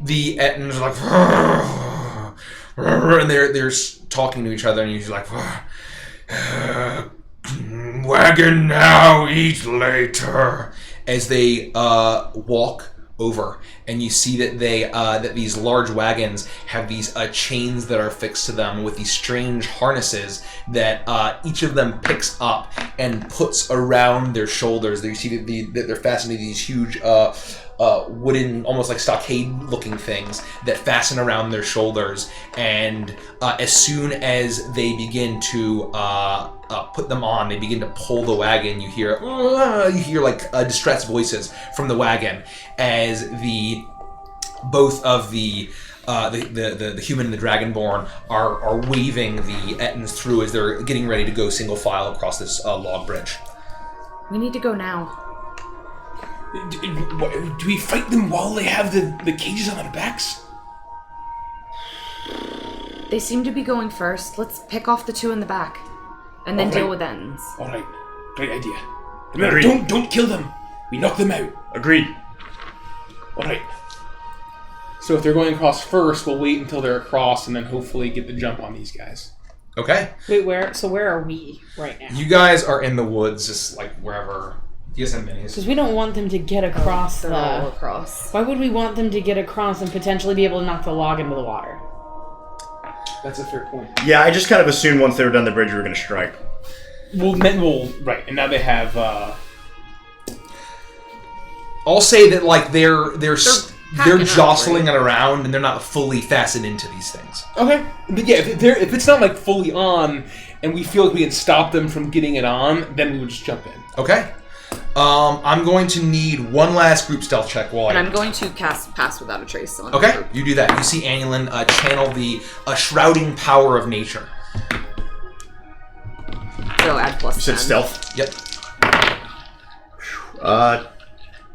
the Ettins are like, and they're talking to each other, and you're like, "Wagon now, eat later." As they walk over, and you see that that these large wagons have these chains that are fixed to them with these strange harnesses that each of them picks up and puts around their shoulders. You see that they're fastened to these huge wooden, almost like stockade-looking things that fasten around their shoulders. And as soon as they begin to put them on, they begin to pull the wagon. You hear like distressed voices from the wagon as both of the human and the dragonborn are waving the Ettins through as they're getting ready to go single file across this log bridge. We need to go now. Do we fight them while they have the cages on their backs? They seem to be going first. Let's pick off the 2 in the back, and then deal with ends. All right, great idea. Remember, don't kill them. We knock them out. Agreed. All right. So if they're going across first, we'll wait until they're across, and then hopefully get the jump on these guys. Okay. Wait, where are we right now? You guys are in the woods, just like wherever. You guys have minis. Because we don't want them to get across They're all across. Why would we want them to get across and potentially be able to knock the log into the water? That's a fair point. Yeah, I just kind of assumed once they were done the bridge, we were going to strike. Well, right, and now they have. I'll say that like they're packing up, jostling right? it around and they're not fully fastened into these things. Okay, but yeah, if it's not like fully on, and we feel like we can stop them from getting it on, then we would just jump in. Okay. I'm going to need one last group stealth check while And I'm going to cast Pass Without a Trace on the Okay, group. you do that. You see Annulin channel the shrouding power of nature. So add plus You said 10. stealth? Yep.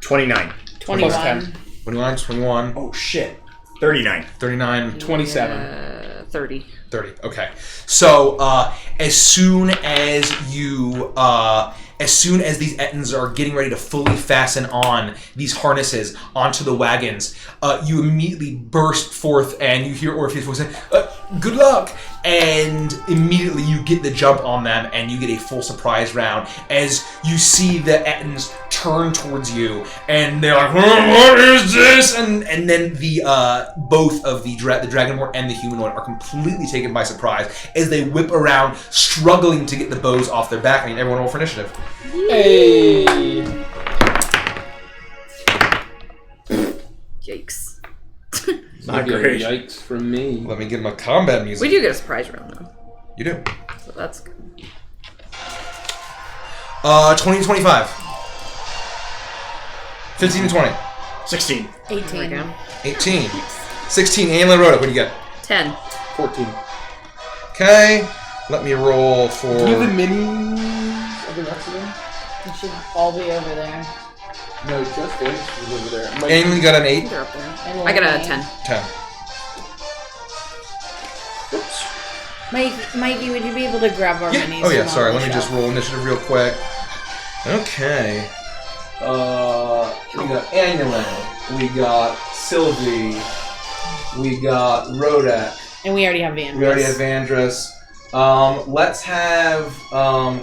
29. 21. 29, 21, Oh shit! 39. 39, 27. 30. 30. Okay. So as soon as these Ettins are getting ready to fully fasten on these harnesses onto the wagons, you immediately burst forth and you hear Orpheus voice say, "Good luck!" And immediately you get the jump on them and you get a full surprise round as you see the Ettins turn towards you and they're like, "What is this?" And then the both of the Dragonborn and the humanoid are completely taken by surprise as they whip around, struggling to get the bows off their back. I mean, everyone roll for initiative. Hey! Yikes. Not Maybe a great. Yikes from me. Let me get my combat music. We do get a surprise round, though. You do. So that's good. 20 to 25. 15 to 20. 16. 18. 18. 16. Aylin Rhoda, what do you get? 10. 14. Okay. Let me roll for... Do you have the minis of the rest of them? It should all be over there. No, just this was over there. Aylin got an 8. They're up there. And I got a Mikey. 10. 10. Mikey, would you be able to grab our minis? Oh yeah, from sorry. on the Let me just shelf? roll initiative real quick. Okay. We got Annulin. We got Sylvie. We got Rodak. And we already have Vandrus. We already have Vandrus. Let's have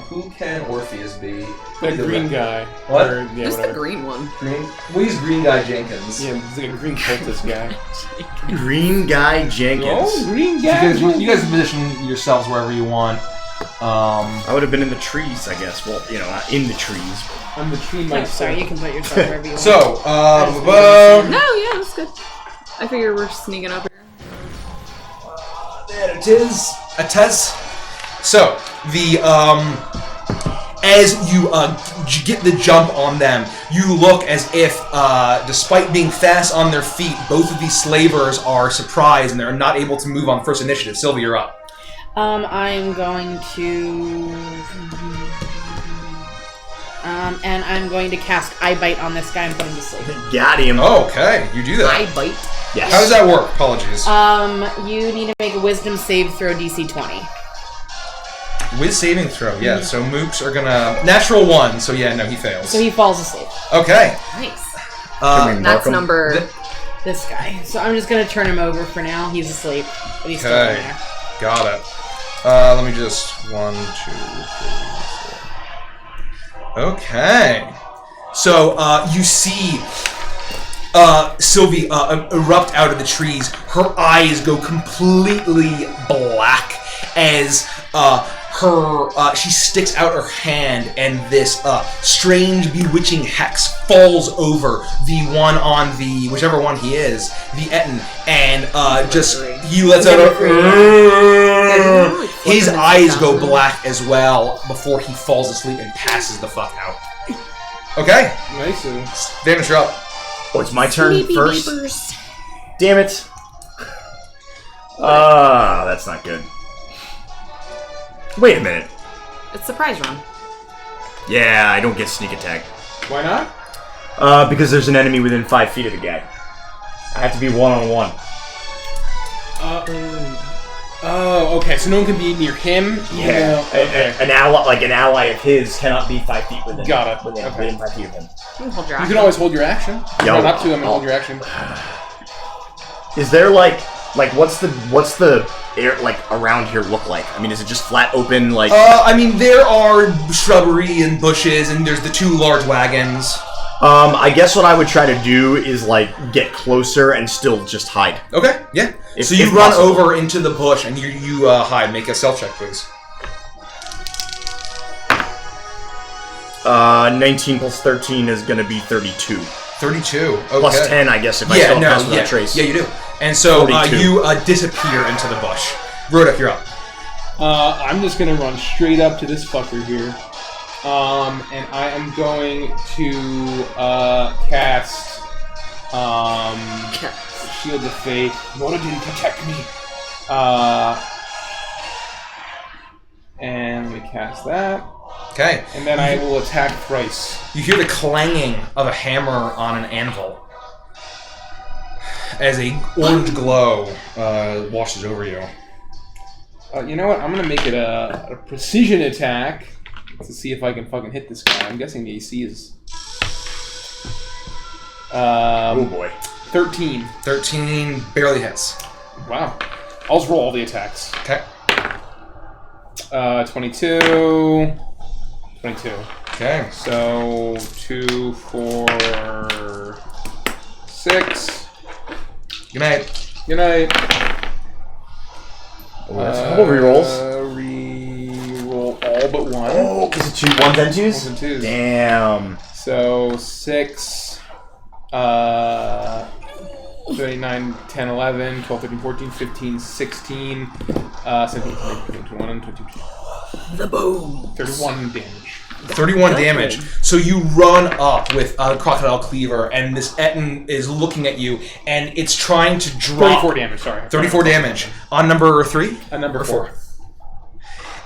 who can Orpheus be? That green guy. What? Or, yeah, Who's the whatever. green one? Green. We'll use Green Guy Jenkins. Yeah, he's like a green cultist guy. Green Guy Jenkins. Oh, green You guy. guys can position yourselves wherever you want. I would have been in the trees, I guess. Well, not in the trees. I'm the tree Oh, myself. sorry, you can put yourself wherever you want. So, No, yeah, that's good. I figure we're sneaking up here. there it is. A test. So the as you get the jump on them, you look as if, despite being fast on their feet, both of these slavers are surprised and they're not able to move on first initiative. Sylvia, you're up. I'm going to... and I'm going to cast Eye Bite on this guy and put him to sleep. Got him. Okay, you do that. I bite. Yes. How does that work? Apologies. You need to make a Wisdom save throw DC 20. With saving throw, yeah. So mooks are gonna natural 1. So yeah, no, he fails. So he falls asleep. Okay. Nice. Mark That's him. number... This guy. So I'm just going to turn him over for now. He's asleep, but he's still in Okay. there. Got it. Let me just 1, 2, 3, 4. Okay. So you see Sylvie erupt out of the trees. Her eyes go completely black as she sticks out her hand, and this strange, bewitching hex falls over the one on the whichever one he is, the Ettin, and he lets out a. His eyes go black as well before he falls asleep and passes the fuck out. Okay, Nice. Vanish, you're up. Oh, it's my turn Sleepy first. neighbors. Damn it. That's not good. Wait a minute. It's surprise round. Yeah, I don't get sneak attack. Why not? Because there's an enemy within 5 feet of the guy. I have to be one-on-one. Oh, okay. So no one can be near him. Yeah. Okay. An ally of his cannot be 5 feet within. Got it. Within Okay. 5 feet of him. You can hold your You action. can always hold your action. Yo. Run up to him and hold your action. Is there like what's the air around here look like? I mean, is it just flat open I mean, there are shrubbery and bushes, and there's the 2 large wagons. I guess what I would try to do is like get closer and still just hide. Okay, yeah. So you run over into the bush and you hide. Make a stealth check, please. 19 plus 13 is going to be 32. 32. Okay. Plus 10, I guess, if I still pass without trace. Yeah, you do. And so you 42. disappear into the bush. Rodek, you're up. I'm just gonna run straight up to this fucker here. And I am going to cast Shield of Faith. Moradin, protect me. And let me cast that. Okay. And then I will attack thrice. You hear the clanging of a hammer on an anvil as a orange glow washes over you. You know what? I'm gonna make it a precision attack to see if I can fucking hit this guy. I'm guessing the AC is. Oh boy. 13. 13 barely hits. Wow. I'll just roll all the attacks. Okay. 22. 22. Okay. So 2, 4, 6. Good night. Good night. Oh, that's a couple rerolls. Reroll all but one. Oh, is it 2 1s and 2s? 1s and 2s. Damn. So 6, 39, 10, 11, 12, 13, 14, 15, 16, 17, 18, 21, 22. The boom. 31 damage. 31 damage. So you run up with Crocodile Cleaver, and this Etten is looking at you, and it's trying to drop. 34 damage, sorry. 34 damage. On number 3? On number 4.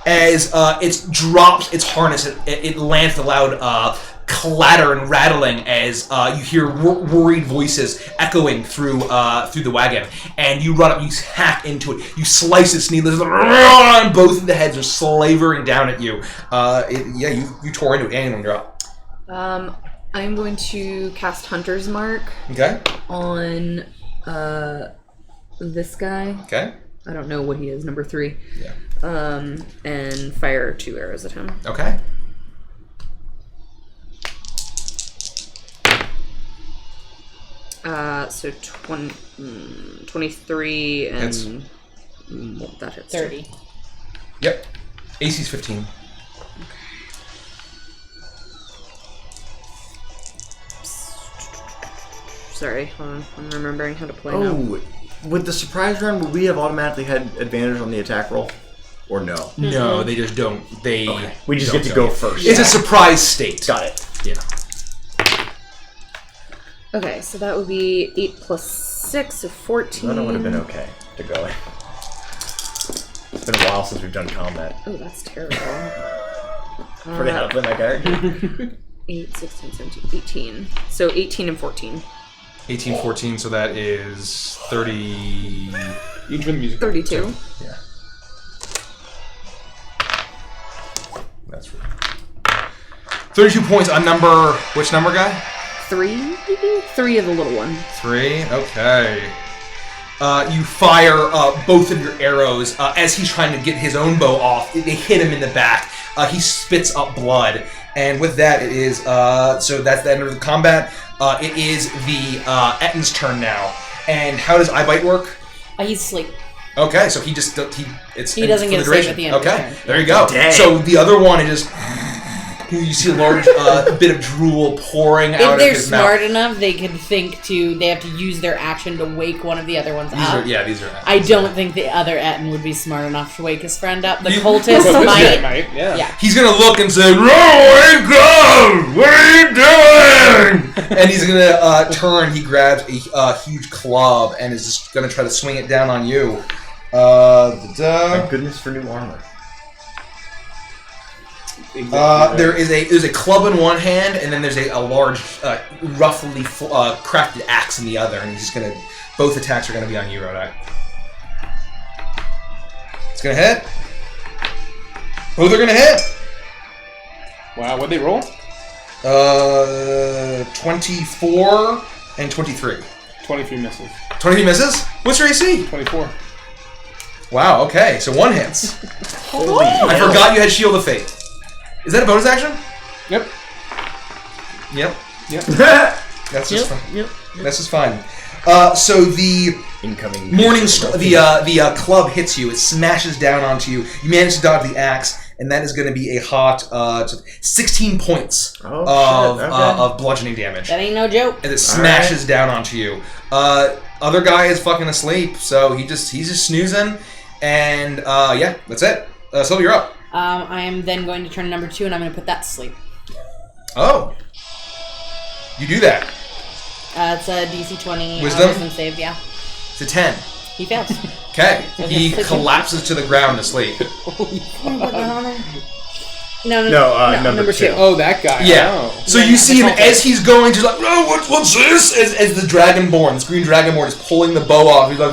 As it drops its harness, it lands with a loud clatter and rattling as you hear worried voices echoing through the wagon, and you run up, you hack into it, you slice its knee, and both of the heads are slavering down at you. You tore into it, and you're up. I'm going to cast Hunter's Mark. Okay. On this guy. Okay. I don't know what he is, number 3. Yeah. And fire 2 arrows at him. Okay. So 23 and hits. That hits. 30. Yep. AC's 15. Sorry, hold on. I'm remembering how to play now. Oh, with the surprise round, would we have automatically had advantage on the attack roll? Or no? No, they just don't. We just get to go first. It's a surprise state. Got it. Yeah. Okay, so that would be 8 plus 6, so 14. That would have been okay to go. It's been a while since we've done combat. Oh, that's terrible. Pretty how to play my character. 8, 16, 17, 18. So 18 and 14. 18, 14, so that is 30... You can turn the music. 32. Yeah. That's right. 32 points on number... Which number, guy? 3? 3 of the little one. 3? Okay. You fire both of your arrows. As he's trying to get his own bow off, they hit him in the back. He spits up blood. And with that, it is... so that's the end of the combat. It is the Etten's turn now. And how does iBite work? He's asleep. Okay, so he just... He doesn't get a save at the end of the Okay, turn. there you go. Dang. So the other one is just... You see a large bit of drool pouring out If of they're his smart mouth. enough, they can think they have to use their action to wake one of the other ones These up. these are... I don't think the other Etten would be smart enough to wake his friend up. The You- cultist Might, might. yeah. He's gonna look and say, "Wake up! What are you doing?" And he's gonna turn. He grabs a huge club and is just gonna try to swing it down on you. Thank goodness for new armor. Exactly There's a club in one hand, and then there's a large, roughly crafted axe in the other. And he's just gonna. Both attacks are gonna be on you, Rodak. It's gonna hit. Both are gonna hit. Wow, what'd they roll? 24 and 23. 23 misses. 23 misses? What's your AC? 24. Wow, okay, so one hits. I forgot you had Shield of Fate. Is that a bonus action? Yep. Yep. Yep. That's just fine. Yep. That's just fine. So the Incoming. the club hits you. It smashes down onto you. You manage to dodge the axe, and that is going to be a hot 16 points of bludgeoning damage. That ain't no joke. And it smashes down onto you. Other guy is fucking asleep, so he's just snoozing. And yeah, that's it. Sylvia, you're up. I am then going to turn to number 2, and I'm going to put that to sleep. Oh, you do that. It's a DC 20 Wisdom save. Yeah, It's a 10. he fails. Okay, he collapses to the ground asleep. No, number 2. Oh, that guy. Yeah. Oh. So you see him as he's going, he's like, "Oh, what's this?" As the Dragonborn, this green Dragonborn, is pulling the bow off. He's like,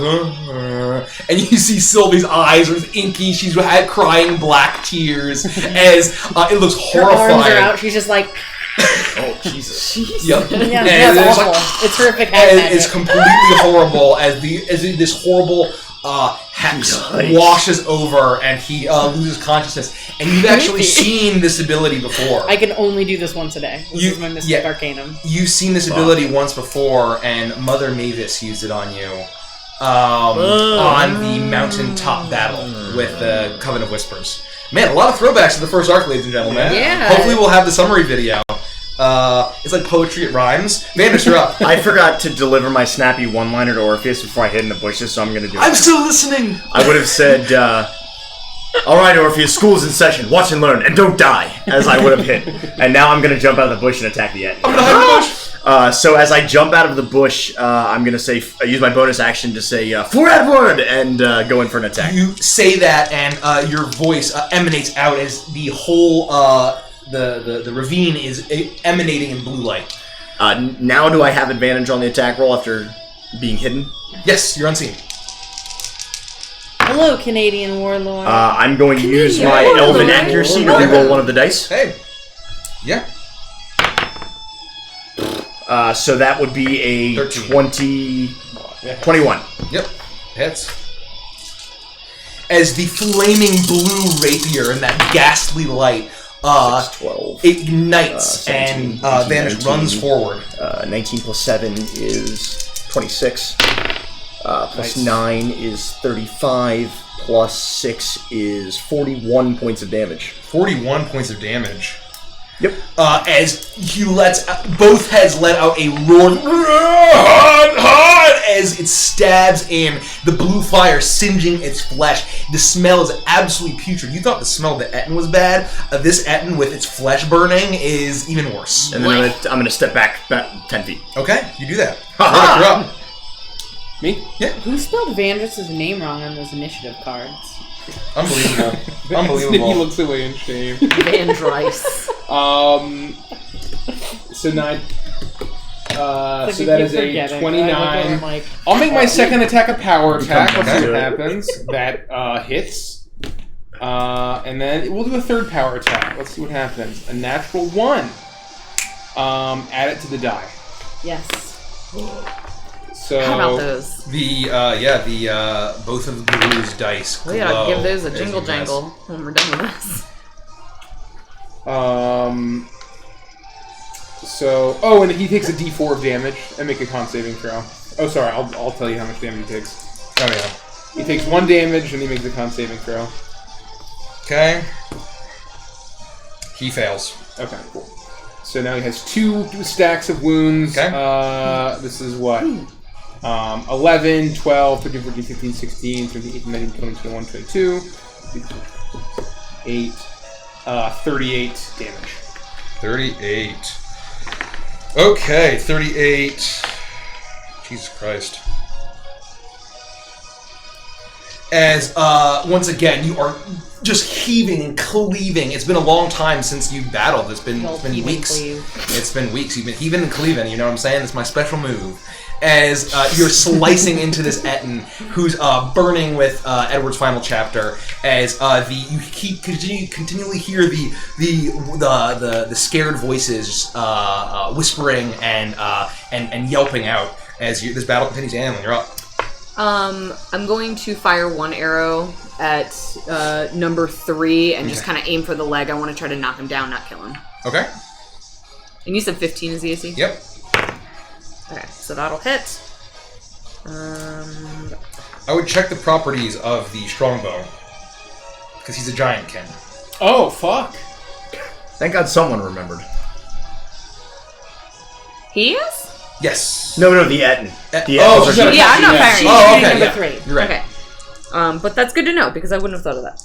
and you see Sylvie's eyes are inky. She's had crying black tears as it looks Her horrifying. arms are out. She's just like, Oh, Jesus. Yep. yeah, And that's it's awful. It's horrific. It's completely horrible as this horrible hex washes over and he loses consciousness. And you've actually seen this ability before. I can only do this once a day. This is my Mystic Arcanum. You've seen this ability once before, and Mother Mavis used it on you on the mountaintop battle with the Coven of Whispers. Man, a lot of throwbacks to the first arc, ladies and gentlemen. Yeah. Hopefully we'll have the summary video. It's like poetry, it rhymes. Vandus, you're up. I forgot to deliver my snappy one-liner to Orpheus before I hid in the bushes, so I'm going to do it. I'm still listening! I would have said, alright, Orpheus, school's in session. Watch and learn, and don't die, as I would have hit. And now I'm going to jump out of the bush and attack the Etna. I'm gonna hide the bush! So as I jump out of the bush, I'm going to say, use my bonus action to say, for Edward, and go in for an attack. You say that, and your voice emanates out as the whole the ravine is emanating in blue light. Now do I have advantage on the attack roll after being hidden? Yes, you're unseen. Hello, Canadian Warlord. I'm going to use my Elven Accuracy to reroll one of the dice. Hey. Yeah. So that would be a 13. 21. Yep. Hits. As the flaming blue rapier and that ghastly light 12. ignites 17, and 18, Vanish 19, runs forward. 19 plus 7 is 26. Plus Nice. 9 is 35. Plus 6 is 41 points of damage. 41 points of damage. Yep. As he lets both heads let out a roar as it stabs in, the blue fire singeing its flesh. The smell is absolutely putrid. You thought the smell of the Etten was bad. This Etten with its flesh burning is even worse. And then I'm going to step back 10 feet. Okay, you do that. Ha-ha! You're up. Me? Yeah. Who spelled Vandris' name wrong on those initiative cards? Unbelievable. He Unbelievable. looks away in shame. Vandrice. So 9. Like So we that keep is a forgetting. 29. I'm like, I'll make my second attack a power attack. Let's see Okay. what happens. That hits. And then we'll do a third power attack. Let's see what happens. A natural 1. Add it to the die. yes. So How about those? The both of the blues dice We gotta glow give those a as jingle you guess. jangle when we're done with this. and he takes a D4 of damage and make a con saving throw. Oh, sorry. I'll tell you how much damage he takes. Oh yeah. He takes 1 damage and he makes a con saving throw. Okay. He fails. Okay, cool. So now he has 2 stacks of wounds. Okay. This is what? 11, 12, 13, 14, 15, 16, 17, 18, 19, 20, 21, 22, 8, 38 damage. 38. Okay, 38. Jesus Christ. As, once again, you are just heaving and cleaving. It's been a long time since you've battled. It's been weeks. It's been weeks. You've been heaving and cleaving, you know what I'm saying? It's my special move. As you're slicing into this Etten, who's burning with Edward's final chapter, as you continually hear the scared voices whispering and yelping out as this battle continues. And you're up. I'm going to fire 1 arrow at number 3 and just kind of aim for the leg. I want to try to knock him down, not kill him. Okay. And you said 15 is the AC? Yep. Okay, so that'll hit. I would check the properties of the strongbow. Because he's a giant kin. Oh, fuck. Thank God someone remembered. He is? Yes. No, the Etten. The oh, Ettens are sure. Yeah, I'm not firing. She's Oh, shooting okay, number yeah. 3. You're right. Okay. But that's good to know because I wouldn't have thought of that.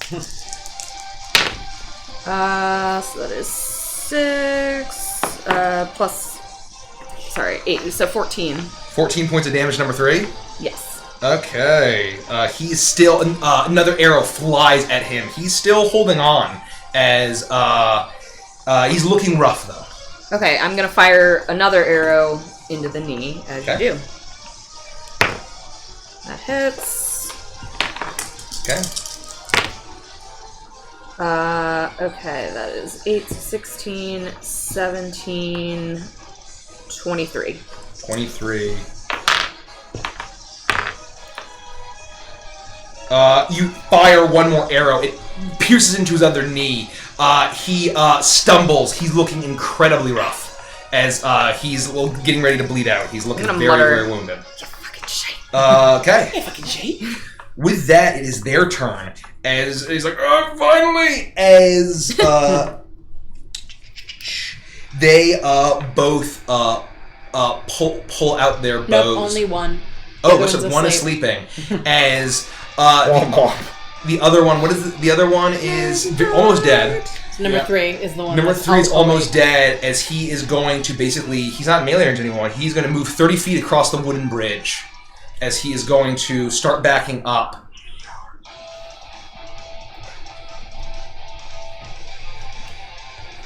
So that is 6 plus. Sorry, 8. So 14. 14 points of damage, number 3. Yes. Okay. He's still... another arrow flies at him. He's still holding on as... he's looking rough, though. Okay, I'm gonna fire another arrow into the knee, as you do. That hits. Okay. Okay, that is 8, 16, 17, 23. 23. You fire one more arrow. It pierces into his other knee. He stumbles. He's looking incredibly rough as he's getting ready to bleed out. He's looking very, very wounded. You fucking shit. Okay. Hey, fucking shit. With that, it is their turn. As he's like, oh, finally! As they both pull out their bows. Nope, only one. Oh, so one is sleeping. As the other one, what is the other one is almost dead. So number 3 is the one. Number that's 3 is almost awake. dead as he is going to basically, he's not melee range anymore. He's going to move 30 feet across the wooden bridge as he is going to start backing up.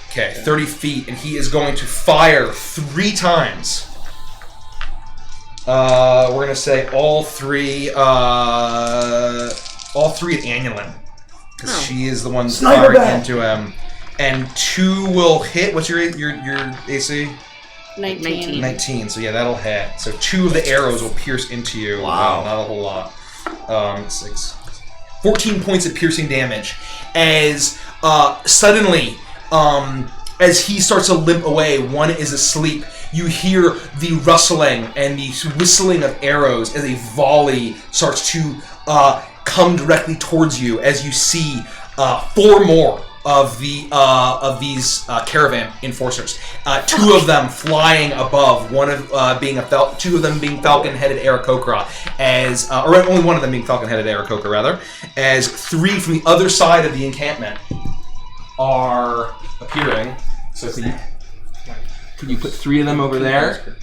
Okay, 30 feet, and he is going to fire 3 times. We're gonna say all three at Annulin, because she is the one firing into him. And 2 will hit. What's your AC? 19. 19. So yeah, that'll hit. So 2 of the arrows will pierce into you. Wow. Not a whole lot. 6. 14 points of piercing damage. As suddenly, as he starts to limp away, one is asleep. You hear the rustling and the whistling of arrows as a volley starts to come directly towards you. As you see 4 more of these caravan enforcers. 2 of them flying above. 2 of them being falcon-headed Aarakocra, or only one of them being falcon-headed Aarakocra rather. As 3 from the other side of the encampment are appearing. So could you put 3 of them over there?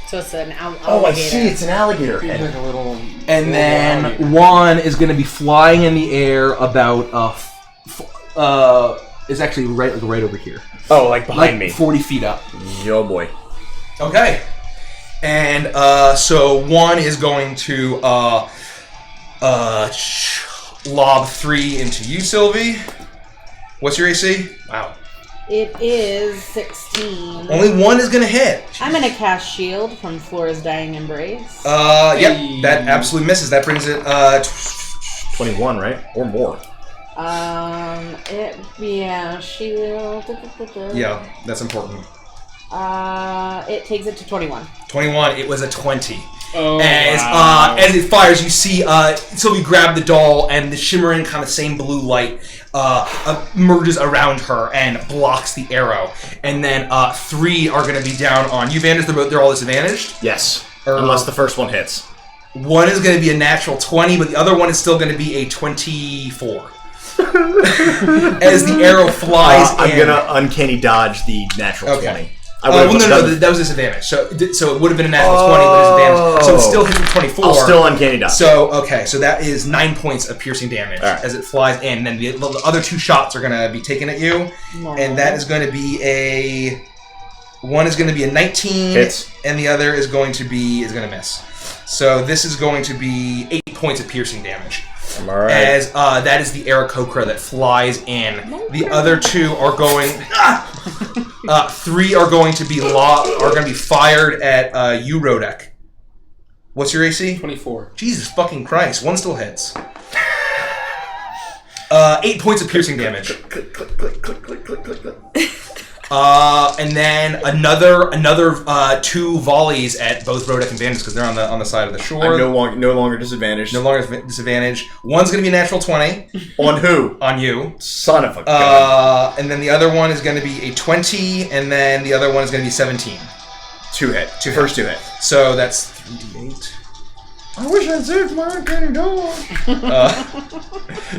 So it's an alligator. Oh, I see. It's an alligator head. Like a little. And then 1 is going to be flying in the air about is actually right over here. Oh, like behind me. 40 feet up. Yo, boy. Okay. And so 1 is going to lob 3 into you, Sylvie. What's your AC? Wow. It is 16. Only 1 is going to hit. I'm going to cast Shield from Flora's Dying Embrace. Yep. That absolutely misses. That brings it 21, right? Or more. Shield. Yeah, that's important. It takes it to 21. 21. It was a 20. Oh, as it fires, you see Sylvie grab the doll, and the shimmering kind of same blue light merges around her and blocks the arrow. And then 3 are going to be down on you, Vanders. They're all disadvantaged. Yes. Unless the first one hits. 1 is going to be a natural 20, but the other one is still going to be a 24. As the arrow flies in. I'm going to uncanny dodge the natural 20. No, that was disadvantage. So it would have been a natural 20 with disadvantage. So it still hits with 24. I'll still uncanny dodge. So that is 9 points of piercing damage as it flies in. And then the other 2 shots are going to be taken at you, and that is going to be one is going to be a 19, hits, and the other is going to miss. So this is going to be 8 points of piercing damage. All right. As that is the Aarakocra that flies in. The other 2 are going. 3 are going to be fired at you, Rodek. What's your AC? 24. Jesus fucking Christ! 1 still hits. 8 points of piercing damage. And then another 2 volleys at both Rodek and Vanders because they're on the side of the shore. I'm no longer disadvantaged. No longer disadvantage. One's going to be a natural 20. On who? On you. Son of a gun. And then the other one is going to be a 20, and then the other one is going to be 17. 2 hit. First 2 hit. So that's 3d8. I wish I'd saved my uncanny dog.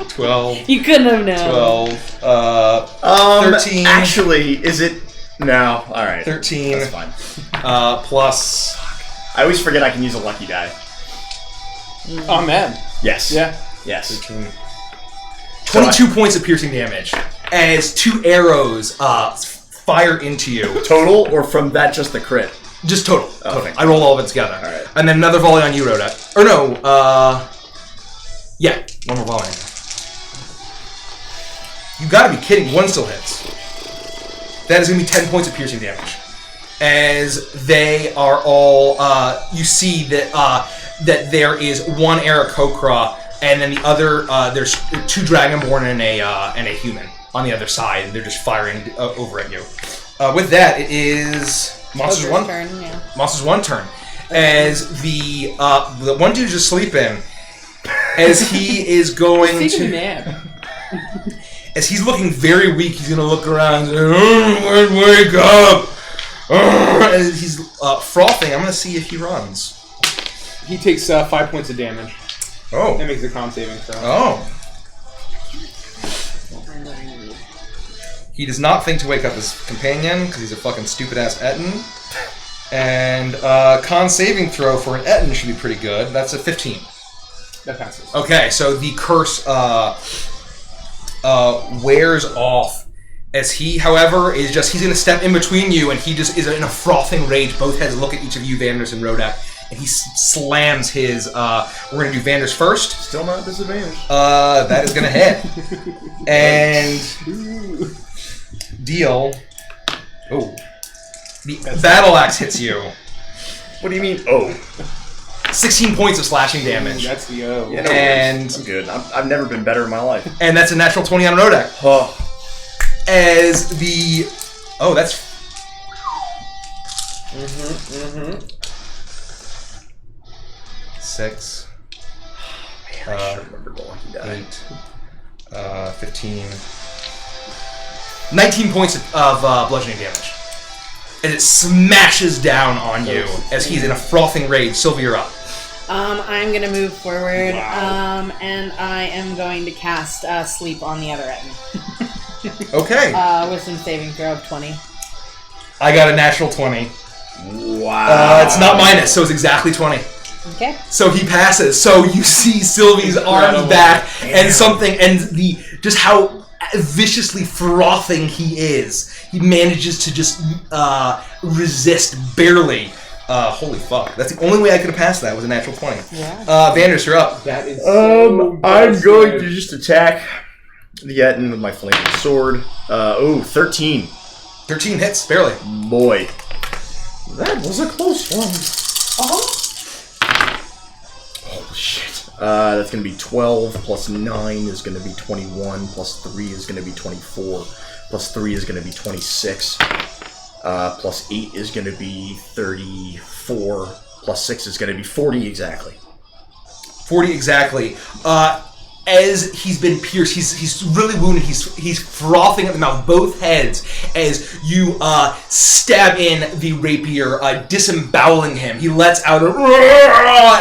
12. You couldn't have known. 12. 13. Actually, is it? No. All right. 13. That's fine. Plus. I always forget I can use a lucky die. Oh, man. Yes. Yeah. Yes. 13. 22 points of piercing damage as 2 arrows fire into you. Total, or from that just the crit? Just total. Oh, total. I roll all of it together. All right. And then another volley on you, Rhoda. Or no, yeah, one more volley. You gotta be kidding. 1 still hits. That is gonna be 10 points of piercing damage. As they are all, you see that that there is 1 Aarakocra, and then the other, there's 2 Dragonborn and a human on the other side, and they're just firing over at you. With that, it is Monster's one turn. Yeah. Monster's 1 turn. As the one dude just sleeping, as he is going Taking a to, nap. as he's looking very weak, he's gonna look around and say, wake up! As he's frothing, I'm gonna see if he runs. He takes 5 points of damage. Oh. That makes a con saving throw. Oh. He does not think to wake up his companion because he's a fucking stupid ass Etten. And con saving throw for an Etten should be pretty good. That's a 15. That passes. Okay, so the curse wears off. As he, however, is just, he's going to step in between you, and he just is in a frothing rage. Both heads look at each of you, Vanders and Rodek, and he slams his, we're going to do Vanders first. Still not disadvantaged. That is going to hit. And deal. Oh. The battle axe hits you. What do you mean, oh? 16 points of slashing damage. Ooh, that's the O. Yeah, no And- worries. I'm good. I've never been better in my life. And that's a natural 20 on Rodek. Oh. As the... Oh, that's... 6. Man, I should remember the lucky die. 8. 15. 19 points of bludgeoning damage. And it smashes down on you as he's in a frothing rage. Sylvia, you're up. I'm gonna move forward. And I am going to cast sleep on the other Etten. Okay. Wisdom saving throw of 20. I got a natural 20. Wow. It's not minus, so it's exactly 20. Okay. So he passes. So you see Sylvie's arms back and something, and the just how viciously frothing he is. He manages to just resist barely. Holy fuck! That's the only way I could have passed that was a natural 20. Yeah. Vanders, you're up. That is so I'm going to just attack the Etten with my flaming sword. 13. 13 hits, barely. Boy. That was a close one. Oh, shit. That's going to be 12, plus 9 is going to be 21, plus 3 is going to be 24, plus 3 is going to be 26, plus 8 is going to be 34, plus 6 is going to be 40 exactly. 40 exactly. As he's been pierced, he's really wounded. He's frothing at the mouth, both heads, as you stab in the rapier, disemboweling him. He lets out a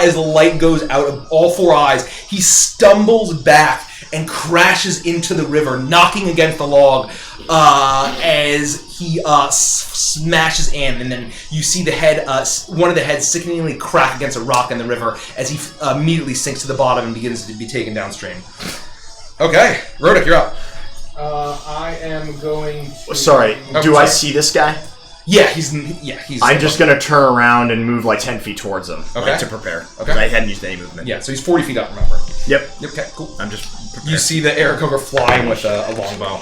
as the light goes out of all 4 eyes. He stumbles back and crashes into the river, knocking against the log as he smashes in, and then you see the head, one of the heads sickeningly crack against a rock in the river as he immediately sinks to the bottom and begins to be taken downstream. Okay, Rodek, you're up. I am going to... Sorry, do I see this guy? Yeah, he's. I'm just going to turn around and move like 10 feet towards him, Okay. like, to prepare. Okay. I hadn't used any movement. Yeah, so he's 40 feet up, remember. Yep. Okay, cool. I'm just prepared. You see the Aarakocra flying with a longbow.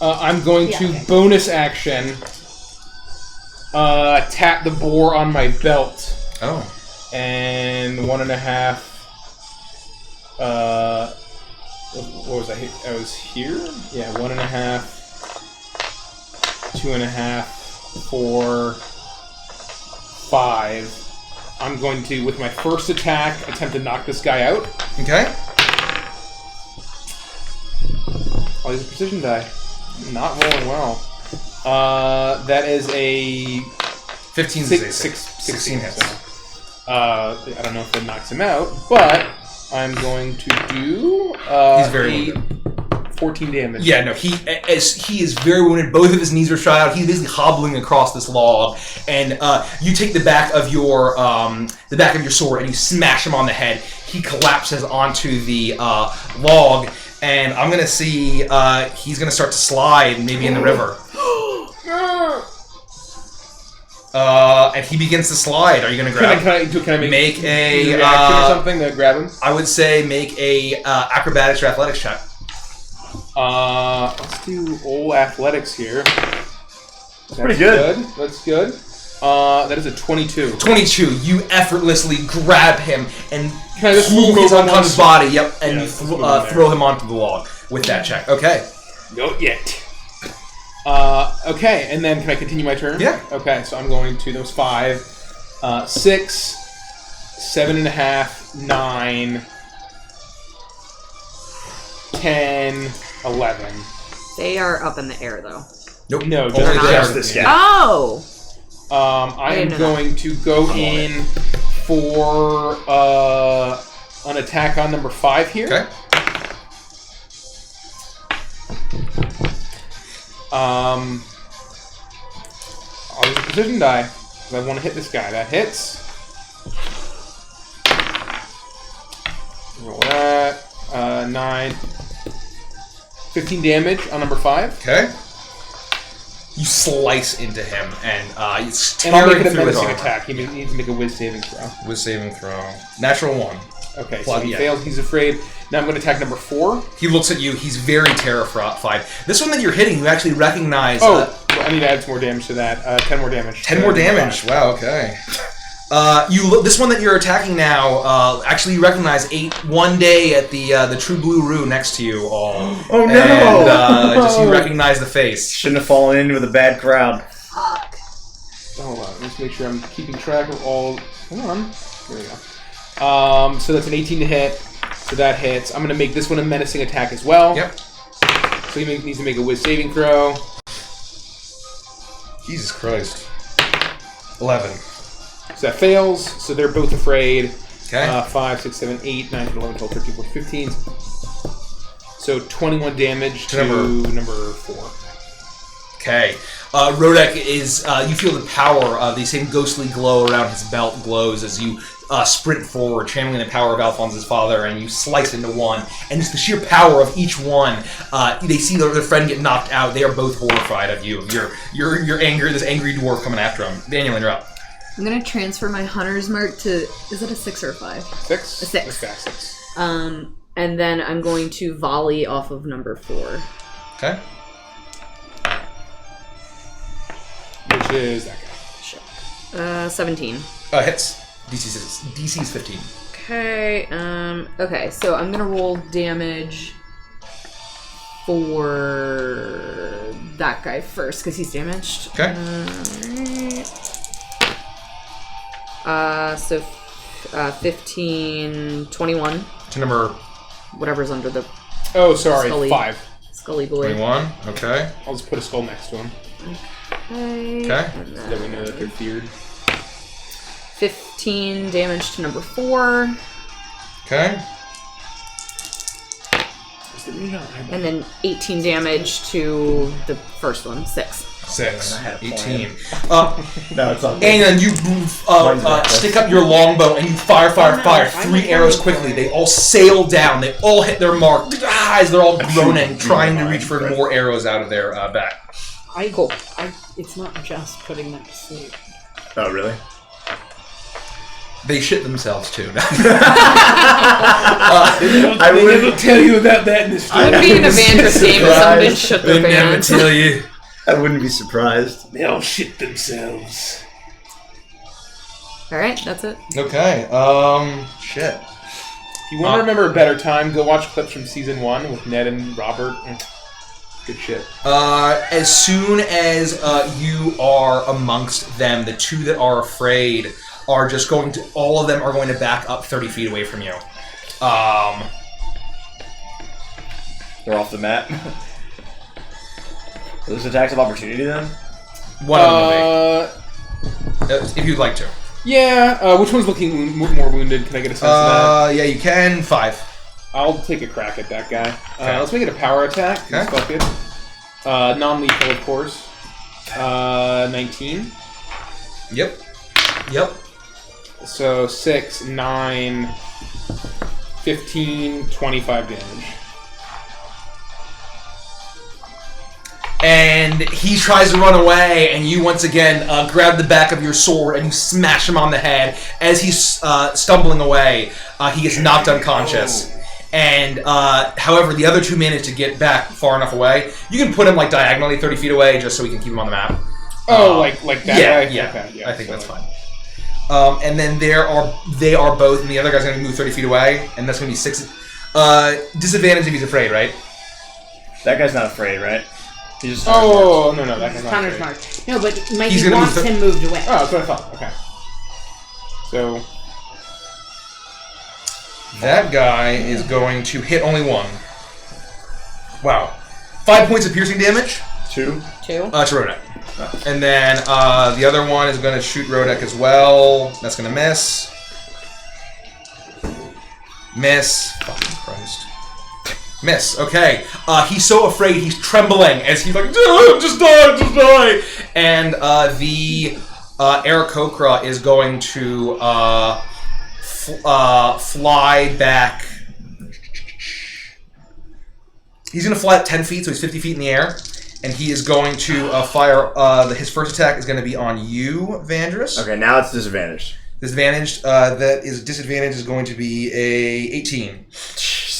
I'm going to bonus action tap the boar on my belt. Oh. And 1.5. What was I? I was here? Yeah, 1.5. 2.5, 4, 5. I'm going to, with my first attack, attempt to knock this guy out. Okay. Oh, he's a precision die. Not rolling well. That is a 15 16 hits. So, I don't know if that knocks him out, but I'm going to do He's very wounded. 14 damage. Yeah, no, he is very wounded. Both of his knees are shot out. He's basically hobbling across this log, and you take the back of your sword and you smash him on the head. He collapses onto the log, and I'm gonna see he's gonna start to slide, maybe in the river. And he begins to slide. Are you gonna grab? Can I make a reaction or something to grab him? I would say make a acrobatics or athletics check. Let's do old athletics here. That's pretty good. That's good. That is a 22. 22. You effortlessly grab him and Can I just pull move his over unconscious one body. Yep, and Yeah, you let's move over there. throw him onto the log with that check. Okay. Not yet. Okay, and then can I continue my turn? Yeah. Okay, so I'm going to those 5, 6, 7.5, 9, 10, 11. They are up in the air, though. Nope. No, Only just there. this guy. Oh! I am didn't know going to go in for an attack on number 5 here. Okay. I'll use a precision die because I want to hit this guy. That hits. Roll that. 9. 15 damage on number 5. Okay. You slice into him, and it's And I'll make tearing it a through his menacing armor. attack. He needs to make a whiz saving throw. With saving throw. Natural 1. Okay, so Plug, he yeah. fails. He's afraid. Now I'm going to attack number 4. He looks at you. He's very terrified. This one that you're hitting, you actually recognize. I need to add some more damage to that. 10 more damage. 10 more damage. 5. Wow. Okay. This one that you're attacking now. Actually, you recognize one day at the True Blue Rue next to you all. Oh no! And just you recognize the face. Shouldn't have fallen in with a bad crowd. Hold on. Let's make sure I'm keeping track of all. Hold on. There we go. So that's an 18 to hit. So that hits. I'm going to make this one a menacing attack as well. Yep. So he needs to make a whiz saving throw. Jesus Christ. 11. So that fails. So they're both afraid. Okay. 5, 6, 7, 8, 9, 10, 11, 12, 13, 14, 15. So 21 damage to number 4. Okay. Rodek is. You feel the power of the same ghostly glow around his belt glows as you sprint forward, channeling the power of Alphonse's father, and you slice into one. And just the sheer power of each one, they see their friend get knocked out. They are both horrified of you. Your anger, this angry dwarf coming after him. Daniel, you're up. I'm gonna transfer my hunter's mark to. Is it a 6 or a 5? 6? A 6. Okay, 6. And then I'm going to volley off of number 4. Okay. Which is that guy. 17. Hits. DC is 15. Okay. Okay. So I'm gonna roll damage for that guy first because he's damaged. Okay. So 15, 21. To number Whatever's under the Oh, sorry. Scully. 5. Scully boy. 21. Okay. I'll just put a skull next to him. Okay. Okay. And So that we know that they're feared. 15 damage to number 4. Okay. And then 18 damage to the first one. 6. 6. I had a 18. No, it's not. And then you stick up your longbow and you fire 3 arrows quickly. They all sail down. They all hit their mark. As they're all groaning, trying to reach for more arrows out of their back. It's not just putting them to sleep. Oh, really? They shit themselves too. I They would never tell you about that in this It would be an Evangelist game if someone didn't shit They their never pants. tell you. I wouldn't be surprised. They all shit themselves. Alright, that's it. Okay. Shit. If you want to remember a better time, go watch clips from season 1 with Ned and Robert. Good shit. As soon as you are amongst them, the two that are afraid are just going to... All of them are going to back up 30 feet away from you. They're off the map. Are those attacks of opportunity then? One of them will be. If you'd like to. Yeah, which one's looking more wounded? Can I get a sense of that? Yeah, you can. 5. I'll take a crack at that guy. Let's make it a power attack. Okay. Fuck it. Non-lethal, of course. 19. Yep. So 6, 9, 15, 25 damage. And he tries to run away, and you once again grab the back of your sword and you smash him on the head. As he's stumbling away, he gets knocked unconscious. And however, the other two manage to get back far enough away. You can put him like diagonally 30 feet away, just so we can keep him on the map. Oh, like that guy? Yeah. Okay, yeah. I think that's fine. And then they are both, and the other guy's going to move 30 feet away, and that's going to be 6. Disadvantage if he's afraid, right? That guy's not afraid, right? He's just no, that guy's not Hunter's afraid. mark. No, but He's Mikey gonna wants move him moved away. Oh, that's what I thought. Okay. So... That guy is going to hit only 1. Wow. 5 points of piercing damage. 2. To Rodek. And then the other one is going to shoot Rodek as well. That's going to miss. Miss. Fucking Christ. Miss. Okay. He's so afraid he's trembling as he's like, just die. And the Aarakocra is going to fly back. He's going to fly at 10 feet, so he's 50 feet in the air. And he is going to fire... his first attack is going to be on you, Vandrus. Okay, now it's disadvantaged. Disadvantaged. Disadvantage is going to be a 18.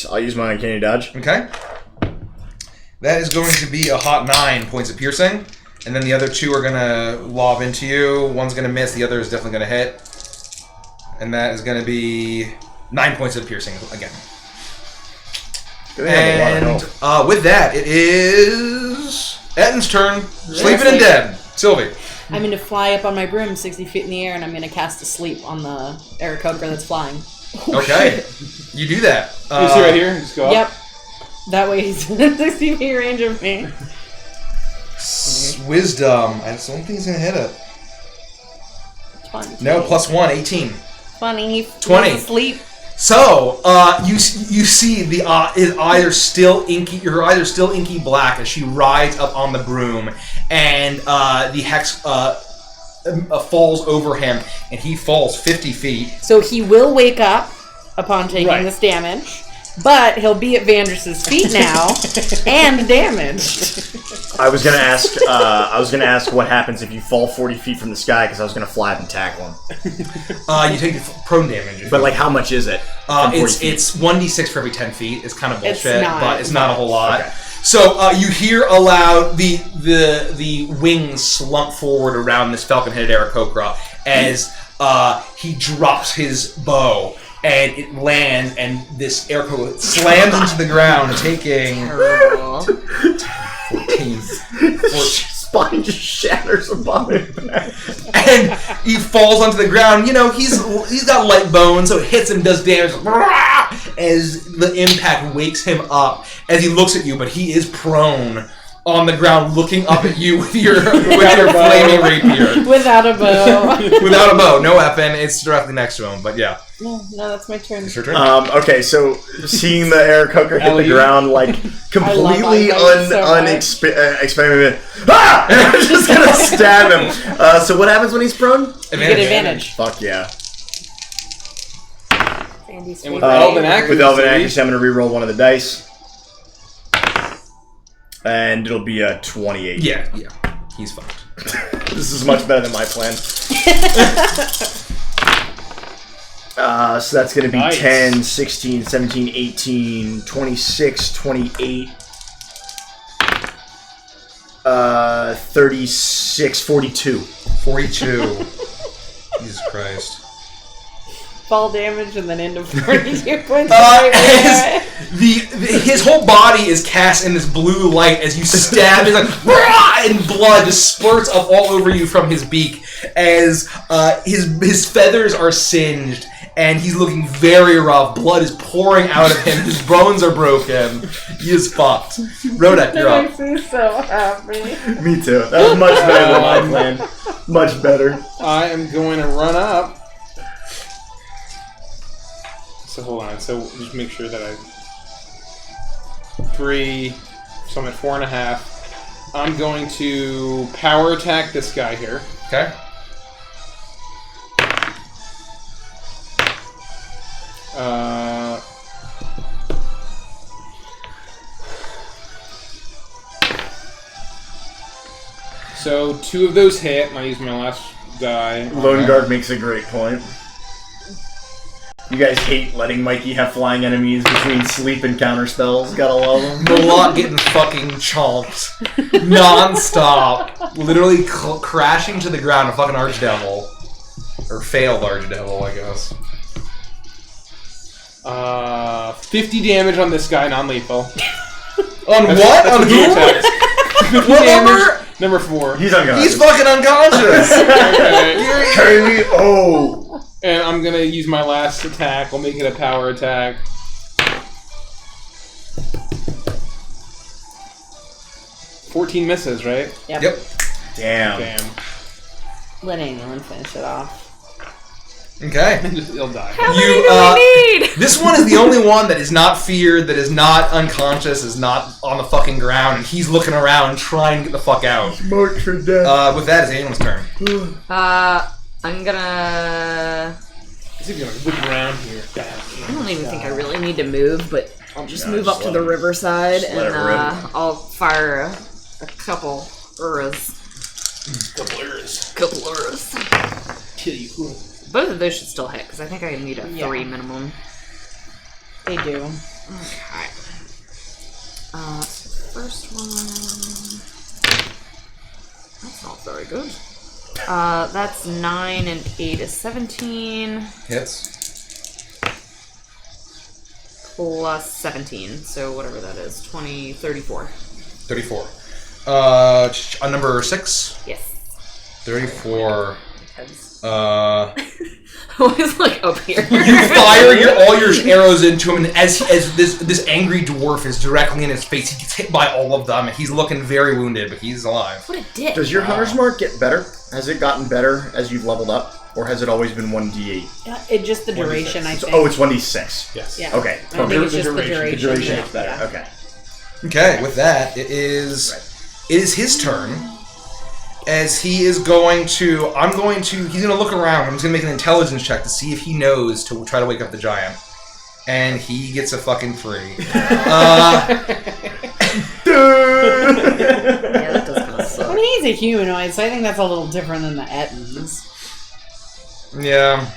I'll use my uncanny dodge. Okay. That is going to be a hot 9 points of piercing. And then the other two are going to lob into you. One's going to miss. The other is definitely going to hit. And that is going to be 9 points of piercing again. And with that, it is Etton's turn. Sleeping and dead. Sylvie. I'm going to fly up on my broom 60 feet in the air, and I'm going to cast a sleep on the Aarakocra that's flying. Okay. You do that. You see right here? Just go up. Yep. That way he's in 60 feet range of me. Wisdom. I don't think he's going to hit it. 20. No, +1, 18. Funny. 20. He's asleep. So, you see his eyes are still inky. Her eyes are still inky black as she rides up on the broom, and the hex falls over him, and he falls 50 feet. So he will wake up upon taking this damage, but he'll be at Vandrus's feet now and damaged. I was gonna ask what happens if you fall 40 feet from the sky, because I was gonna fly up and tackle him. You take prone damage. But like, how much is it? It's 1d6 for every 10 feet. It's kind of bullshit, but it's not a whole lot. Okay. So you hear aloud the wings slump forward around this falcon-headed Aarakocra as he drops his bow. And it lands, and this Aarakocra slams into the ground, taking 14. Spine just shatters above him. And he falls onto the ground. You know, he's got light bones, so it hits him, does damage. As the impact wakes him up, as he looks at you, but he is prone on the ground, looking up at you with your flaming rapier. Without a bow. Without a bow, no weapon. It's directly next to him. But yeah. No, that's my turn. It's your turn. Okay, so seeing the Aarakocra hit the ground, like, completely unexpected. Ah! I'm just gonna stab him. So what happens when he's prone? You get advantage. Fuck yeah. And with Elven accuracy, I'm gonna reroll one of the dice. And it'll be a 28. Yeah. He's fucked. This is much better than my plan. So that's going to be 10, 16, 17, 18, 26, 28, 36, 42. 42. Jesus Christ. fall damage and then into 42 points. His whole body is cast in this blue light as you stab. It's like and blood just splurts up all over you from his beak as his feathers are singed. And he's looking very rough. Blood is pouring out of him. His bones are broken. He is fucked. Rodak, you're up. That makes me so happy. Me too. That was much better than my plan. Much better. I am going to run up. So hold on. So just make sure that I 3. So I'm at 4.5. I'm going to power attack this guy here. Okay. So 2 of those hit, and I use my last die. Lone Guard makes a great point. You guys hate letting Mikey have flying enemies between sleep and counter spells. Gotta love them. Malak getting fucking chomped. Non-stop. Literally crashing to the ground, a fucking Archdevil. Or failed Archdevil, I guess. 50 damage on this guy, non-lethal. On what? On who? 50 What damage. number? Number 4. He's unconscious. He's fucking unconscious! Okay. Carry me. Oh! And I'm gonna use my last attack. I'll make it a power attack. $14 misses, right? Yep. Damn. Let anyone finish it off. Okay. He'll die. How many do we need? This one is the only one that is not feared, that is not unconscious, is not on the fucking ground, and he's looking around trying to get the fuck out. Marked for death. With that, it's anyone's turn. I'm gonna... He's gonna whip around here. I don't even think I really need to move, but I'll just move just up to let the him- riverside just let and it rip. I'll fire a couple Uras. Couple errors. Couple Uras. Kill you. Both of those should still hit, because I think I need a 3 minimum. They do. Okay. First one... That's not very good. That's 9 and 8 is 17. Hits. Plus 17, so whatever that is. 20, 34. 34. On number 6? Yes. 34. I was like up here. You fire all your arrows into him, and as this angry dwarf is directly in his face, he gets hit by all of them, and he's looking very wounded, but he's alive. What a dick. Does your Hunter's Mark get better? Has it gotten better as you've leveled up? Or has it always been 1d8? It just the duration, I think. Oh, it's 1d6. Yes. Yeah. Okay. I think it's just the duration. The duration yeah. is better. Yeah. Okay. Okay, with that, it is his turn. As he is going to, he's going to look around. I'm just going to make an intelligence check to see if he knows to try to wake up the giant. And he gets a fucking 3. Yeah, that does kind of suck. I mean, he's a humanoid, so I think that's a little different than the Ettins. Yeah.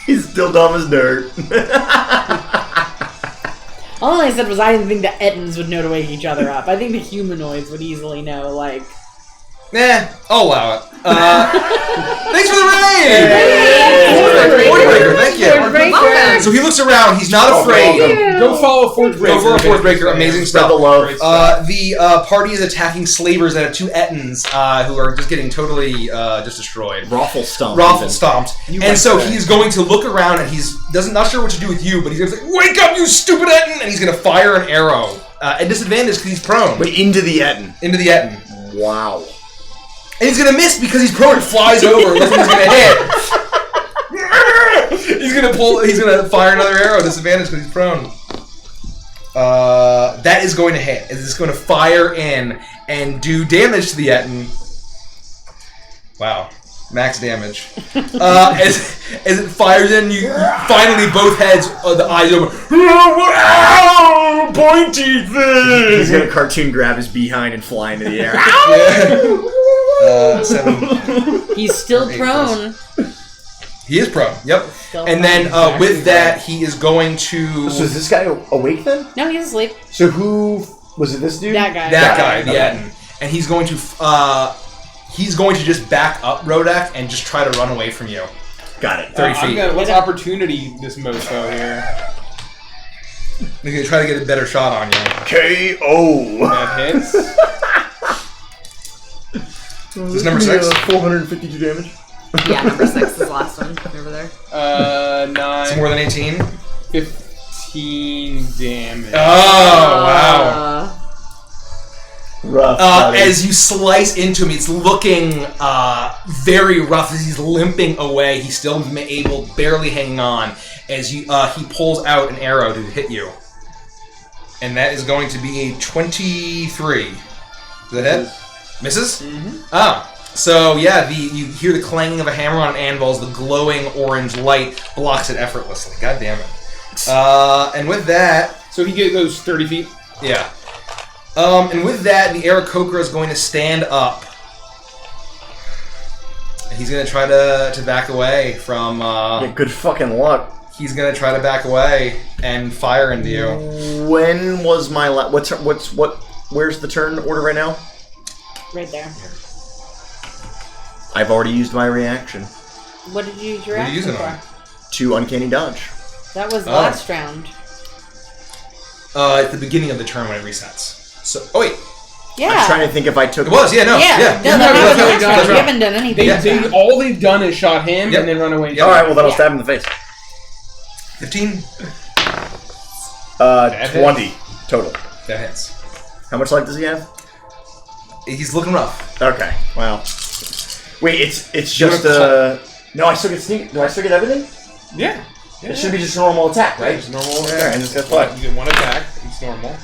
He's still dumb as dirt. All I said was I didn't think the Ettins would know to wake each other up. I think the humanoids would easily know, like... Nah, I'll allow it. Thanks for the raid! Forgebreaker, thank you. Welcome. So he looks around, he's not afraid. Go follow Forgebreaker. Go for a Forgebreaker, amazing Spread stuff. the love. The party is attacking slavers that have 2 Ettins who are just getting totally just destroyed. Raffle stomped. Raffle stomped. And so he's going to look around and he's not sure what to do with you, but he's going to say, "Wake up, you stupid Ettin!" And he's going to fire an arrow. At disadvantage because he's prone. But into the Ettin. Into the Ettin. Wow. And he's going to miss because he's prone and flies over. Looks like he's going to hit. He's going to fire another arrow at disadvantage because he's prone. That is going to hit. It's going to fire in and do damage to the Ettin. Wow. Max damage. As it fires in, you finally both heads, the eyes open. Pointy thing! He's gonna cartoon grab his behind and fly into the air. 7. He's still prone. He is prone, yep. Still And then prone. with that, he is going to... So is this guy awake then? No, he's asleep. So who... Was it this dude? That guy. That guy, the Ettin. And he's going to just back up Rodak and just try to run away from you. Got it. 30 feet. Let's opportunity this mofo here. They're gonna try to get a better shot on you. KO. That hits. Is this number 6? 452 damage. Yeah, number 6 is the last one over there. 9. It's more than 18. 15 damage. Oh wow! Rough. As you slice into him, it's looking very rough as he's limping away. He's still barely hanging on as he pulls out an arrow to hit you, and that is going to be a 23. Is that hit? Misses? Mm-hmm. Ah. So yeah, you hear the clanging of a hammer on an anvil as the glowing orange light blocks it effortlessly. God damn it! And with that, So he goes 30 feet. yeah. And with that, the Aarakocra is going to stand up. And he's going to try to back away from. Yeah, good fucking luck. He's going to try to back away and fire into you. When was my where's the turn order right now? Right there. I've already used my reaction What did you use your What are you action using on? for? to uncanny dodge. That was last round. At the beginning of the turn when it resets. So, oh wait, Yeah. I'm trying to think if I took it was no, Yeah. No, that that's happened right, last that's round. right. You haven't done anything. All they've done is shot him Yep. and then run away. Yep. All right, well then I'll Yeah. stab him in the face. 15. 20 total. That hits. How much life does he have? He's looking rough. Okay, well. Wait, it's You just wanna no, I still get sneak. Do I still get everything? Yeah. It should be just a normal attack, right? It's normal. Yeah, and just get What? flat. You get one attack. It's normal.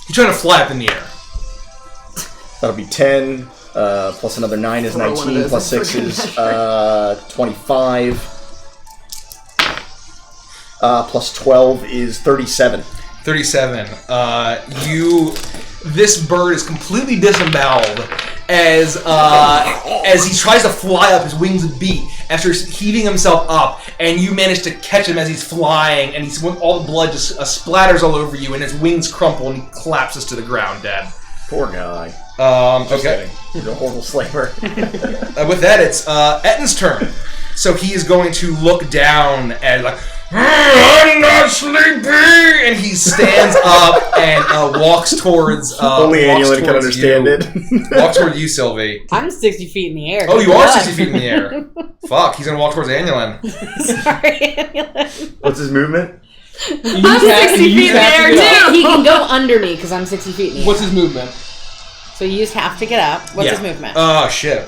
He's trying to fly up in the air. That'll be 10, plus another 9 is Throw one of 19, those plus in 6 for good is measure. 25, plus 12 is 37. 37. This bird is completely disemboweled as he tries to fly up. His wings beat after heaving himself up, and you manage to catch him as he's flying, and all the blood just splatters all over you, and his wings crumple, and he collapses to the ground dead. Poor guy. Okay. He's a horrible slaver. With that, it's Etten's turn. So he is going to look down and I'm not sleepy, and he stands up and walks towards. Only Annulin can towards understand you. it. Walks toward you, Sylvie. I'm 60 feet in the air. Oh, you are 60 feet in the air. Fuck, he's gonna walk towards Annulin. Sorry, Annulin. What's his movement? I'm 60 feet in the air, too. He can go under me because I'm 60 feet in the air. What's his movement? So you used half to get up. What's his movement? Oh shit.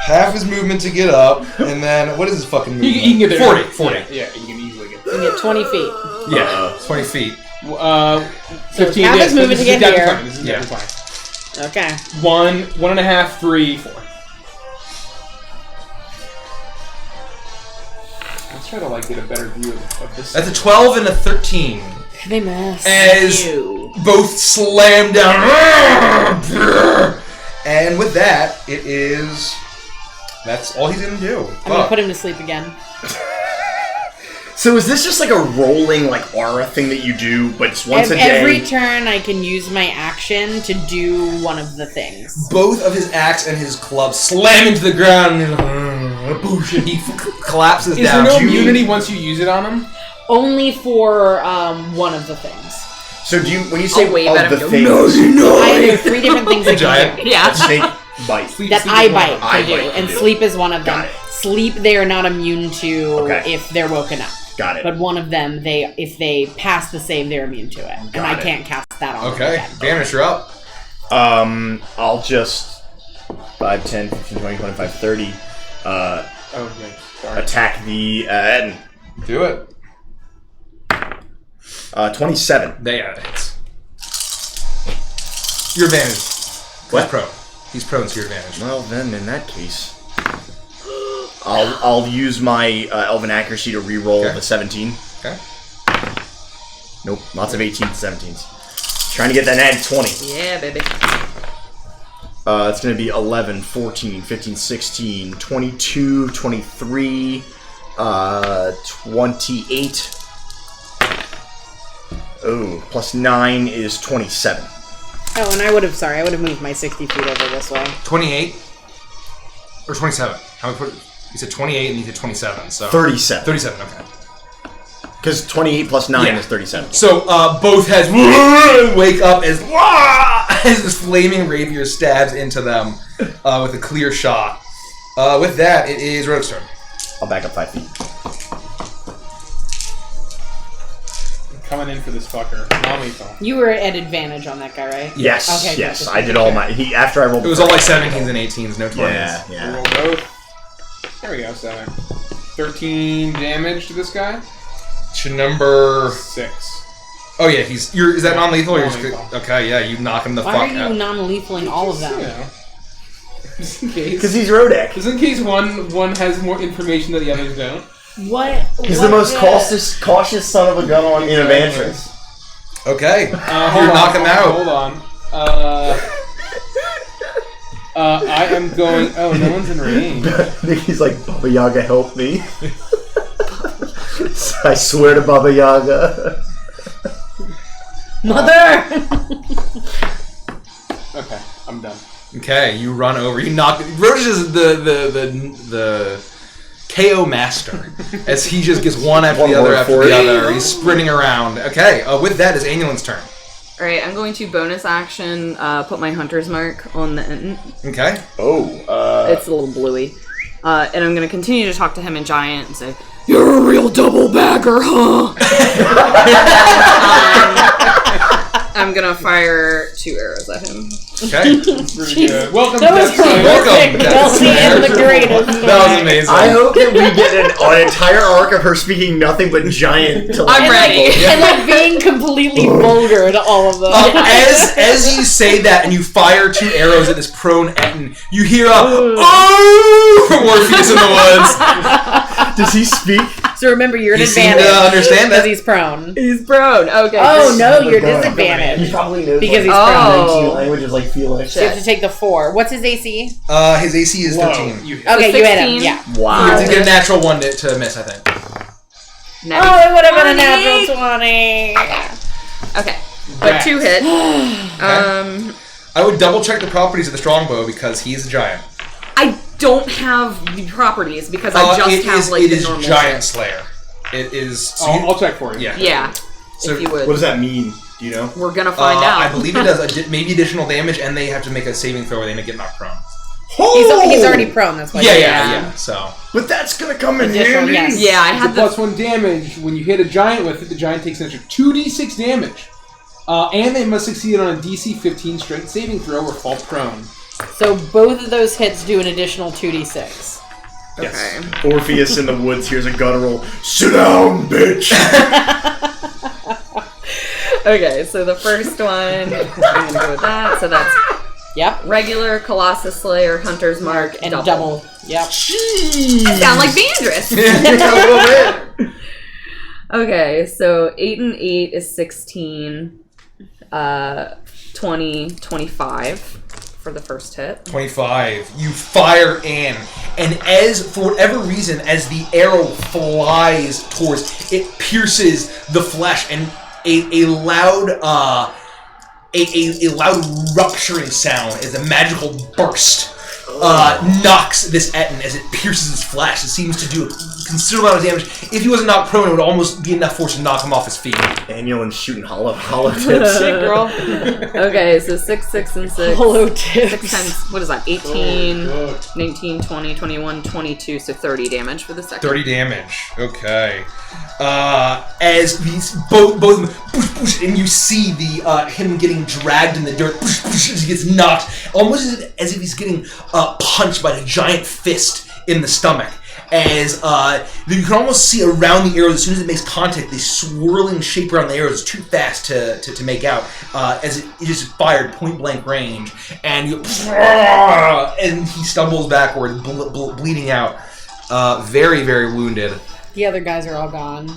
Half his movement to get up, and then what is his fucking movement? You can get there. 40. Yeah, you can easily get You there. can get 20 feet. Yeah, 20 feet. 15. half his movement this to is get definitely here. fine. This is Yeah. definitely fine. Okay. 1, 1.5, 3, 4. Let's try to get a better view of this. That's a 12 and a 13. They miss. As both slam down. And with that, that's all he's gonna do. I'm going to put him to sleep again. So is this just like a rolling aura thing that you do, but it's once a day? Every turn I can use my action to do one of the things. Both of his axe and his club slam into the ground, and he collapses Is down. there no immunity once you use it on him? Only for one of the things. So do you, when you say I'll wave of at him the and things, I have 3 different things I can Giant. do. Yeah. snake bite. That I bite I can do, bite can and do. sleep is one of them. Got it. Sleep they are not immune to Okay. if they're woken up. Got it. But one of them, if they pass the save, they're immune to it, and I Got it. can't cast that on them Okay, again. Vanish, you're up. I'll just 5, 10, 15, 20, 25, 30. Oh, yeah. Sorry. Attack the Eden. Do it. 27. There it hits. Your advantage. What? He's prone. He's prone, so your advantage. Well, then in that case, I'll use my Elven accuracy to re-roll Okay. the 17. Okay. Nope, lots of 18s, 17s. Trying to get that natty 20. Yeah, baby. It's going to be 11, 14, 15, 16, 22, 23, 28. Oh, plus 9 is 27. Oh, and I would have moved my 60 feet over this way. 28 or 27. How many put? You said 28 and you said 27, so... 37. 37, okay. Because 28 plus 9 is 37. So, both heads wake up as this flaming rapier stabs into them with a clear shot. With that, it is Rogue's turn. I'll back up 5 feet. I'm coming in for this fucker. Non-lethal. You were at advantage on that guy, right? Yes, Okay, yes. good. I did all my... After I rolled... It was all like 17s and 18s, no 20s. Yeah. Roll both. There we go, 7. 13 damage to this guy. To number... 6. Oh yeah, is that non-lethal? Or Non-lethal. Okay, yeah, you knock him the Why fuck are you out. non-lethaling all of them? You know. Just in case. Because he's Rodek. Just in case one has more information that the others don't. What? He's the most cautious son of a gun in Evantress. Okay, Hold you on, knock him out. Hold on. I am going... Oh, no one's in range. He's like, Baba Yaga, help me. I swear to Baba Yaga. Mother! Okay, I'm done. Okay, you run over. You knock. Roach is the KO master, as he just gets one after the other after the other. He's sprinting around. Okay, with that is Annulin's turn. Alright, I'm going to bonus action, put my hunter's mark on the Enton. Okay. It's a little bluey. And I'm going to continue to talk to him in Giant and say, "You're a real double bagger, huh?" I'm going to fire 2 arrows at him. Okay. Pretty good. Welcome That to was Death Slayer. Welcome, Death Slayer. the greatest. That was amazing. I hope that we get an entire arc of her speaking nothing but giant to I'm ready. And like being completely vulgar to all of them. As you say that and you fire 2 arrows at this prone Eton, you hear a "oh" from Orpheus in the woods. Does he speak? So remember, you're at You seem advantage. to understand Because that. he's prone. He's prone. Okay. Oh no, you're God. disadvantaged. He probably knows Because he's Oh. prone. 19 languages like Felix. So you have to take the 4. What's his AC? His AC is 13. Okay, you hit him. 16. Yeah. You Wow. have to get a natural 1 to miss, I think. Nice. Oh, it would have been a 20. natural 20. Okay. But 2 hit. I would double check the properties of the strongbow because he is a giant. I don't have the properties because I just it have is, like it the is normal giant shit. slayer. It is. So I'll check for you. Yeah. Yeah. So if you would. What does that mean? Do you know? We're gonna find out. I believe it does maybe additional damage, and they have to make a saving throw where they get knocked prone. He's already prone. That's why. Yeah. So. But that's gonna come in Additional, handy. yes. Yeah, I It's a had the +1 damage. When you hit a giant with it, the giant takes an extra 2d6 damage. And they must succeed on a DC 15 strength saving throw or fall prone. So both of those hits do an additional 2d6. Yes. Okay. Orpheus in the woods hears a guttural, "Sit down, bitch!" Okay, so the first one, I'm gonna go with that. So that's Yep. regular Colossus Slayer, Hunter's Mark, And double. Yep. I sound like Vandress. A little bit. Okay, so 8 and 8 is 16. 20, 25 for the first hit. 25. You fire in, and for whatever reason, as the arrow flies towards, it pierces the flesh, and a loud rupturing sound as a magical burst knocks this Eton as it pierces his flesh. It seems to do a considerable amount of damage. If he wasn't knocked prone, it would almost be enough force to knock him off his feet. Annulin's shooting hollow tips. Shit, girl. Okay, so 6, 6, and 6. Hollow 6 tips. times, what is that? 18, 19, 20, 21, 22, so 30 damage for the second. 30 damage. Okay. As these both of them, push, and you see the him getting dragged in the dirt as he gets knocked, almost as if he's getting punched by a giant fist in the stomach. As you can almost see around the arrows, as soon as it makes contact, the swirling shape around the arrows is too fast to make out. As it just fired point blank range, and and he stumbles backward, bleeding out, very, very wounded. The other guys are all gone.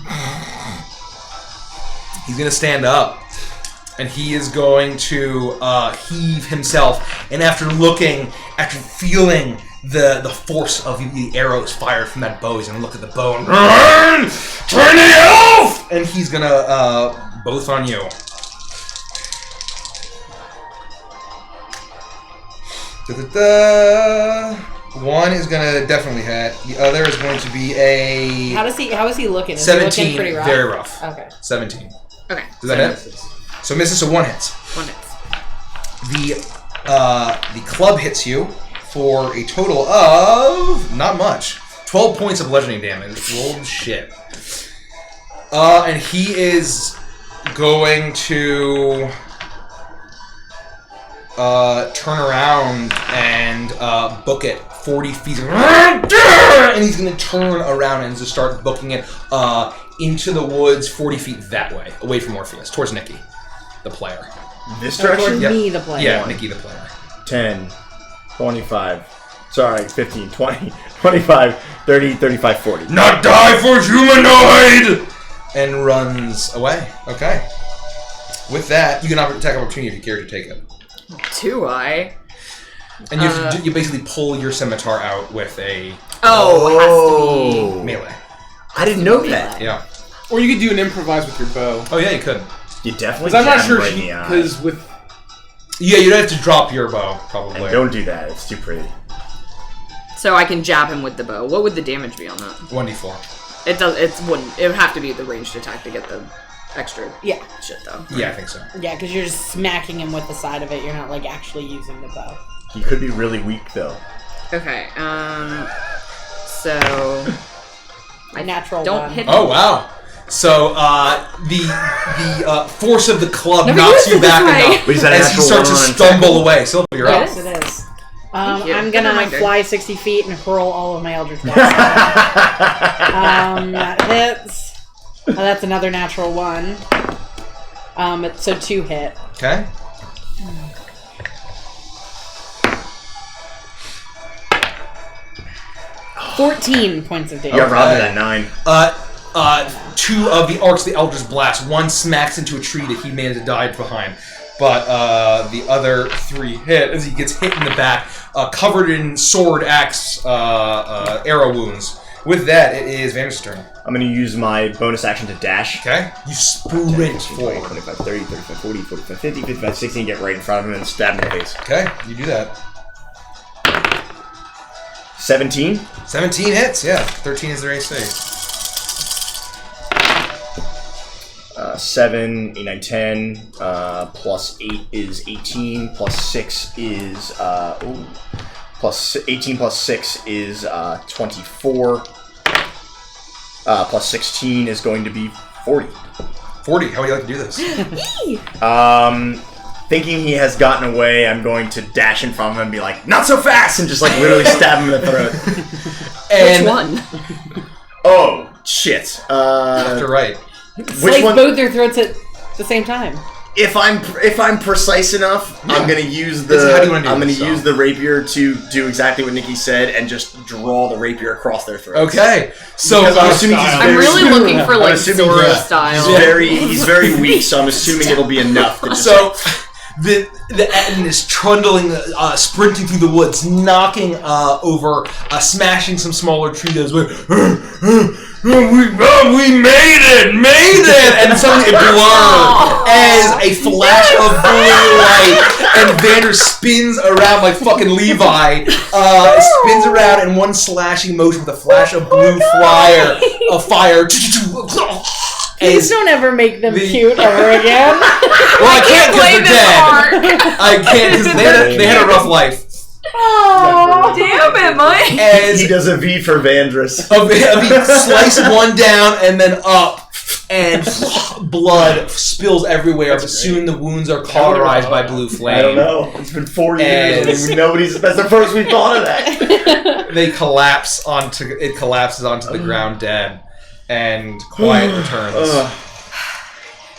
He's gonna stand up, and he is going to heave himself. And after feeling the force of the arrows fired from that bow, he's gonna look at the bow and turn it off. And he's gonna both on you. Da-da-da. One is gonna definitely hit. The other is going to be a How is he looking? Is he 17. looking pretty rough? Very rough. Okay. 17. Okay. Does that hit? So misses. So one hits. One hits. The club hits you for a total of not much. 12 points of bludgeoning damage. Old shit. And he is going to turn around and book it 40 feet. And he's going to turn around and just start booking it into the woods 40 feet that way, away from Orpheus, towards Nikki, the player. This direction? Yep. Me, the player. Yeah, Nikki, the player. 10, 25, sorry, 15, 20, 25, 30, 35, 40. Not die for humanoid! And runs away. Okay. With that, you can attack opportunity if you care to take it. Do I? And you basically pull your scimitar out with a Oh, it has to be. melee. I didn't know that. Yeah. Or you could do an improvise with your bow. Oh yeah, you could. You definitely Because I'm not jab sure right in the eye. because with Yeah, you'd have to drop your bow, probably. And don't do that, it's too pretty. So I can jab him with the bow. What would the damage be on that? 1d4. It does. It wouldn't. It would have to be the ranged attack to get the extra shit though. Yeah, I think so. Yeah, because you're just smacking him with the side of it. You're not like actually using the bow. He could be really weak though. Okay. So A natural don't one. hit. Oh wow. So the force of the club Never knocks used you it this back way. enough But he's at a as he natural starts to one on stumble away. Sylvia, you're up. Yes, it is. Thank you. I'm Good gonna reminder. fly 60 feet and hurl all of my Eldritch Blast. That hits. That's another natural one. So 2 hit. Okay. Oh. 14 points of damage. You got robbed of that 9. 2 of the arcs of the Eldritch Blast. One smacks into a tree that he managed to dive behind. But the other 3 hit as he gets hit in the back, covered in sword, axe, arrow wounds. With that, it is Vander's turn. I'm going to use my bonus action to dash. Okay? You 10, sprint 15, 20, forward. 25, 30, 35, 40, 45, 50, 55, 60, get right in front of him and stab him in the face. Okay, you do that. 17. 17 hits, yeah. 13 is their AC. 7, 8, 9, 10, plus 8 is 18, plus 6 is, plus 18 plus 6 is 24, plus 16 is going to be 40. 40, how would you like to do this? Thinking he has gotten away, I'm going to dash in front of him and be like, not so fast, and just like literally stab him in the throat. And Which one? Oh, shit. You're right. Which Slice one? both their throats at the same time. If I'm precise enough, I'm gonna use This is how do you wanna do this, so? use the rapier to do exactly what Nikki said and just draw the rapier across their throats. Okay, so Because I'm assuming he's I'm very really looking for like assuming Zoro he's style. he's very weak, so I'm assuming it'll be enough. To just So the Etten is trundling, sprinting through the woods, knocking over, smashing some smaller trees. We made it! And suddenly it blurs as a flash of blue light, and Vander spins around like fucking Levi. Spins around in one slashing motion with a flash of blue fire. Please don't ever make them cute ever again. Well, I can't because they're dead. I can't because they had a rough life. Oh, Damn it, Mike! As he does a V for Vandrus. slice one down and then up, and blood spills everywhere. But soon the wounds are cauterized by blue flame. I don't know. It's been 4 years. And That's the first we thought of that. it collapses onto the ground dead, and quiet returns.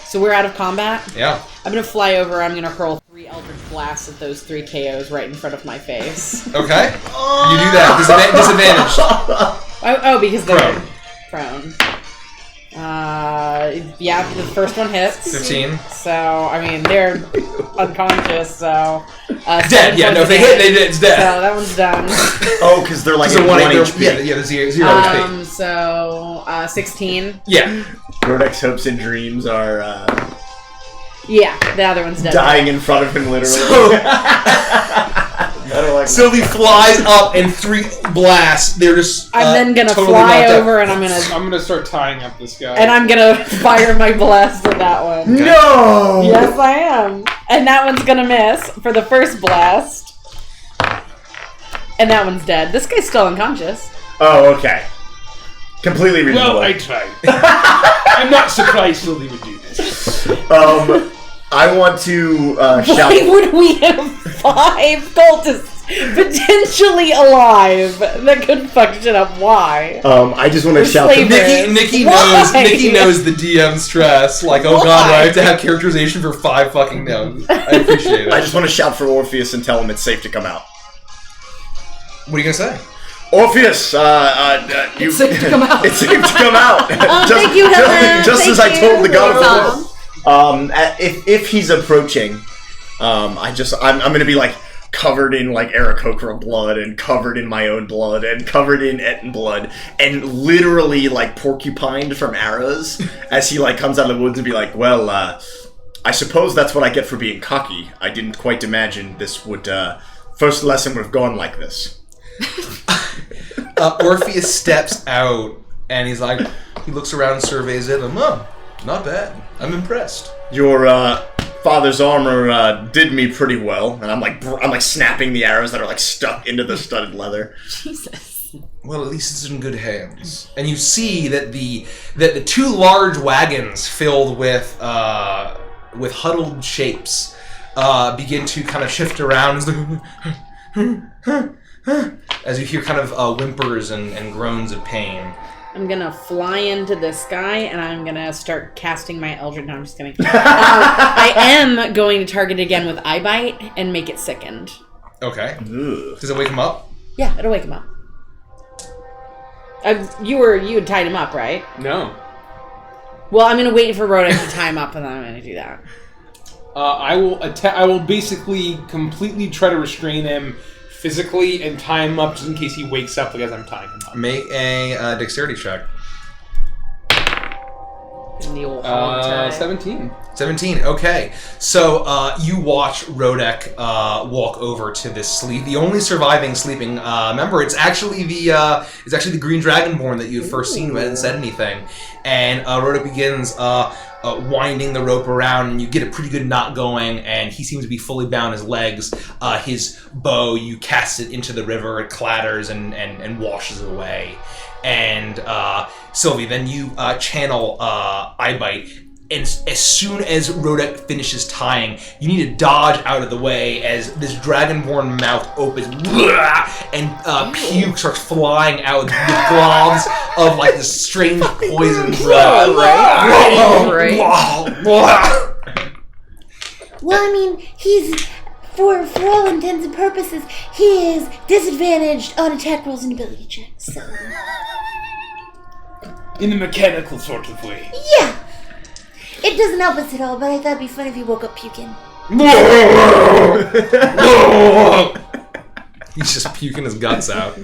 So we're out of combat? Yeah. I'm gonna fly over, I'm gonna hurl 3 Eldritch Blasts at those 3 KOs right in front of my face. Okay. You do that. Disadvantage. Oh, because they're prone. Yeah, the first one hits. 15. So, I mean, they're unconscious, so... Dead. Yeah, no, if they hit, it's dead. So that one's done. Oh, because they're like So at 1 HP. Yeah, the 0 HP. So, 16. Yeah. Rodek's hopes and dreams are Yeah, the other one's dead. dying in front of him, literally. So, Better like Sylvie flies up and 3 blasts. They're just. I'm then gonna totally fly knocked out. over and I'm gonna start tying up this guy. and I'm gonna fire my blast at that one. No! Yes, I am. And that one's gonna miss for the first blast. And that one's dead. This guy's still unconscious. Oh, okay. Completely reasonable. Well, I tried. I'm not surprised Sylvie would do this. I want to shout. Why would we have 5 cultists potentially alive that could fuck shit up? Why? I just want to shout. Nikki knows the DM stress. Like, oh god, do I have to have characterization for 5 fucking no's? I appreciate it. I just want to shout for Orpheus and tell him it's safe to come out. What are you gonna say? Orpheus, It's safe to come out. It's safe to come out. Thank you, Helen. Just as I told the god of Awesome. war. If he's approaching, I'm gonna be like covered in like Aarakocra blood and covered in my own blood and covered in Etten blood and literally like porcupined from arrows as he like comes out of the woods and be like, well, I suppose that's what I get for being cocky. I didn't quite imagine this would first lesson would have gone like this. Orpheus steps out and he's like, he looks around, surveys it, and not bad. I'm impressed. Your father's armor did me pretty well, and I'm like snapping the arrows that are like stuck into the studded leather. Jesus. Well, at least it's in good hands. And you see that the 2 large wagons filled with huddled shapes begin to kind of shift around as you hear kind of whimpers and groans of pain. I'm gonna fly into this guy and I'm gonna start casting my Eldritch. No, I'm just kidding. I am going to target again with Eye Bite and make it sickened. Okay. Ugh. Does it wake him up? Yeah, it'll wake him up. You had tied him up, right? No. Well, I'm gonna wait for Rhoda to tie him up and then I'm gonna do that. I will basically completely try to restrain him physically and tie him up just in case he wakes up as I'm tying him up. Make a dexterity check. In the old hog tie. 17. 17. Okay. So you watch Rodek walk over to this sleep. The only surviving sleeping member. It's actually the Green Dragonborn that you had first seen who hadn't said anything. And Rodek begins winding the rope around, and you get a pretty good knot going. And he seems to be fully bound. His legs, his bow. You cast it into the river. It clatters and washes away. And Sylvie, then you channel Eye Bite, and as soon as Rodek finishes tying, you need to dodge out of the way as this dragonborn mouth opens, and puke starts flying out with globs of like this strange poison. Right. Well, I mean, he's, for all intents and purposes, he is disadvantaged on attack rolls and ability checks, so... In a mechanical sort of way. Yeah! It doesn't help us at all, but I thought it'd be fun if he woke up puking. He's just puking his guts out.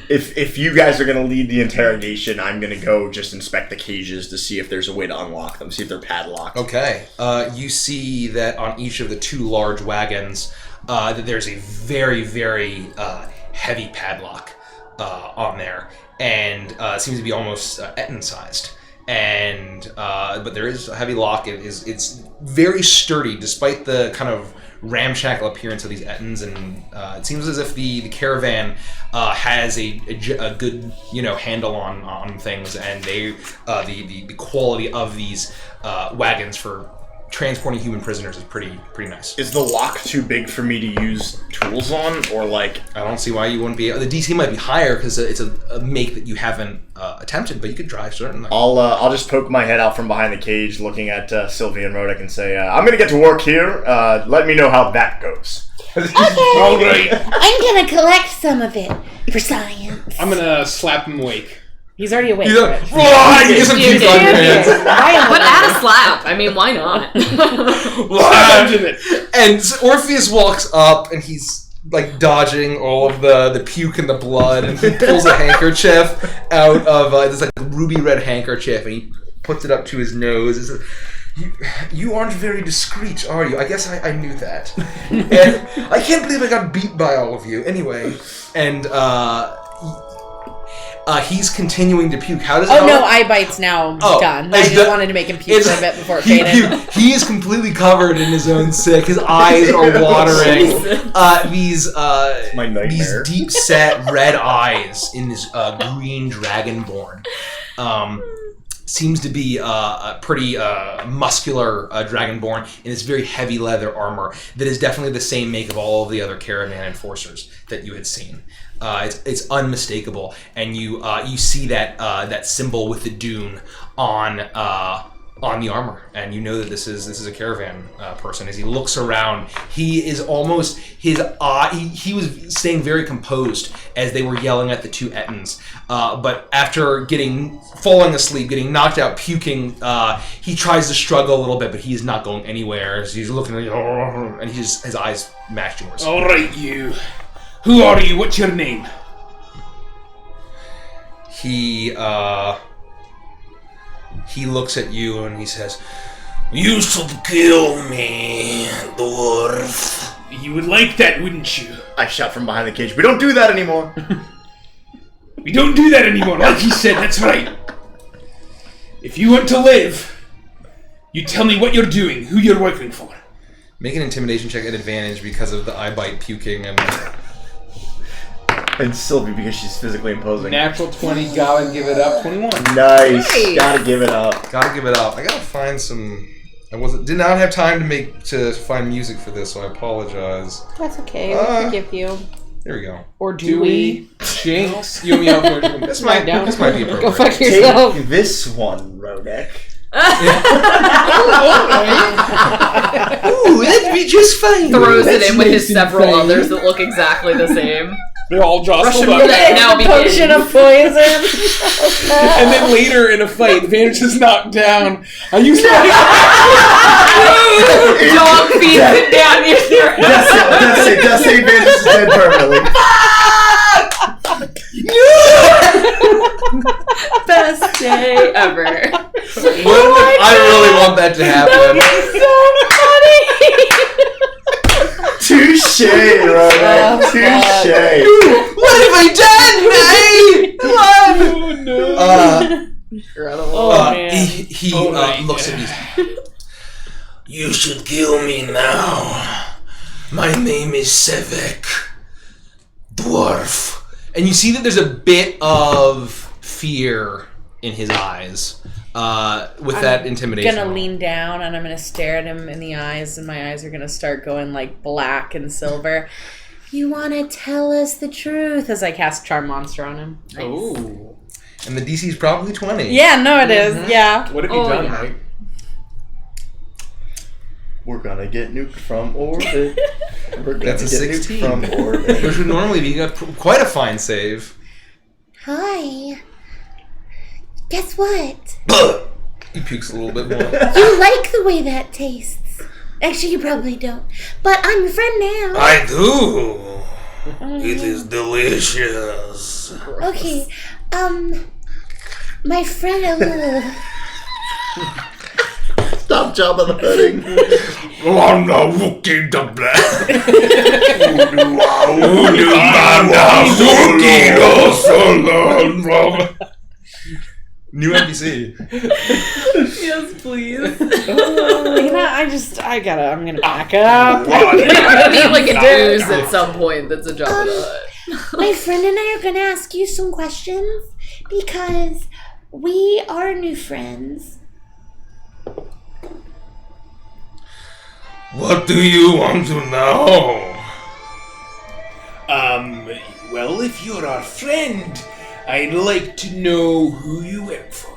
If you guys are gonna lead the interrogation, I'm gonna go just inspect the cages to see if there's a way to unlock them, see if they're padlocked. Okay. You see that on each of the 2 large wagons, that there's a very, very heavy padlock on there, and it seems to be almost Etten-sized. And but there is a heavy lock. It's very sturdy, despite the kind of ramshackle appearance of these Ettins, and it seems as if the caravan has a good handle on things, and the quality of these wagons for transporting human prisoners is pretty nice. Is the lock too big for me to use tools on, or like? I don't see why you wouldn't be. The DC might be higher because it's a make that you haven't attempted, but you could try certainly. I'll just poke my head out from behind the cage, looking at Sylvie and Rodek, and say, "I'm gonna get to work here. Let me know how that goes." Okay! All right. I'm gonna collect some of it for science. I'm gonna slap him awake. He's already awake. You Rich. get some puke on your hands. But add a slap. I mean, why not? Imagine it. And Orpheus walks up, and he's like dodging all of the puke and the blood, and he pulls a handkerchief out of this like ruby red handkerchief, and he puts it up to his nose. He says, You aren't very discreet, are you? I guess I knew that. And I can't believe I got beat by all of you. Anyway, and he's continuing to puke. How does it? Oh no, eye bite's now done. I just wanted to make him puke for a bit before it faded. He is completely covered in his own sick. His eyes are watering. These deep set red eyes in this green dragonborn. Seems to be a pretty muscular dragonborn in this very heavy leather armor that is definitely the same make of all of the other caravan enforcers that you had seen. It's unmistakable, and you see that symbol with the dune on the armor, and you know that this is a caravan person. As he looks around, he is almost his eye. He was staying very composed as they were yelling at the two Ettins, but after falling asleep, getting knocked out, puking, he tries to struggle a little bit, but he is not going anywhere. As he's looking, and his eyes match yours. All right, you. Who are you? What's your name? He looks at you and he says, "You should kill me, dwarf." You would like that, wouldn't you? I shout from behind the cage. We don't do that anymore. We don't do that anymore, like he said, that's right. If you want to live, you tell me what you're doing, who you're working for. Make an intimidation check at advantage because of the eye bite, puking, and Sylvie because she's physically imposing. Natural 20, gotta give it up. 21. Nice. Gotta give it up. Gotta give it up. I gotta find some. Did not have time to find music for this, so I apologize. That's okay. We forgive you. There we go. Or do we? Jinx. You and me out for this might be appropriate. Go fuck yourself. Take this one, Rodek. Ooh, that'd be just fine. Throws it in with his several others that look exactly the same. They're all jostled up. Now Potion of poison. And then later in a fight, Vantage is knocked down. I used to dog feeds it down your throat. That's it. Vantage is dead permanently. Best day ever. I really want that to happen. Touche, Rodek. Touche. What have I done, man? He looks at me. You should kill me now. My name is Sevek, dwarf. And you see that there's a bit of fear in his eyes with that intimidation. I'm gonna lean down and I'm gonna stare at him in the eyes, and my eyes are gonna start going like black and silver. You wanna tell us the truth? As I cast Charm Monster on him. Nice. Oh. And the DC is probably 20. Yeah, no, it is. Yeah. What have you done, Mike? We're gonna get nuked from orbit. That's a 16. From orbit. Which would normally be quite a fine save. Hi. Guess what? He pukes a little bit more. You like the way that tastes. Actually, you probably don't. But I'm your friend now. I do. It is delicious. Okay. My friend. Stop Jabba the Hutt. I'm not looking the black. New NPC. Yes, please. I'm gonna back up. I need like a news at some point that's a Jabba the Hutt. My friend and I are gonna ask you some questions because we are new friends. What do you want to know? Well, if you're our friend, I'd like to know who you work for.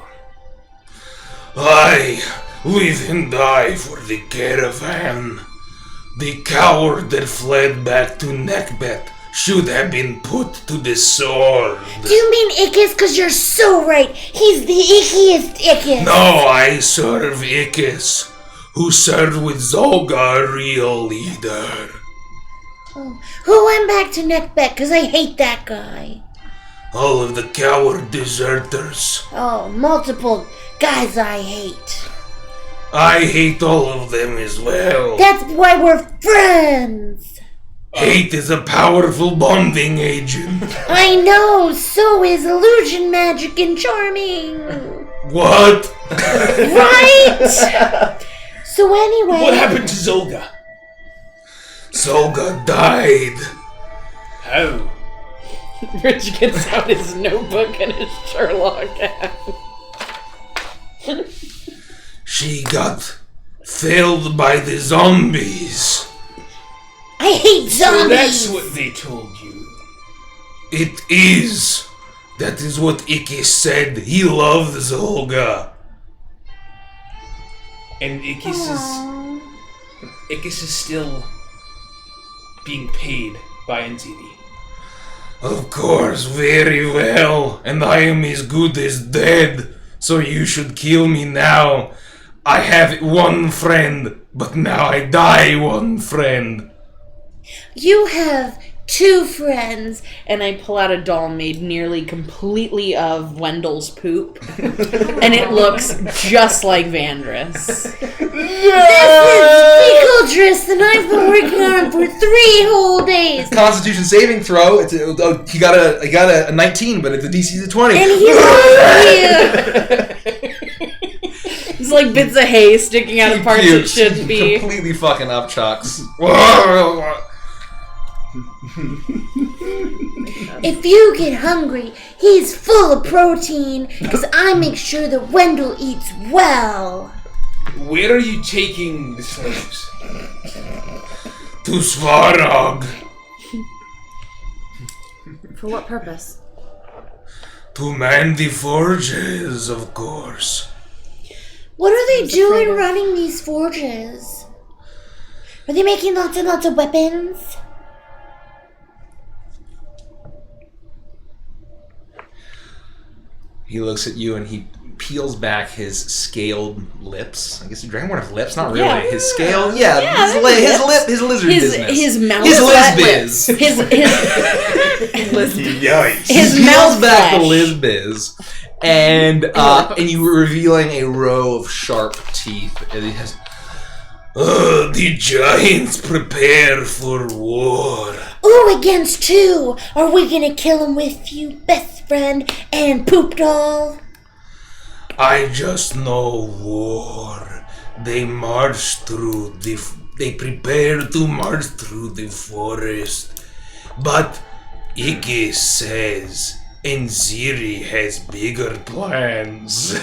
I live and die for the caravan. The coward that fled back to Neckbet should have been put to the sword. Do you mean Ickis? Because you're so right. He's the ickiest Ickis. No, I serve Ickis, who served with Zolga, a real leader. Oh, who went back to Neckbet? Because I hate that guy. All of the coward deserters. Oh, multiple guys I hate. I hate all of them as well. That's why we're friends. Hate is a powerful bonding agent. I know, so is illusion magic and charming. What? Right? So anyway... What happened to Zolga? Zolga died. How? Rich gets out his notebook and his Sherlock hat. She got felled by the zombies. I hate zombies! So that's what they told you. It is. That is what Ikis said. He loves Zolga. And Ikis is still being paid by Nziri. Of course, very well. And I am as good as dead. So you should kill me now. I have one friend, but now I die one friend. You have 2 friends. And I pull out a doll made nearly completely of Wendell's poop. And it looks just like Vandris. This is Pickledress, and I've been working on it for 3 whole days. Constitution saving throw. He got a 19, but the DC's a 20. And he loves you. It's like bits of hay sticking out of parts it shouldn't be. Completely fucking up, Chucks. If you get hungry, he's full of protein, because I make sure that Wendell eats well. Where are you taking the slaves? To Svarog. For what purpose? To man the forges, of course. What are they doing running these forges? Are they making lots and lots of weapons? He looks at you and he peels back his scaled lips. I guess the dragonborn have lips, not really. His scale, his lizard business. His mouth. His liz biz. Yikes. His He peels mouth back the flesh. liz biz, and you were revealing a row of sharp teeth. And he has. The giants prepare for war. Ooh, against 2. Are we gonna kill him with you, best friend and poop doll? I just know war. They prepare to march through the forest. But Ikis says Nziri has bigger plans.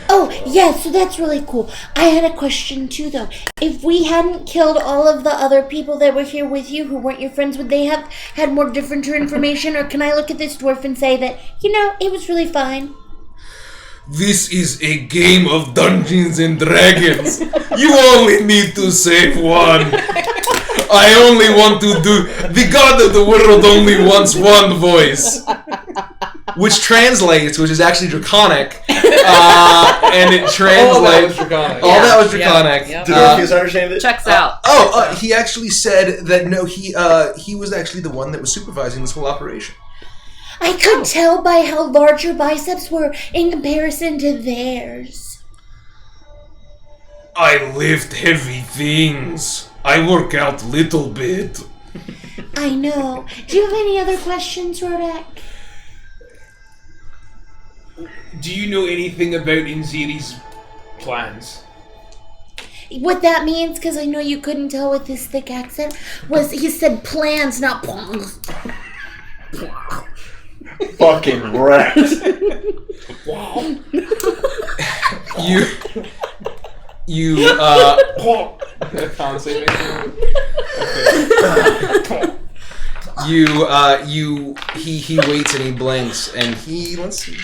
Oh, yeah, so that's really cool. I had a question too, though. If we hadn't killed all of the other people that were here with you who weren't your friends, would they have had more different information? Or can I look at this dwarf and say that, it was really fine? This is a game of Dungeons and Dragons. You only need to save one. I only want to do... The god of the world only wants one voice. Which translates, which is actually draconic, and it translates. All that was draconic. Yep. Did Orpheus understand it? Checks out. He actually said that no, he was actually the one that was supervising this whole operation. I could tell by how large your biceps were in comparison to theirs. I lift heavy things. I work out little bit. I know. Do you have any other questions, Rodak? Do you know anything about Nziri's plans? What that means, because I know you couldn't tell with his thick accent, was he said plans, not plans. Fucking wrecked. He waits and he blinks and let's see.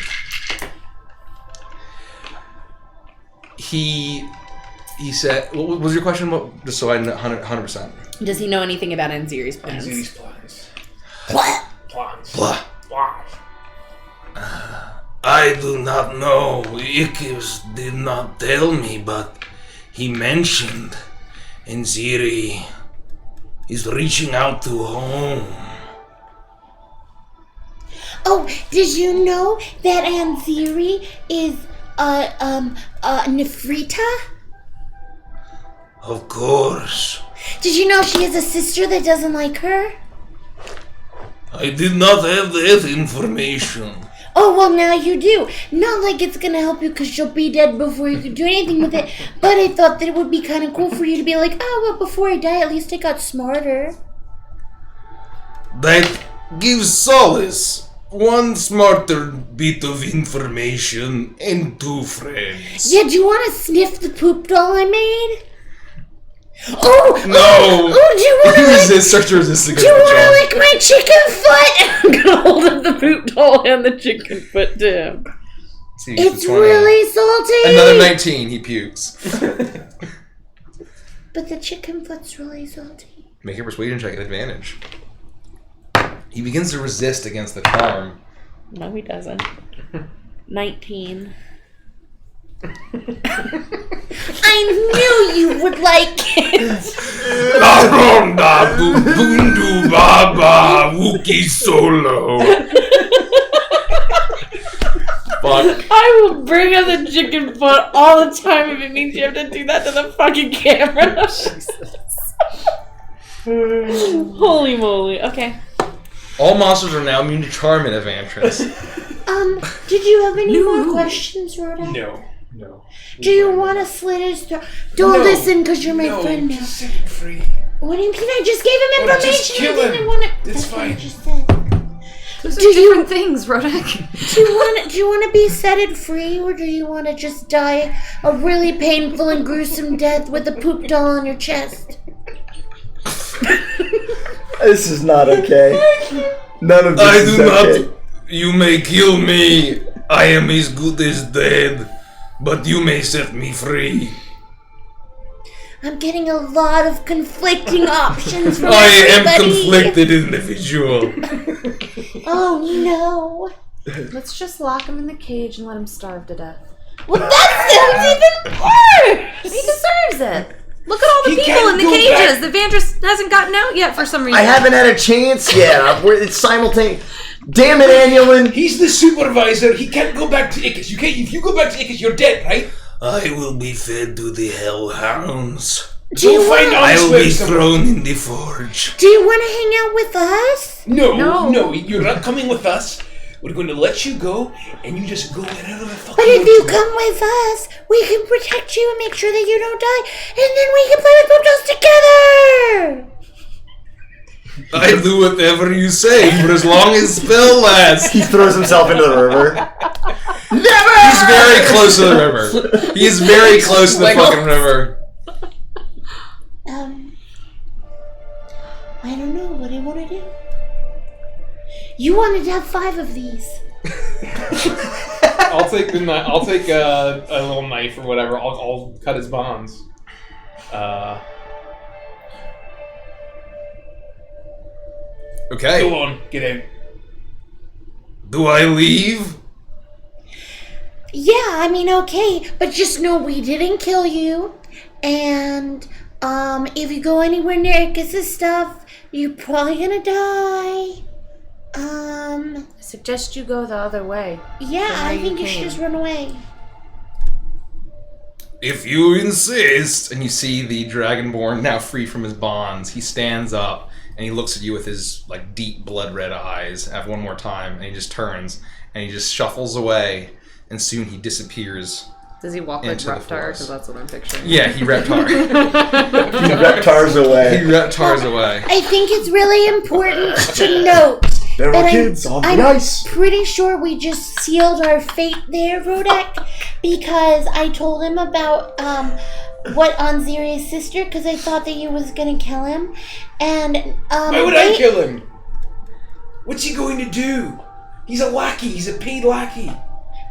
He said, what was your question? Just so I know 100%. Does he know anything about Nziri's plans? Nziri's plans. Plans. I do not know. Ikis did not tell me, but he mentioned Nziri is reaching out to home. Oh, did you know that Nziri is Nefrita? Of course. Did you know she has a sister that doesn't like her? I did not have that information. Oh, well, now you do. Not like it's gonna help you because she'll be dead before you can do anything with it. But I thought that it would be kind of cool for you to be like, oh, well, before I die, at least I got smarter. That gives solace. One smarter bit of information and 2 friends. Yeah, do you want to sniff the poop doll I made? Oh! No! Oh, do you want to Start to resist against Do you the want to charm. lick my chicken foot? I'm gonna hold up the poop doll and the chicken foot to him. See, he gets It's a 20. really salty. Another 19, he pukes. But the chicken foot's really salty. Make a persuasion check at advantage. He begins to resist against the charm. No, he doesn't. 19. I knew you would like it. Bundu Baba Wookie Solo. Fuck. I will bring up the chicken foot all the time if it means you have to do that to the fucking camera. Holy moly. Okay. All monsters are now immune to charm in Evantris. Did you have any more questions, Rhoda? No. Do you want to slit his throat? Don't listen, because you're my friend now. Just set him free. What do you mean? I just gave him Well, just information. kill I didn't him. want to. It's That's what I fine. just said. Those are Do you- different things, Rodak. Do you want to be setted free, or do you want to just die a really painful and gruesome death with a poop doll on your chest? This is not okay. None of this I is do okay. not. You may kill me. I am as good as dead. But you may set me free. I'm getting a lot of conflicting options from I am everybody. conflicted individual. Oh no. Let's just lock him in the cage and let him starve to death. Well, that sounds even worse. He deserves it. Look at all the He people can't in the go cages. back. The Vandris hasn't gotten out yet for some reason. I haven't had a chance yet. It's simultaneous. Damn it, Annulin. He's the supervisor. He can't go back to Ickis. You can't. If you go back to Ickis, you're dead, right? I will be fed to the hellhounds. Do you Find wanna- I will be elsewhere thrown in the forge. Do you want to hang out with us? No, you're not coming with us. We're going to let you go, and you just go wherever the fuck But you if want you to. come with us, we can protect you and make sure that you don't die, and then we can play with poop dolls together! I do whatever you say for as long as spell lasts. He throws himself into the river. Never! He's very close to the river. He's very close to the Wiggle. fucking river. I don't know. What do you want to do? You wanted to have 5 of these. I'll take the knife. I'll take a little knife or whatever. I'll cut his bonds. Okay. Go on, get out. Do I leave? Yeah, I mean, okay, but just know we didn't kill you, and if you go anywhere near Ickis' stuff, you're probably gonna die. I suggest you go the other way. Yeah, From where I think you should came. just run away. If you insist. And you see the Dragonborn now free from his bonds. He stands up and he looks at you with his like deep blood red eyes one more time, and he just turns and he just shuffles away, and soon he disappears. Does he walk like Into the Reptar? forest. Because that's what I'm picturing. Yeah, he reptar. He reptars away. He reptars away. I think it's really important to note There that are kids on the I'm ice. pretty sure we just sealed our fate there, Rodak, because I told him about what Anziri's sister, because I thought that you was gonna kill him, and Why would I kill him? What's he going to do? He's a lackey. He's a paid lackey.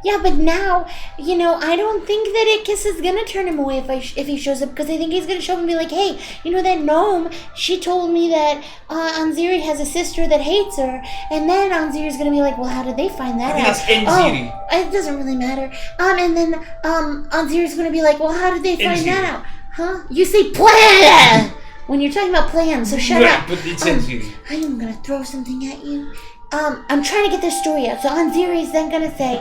Yeah, but now, you know, I don't think that Ickis is gonna turn him away if he shows up, because I think he's gonna show up and be like, hey, you know that gnome, she told me that Anziri has a sister that hates her, and then Anziri's gonna be like, well, how did they find that I out? think it's Enziri. Oh, it doesn't really matter. And then Anziri's gonna be like, well, how did they find Enziri. that out? Huh? You say plan when you're talking about plans, so shut Right, up. but it's Enziri. I am gonna throw something at you. I'm trying to get this story out. So Anziri's then gonna say,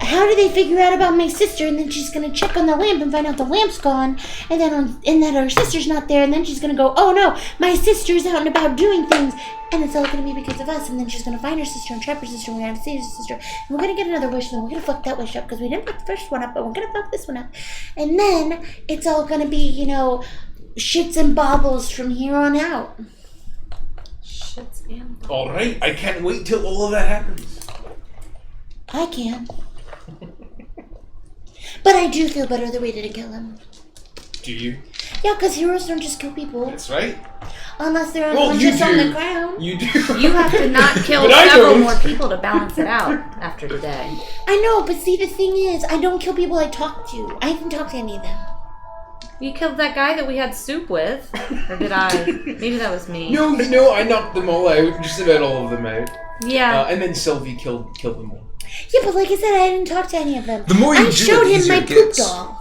how do they figure out about my sister? And then she's gonna check on the lamp and find out the lamp's gone, and that her sister's not there. And then she's gonna go, oh no, my sister's out and about doing things, and it's all gonna be because of us. And then she's gonna find her sister and trap her sister. And we're gonna save her sister. And we're gonna get another wish, and then we're gonna fuck that wish up because we didn't fuck the first one up, but we're gonna fuck this one up. And then it's all gonna be, shits and bobbles from here on out. Shits and All right, I can't wait till all of that happens. I can. But I do feel better that we didn't kill him. Do you? Yeah, because heroes don't just kill people. That's right. Unless they're Well, you unconscious on do. the ground. You do. You have to not kill But I several don't. more people to balance it out after today. I know, but see, the thing is, I don't kill people I talk to. I haven't talked to any of them. You killed that guy that we had soup with. Or did I? Maybe that was me. No, I knocked them all out. Just about all of them out. Yeah. And then Sylvie killed them all. Yeah, but like I said, I didn't talk to any of them. The more you I do showed it, him easier my it poop gets. doll.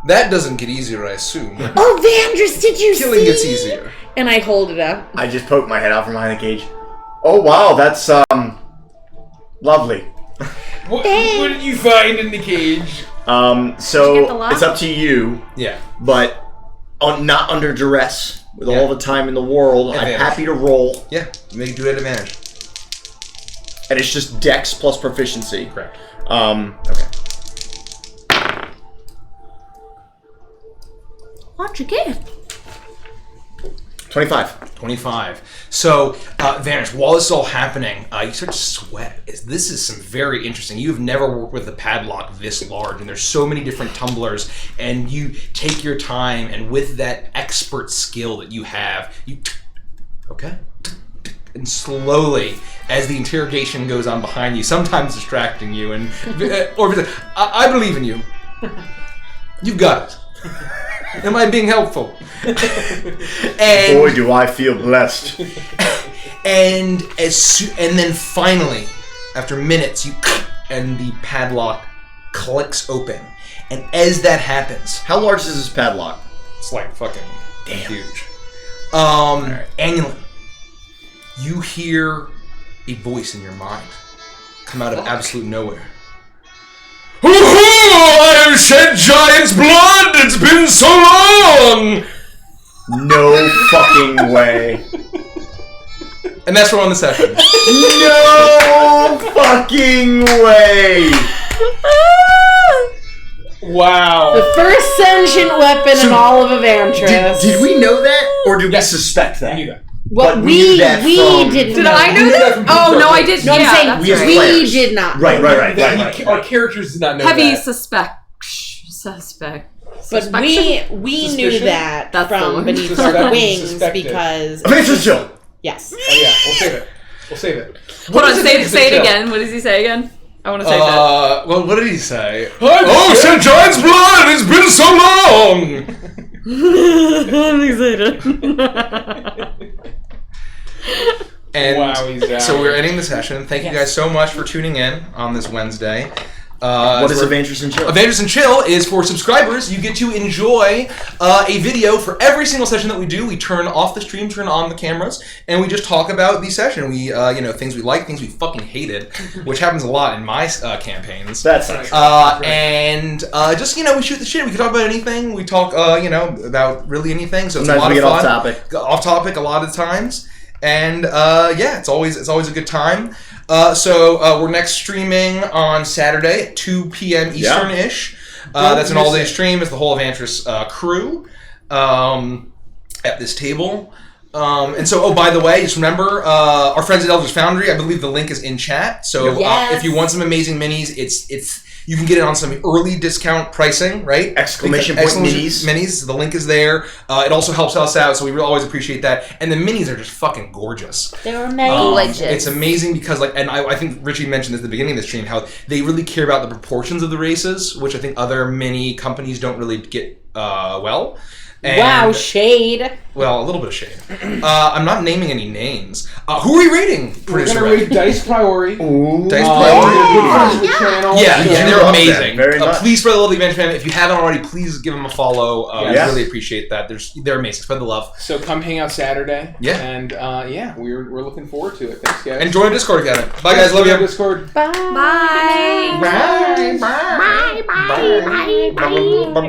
That doesn't get easier, I assume. Oh, Vandrus, did you Killing see? gets easier. And I hold it up. I just poked my head out from behind the cage. Oh wow, that's lovely. What did you find in the cage? Did you get the So lock? it's up to you, Yeah. but not under duress. With Yeah. all the time in the world, I'm Advantage. happy to roll, Yeah. Make do it at advantage. and it's just Dex plus proficiency. Correct. Okay. What'd you get? 25. 25. So, Vanish, while this is all happening, you start to sweat. This is some very interesting. You've never worked with a padlock this large, and there's so many different tumblers, and you take your time, and with that expert skill that you have, okay? And slowly, as the interrogation goes on behind you, sometimes distracting you, and or I believe in you. You've got it. Am I being helpful? And Boy, do I feel blessed. and then finally, after minutes, and the padlock clicks open. And as that happens, How large is this padlock? it's like fucking Damn. huge. Annulin, you hear a voice in your mind come out of absolute nowhere. I have shed giant's blood! It's been so long! No fucking way. And that's where we're on the session. No fucking way. Wow. The first sentient weapon in all of Evantris. Did we know that, or did we suspect that? I knew that. Well, But we knew that from- didn't. Did know. I know that? Oh, no, I did. No, I'm yeah, saying that's we as right. we players. did not. Right. Our characters did not know Heavy that. suspect. But we knew Suspicion? that That's the from one. beneath Suspect- our wings suspected. because Adventure Chill. yes. Oh, yeah, we'll save it. Hold on, is say Adventure it Chill? again. What does he say again? I want to say that. Well, what did he say? Oh, Shed giant's blood! It's been so long! I'm excited. And Wowie so we're ending the session. Thank you guys so much for tuning in on this Wednesday. What is Adventures and Chill? Adventures and Chill is for subscribers. You get to enjoy a video for every single session that we do. We turn off the stream, turn on the cameras, and we just talk about the session. We, things we like, things we fucking hated, which happens a lot in my campaigns. That's nice. And just, we shoot the shit. We can talk about anything. We talk, about really anything. So it's Sometimes a lot we of get fun. off topic. Off topic a lot of times. And it's always a good time. So we're next streaming on Saturday at 2 p.m. Eastern-ish. That's an all-day stream. It's the whole Evantris crew at this table. And so, by the way, just remember, our friends at Eldritch Foundry, I believe the link is in chat. So Yes. if you want some amazing minis, it's you can get it on some early discount pricing, right? Exclamation point minis. Minis. The link is there. It also helps us out, so we really always appreciate that. And the minis are just fucking gorgeous. They're amazing. It's amazing because, and I think Richie mentioned this at the beginning of the stream, how they really care about the proportions of the races, which I think other mini companies don't really get well. And, Wow, shade. Well, a little bit of shade. I'm not naming any names. Who are we rating? We're gonna read Dice Priority. Dice Good friends of the channel. Yeah, So- they're love amazing. them very much. Please spread the love of the Adventure Fam. If you haven't already, please give them a follow. We Yes. really appreciate that. They're amazing. Spread the love. So come hang out Saturday. Yeah. And we're looking forward to it. Thanks, guys. And join our Discord together. Bye, guys. Love you. Discord. Bye. Bye. Bye. Bye, bye, bye, bye.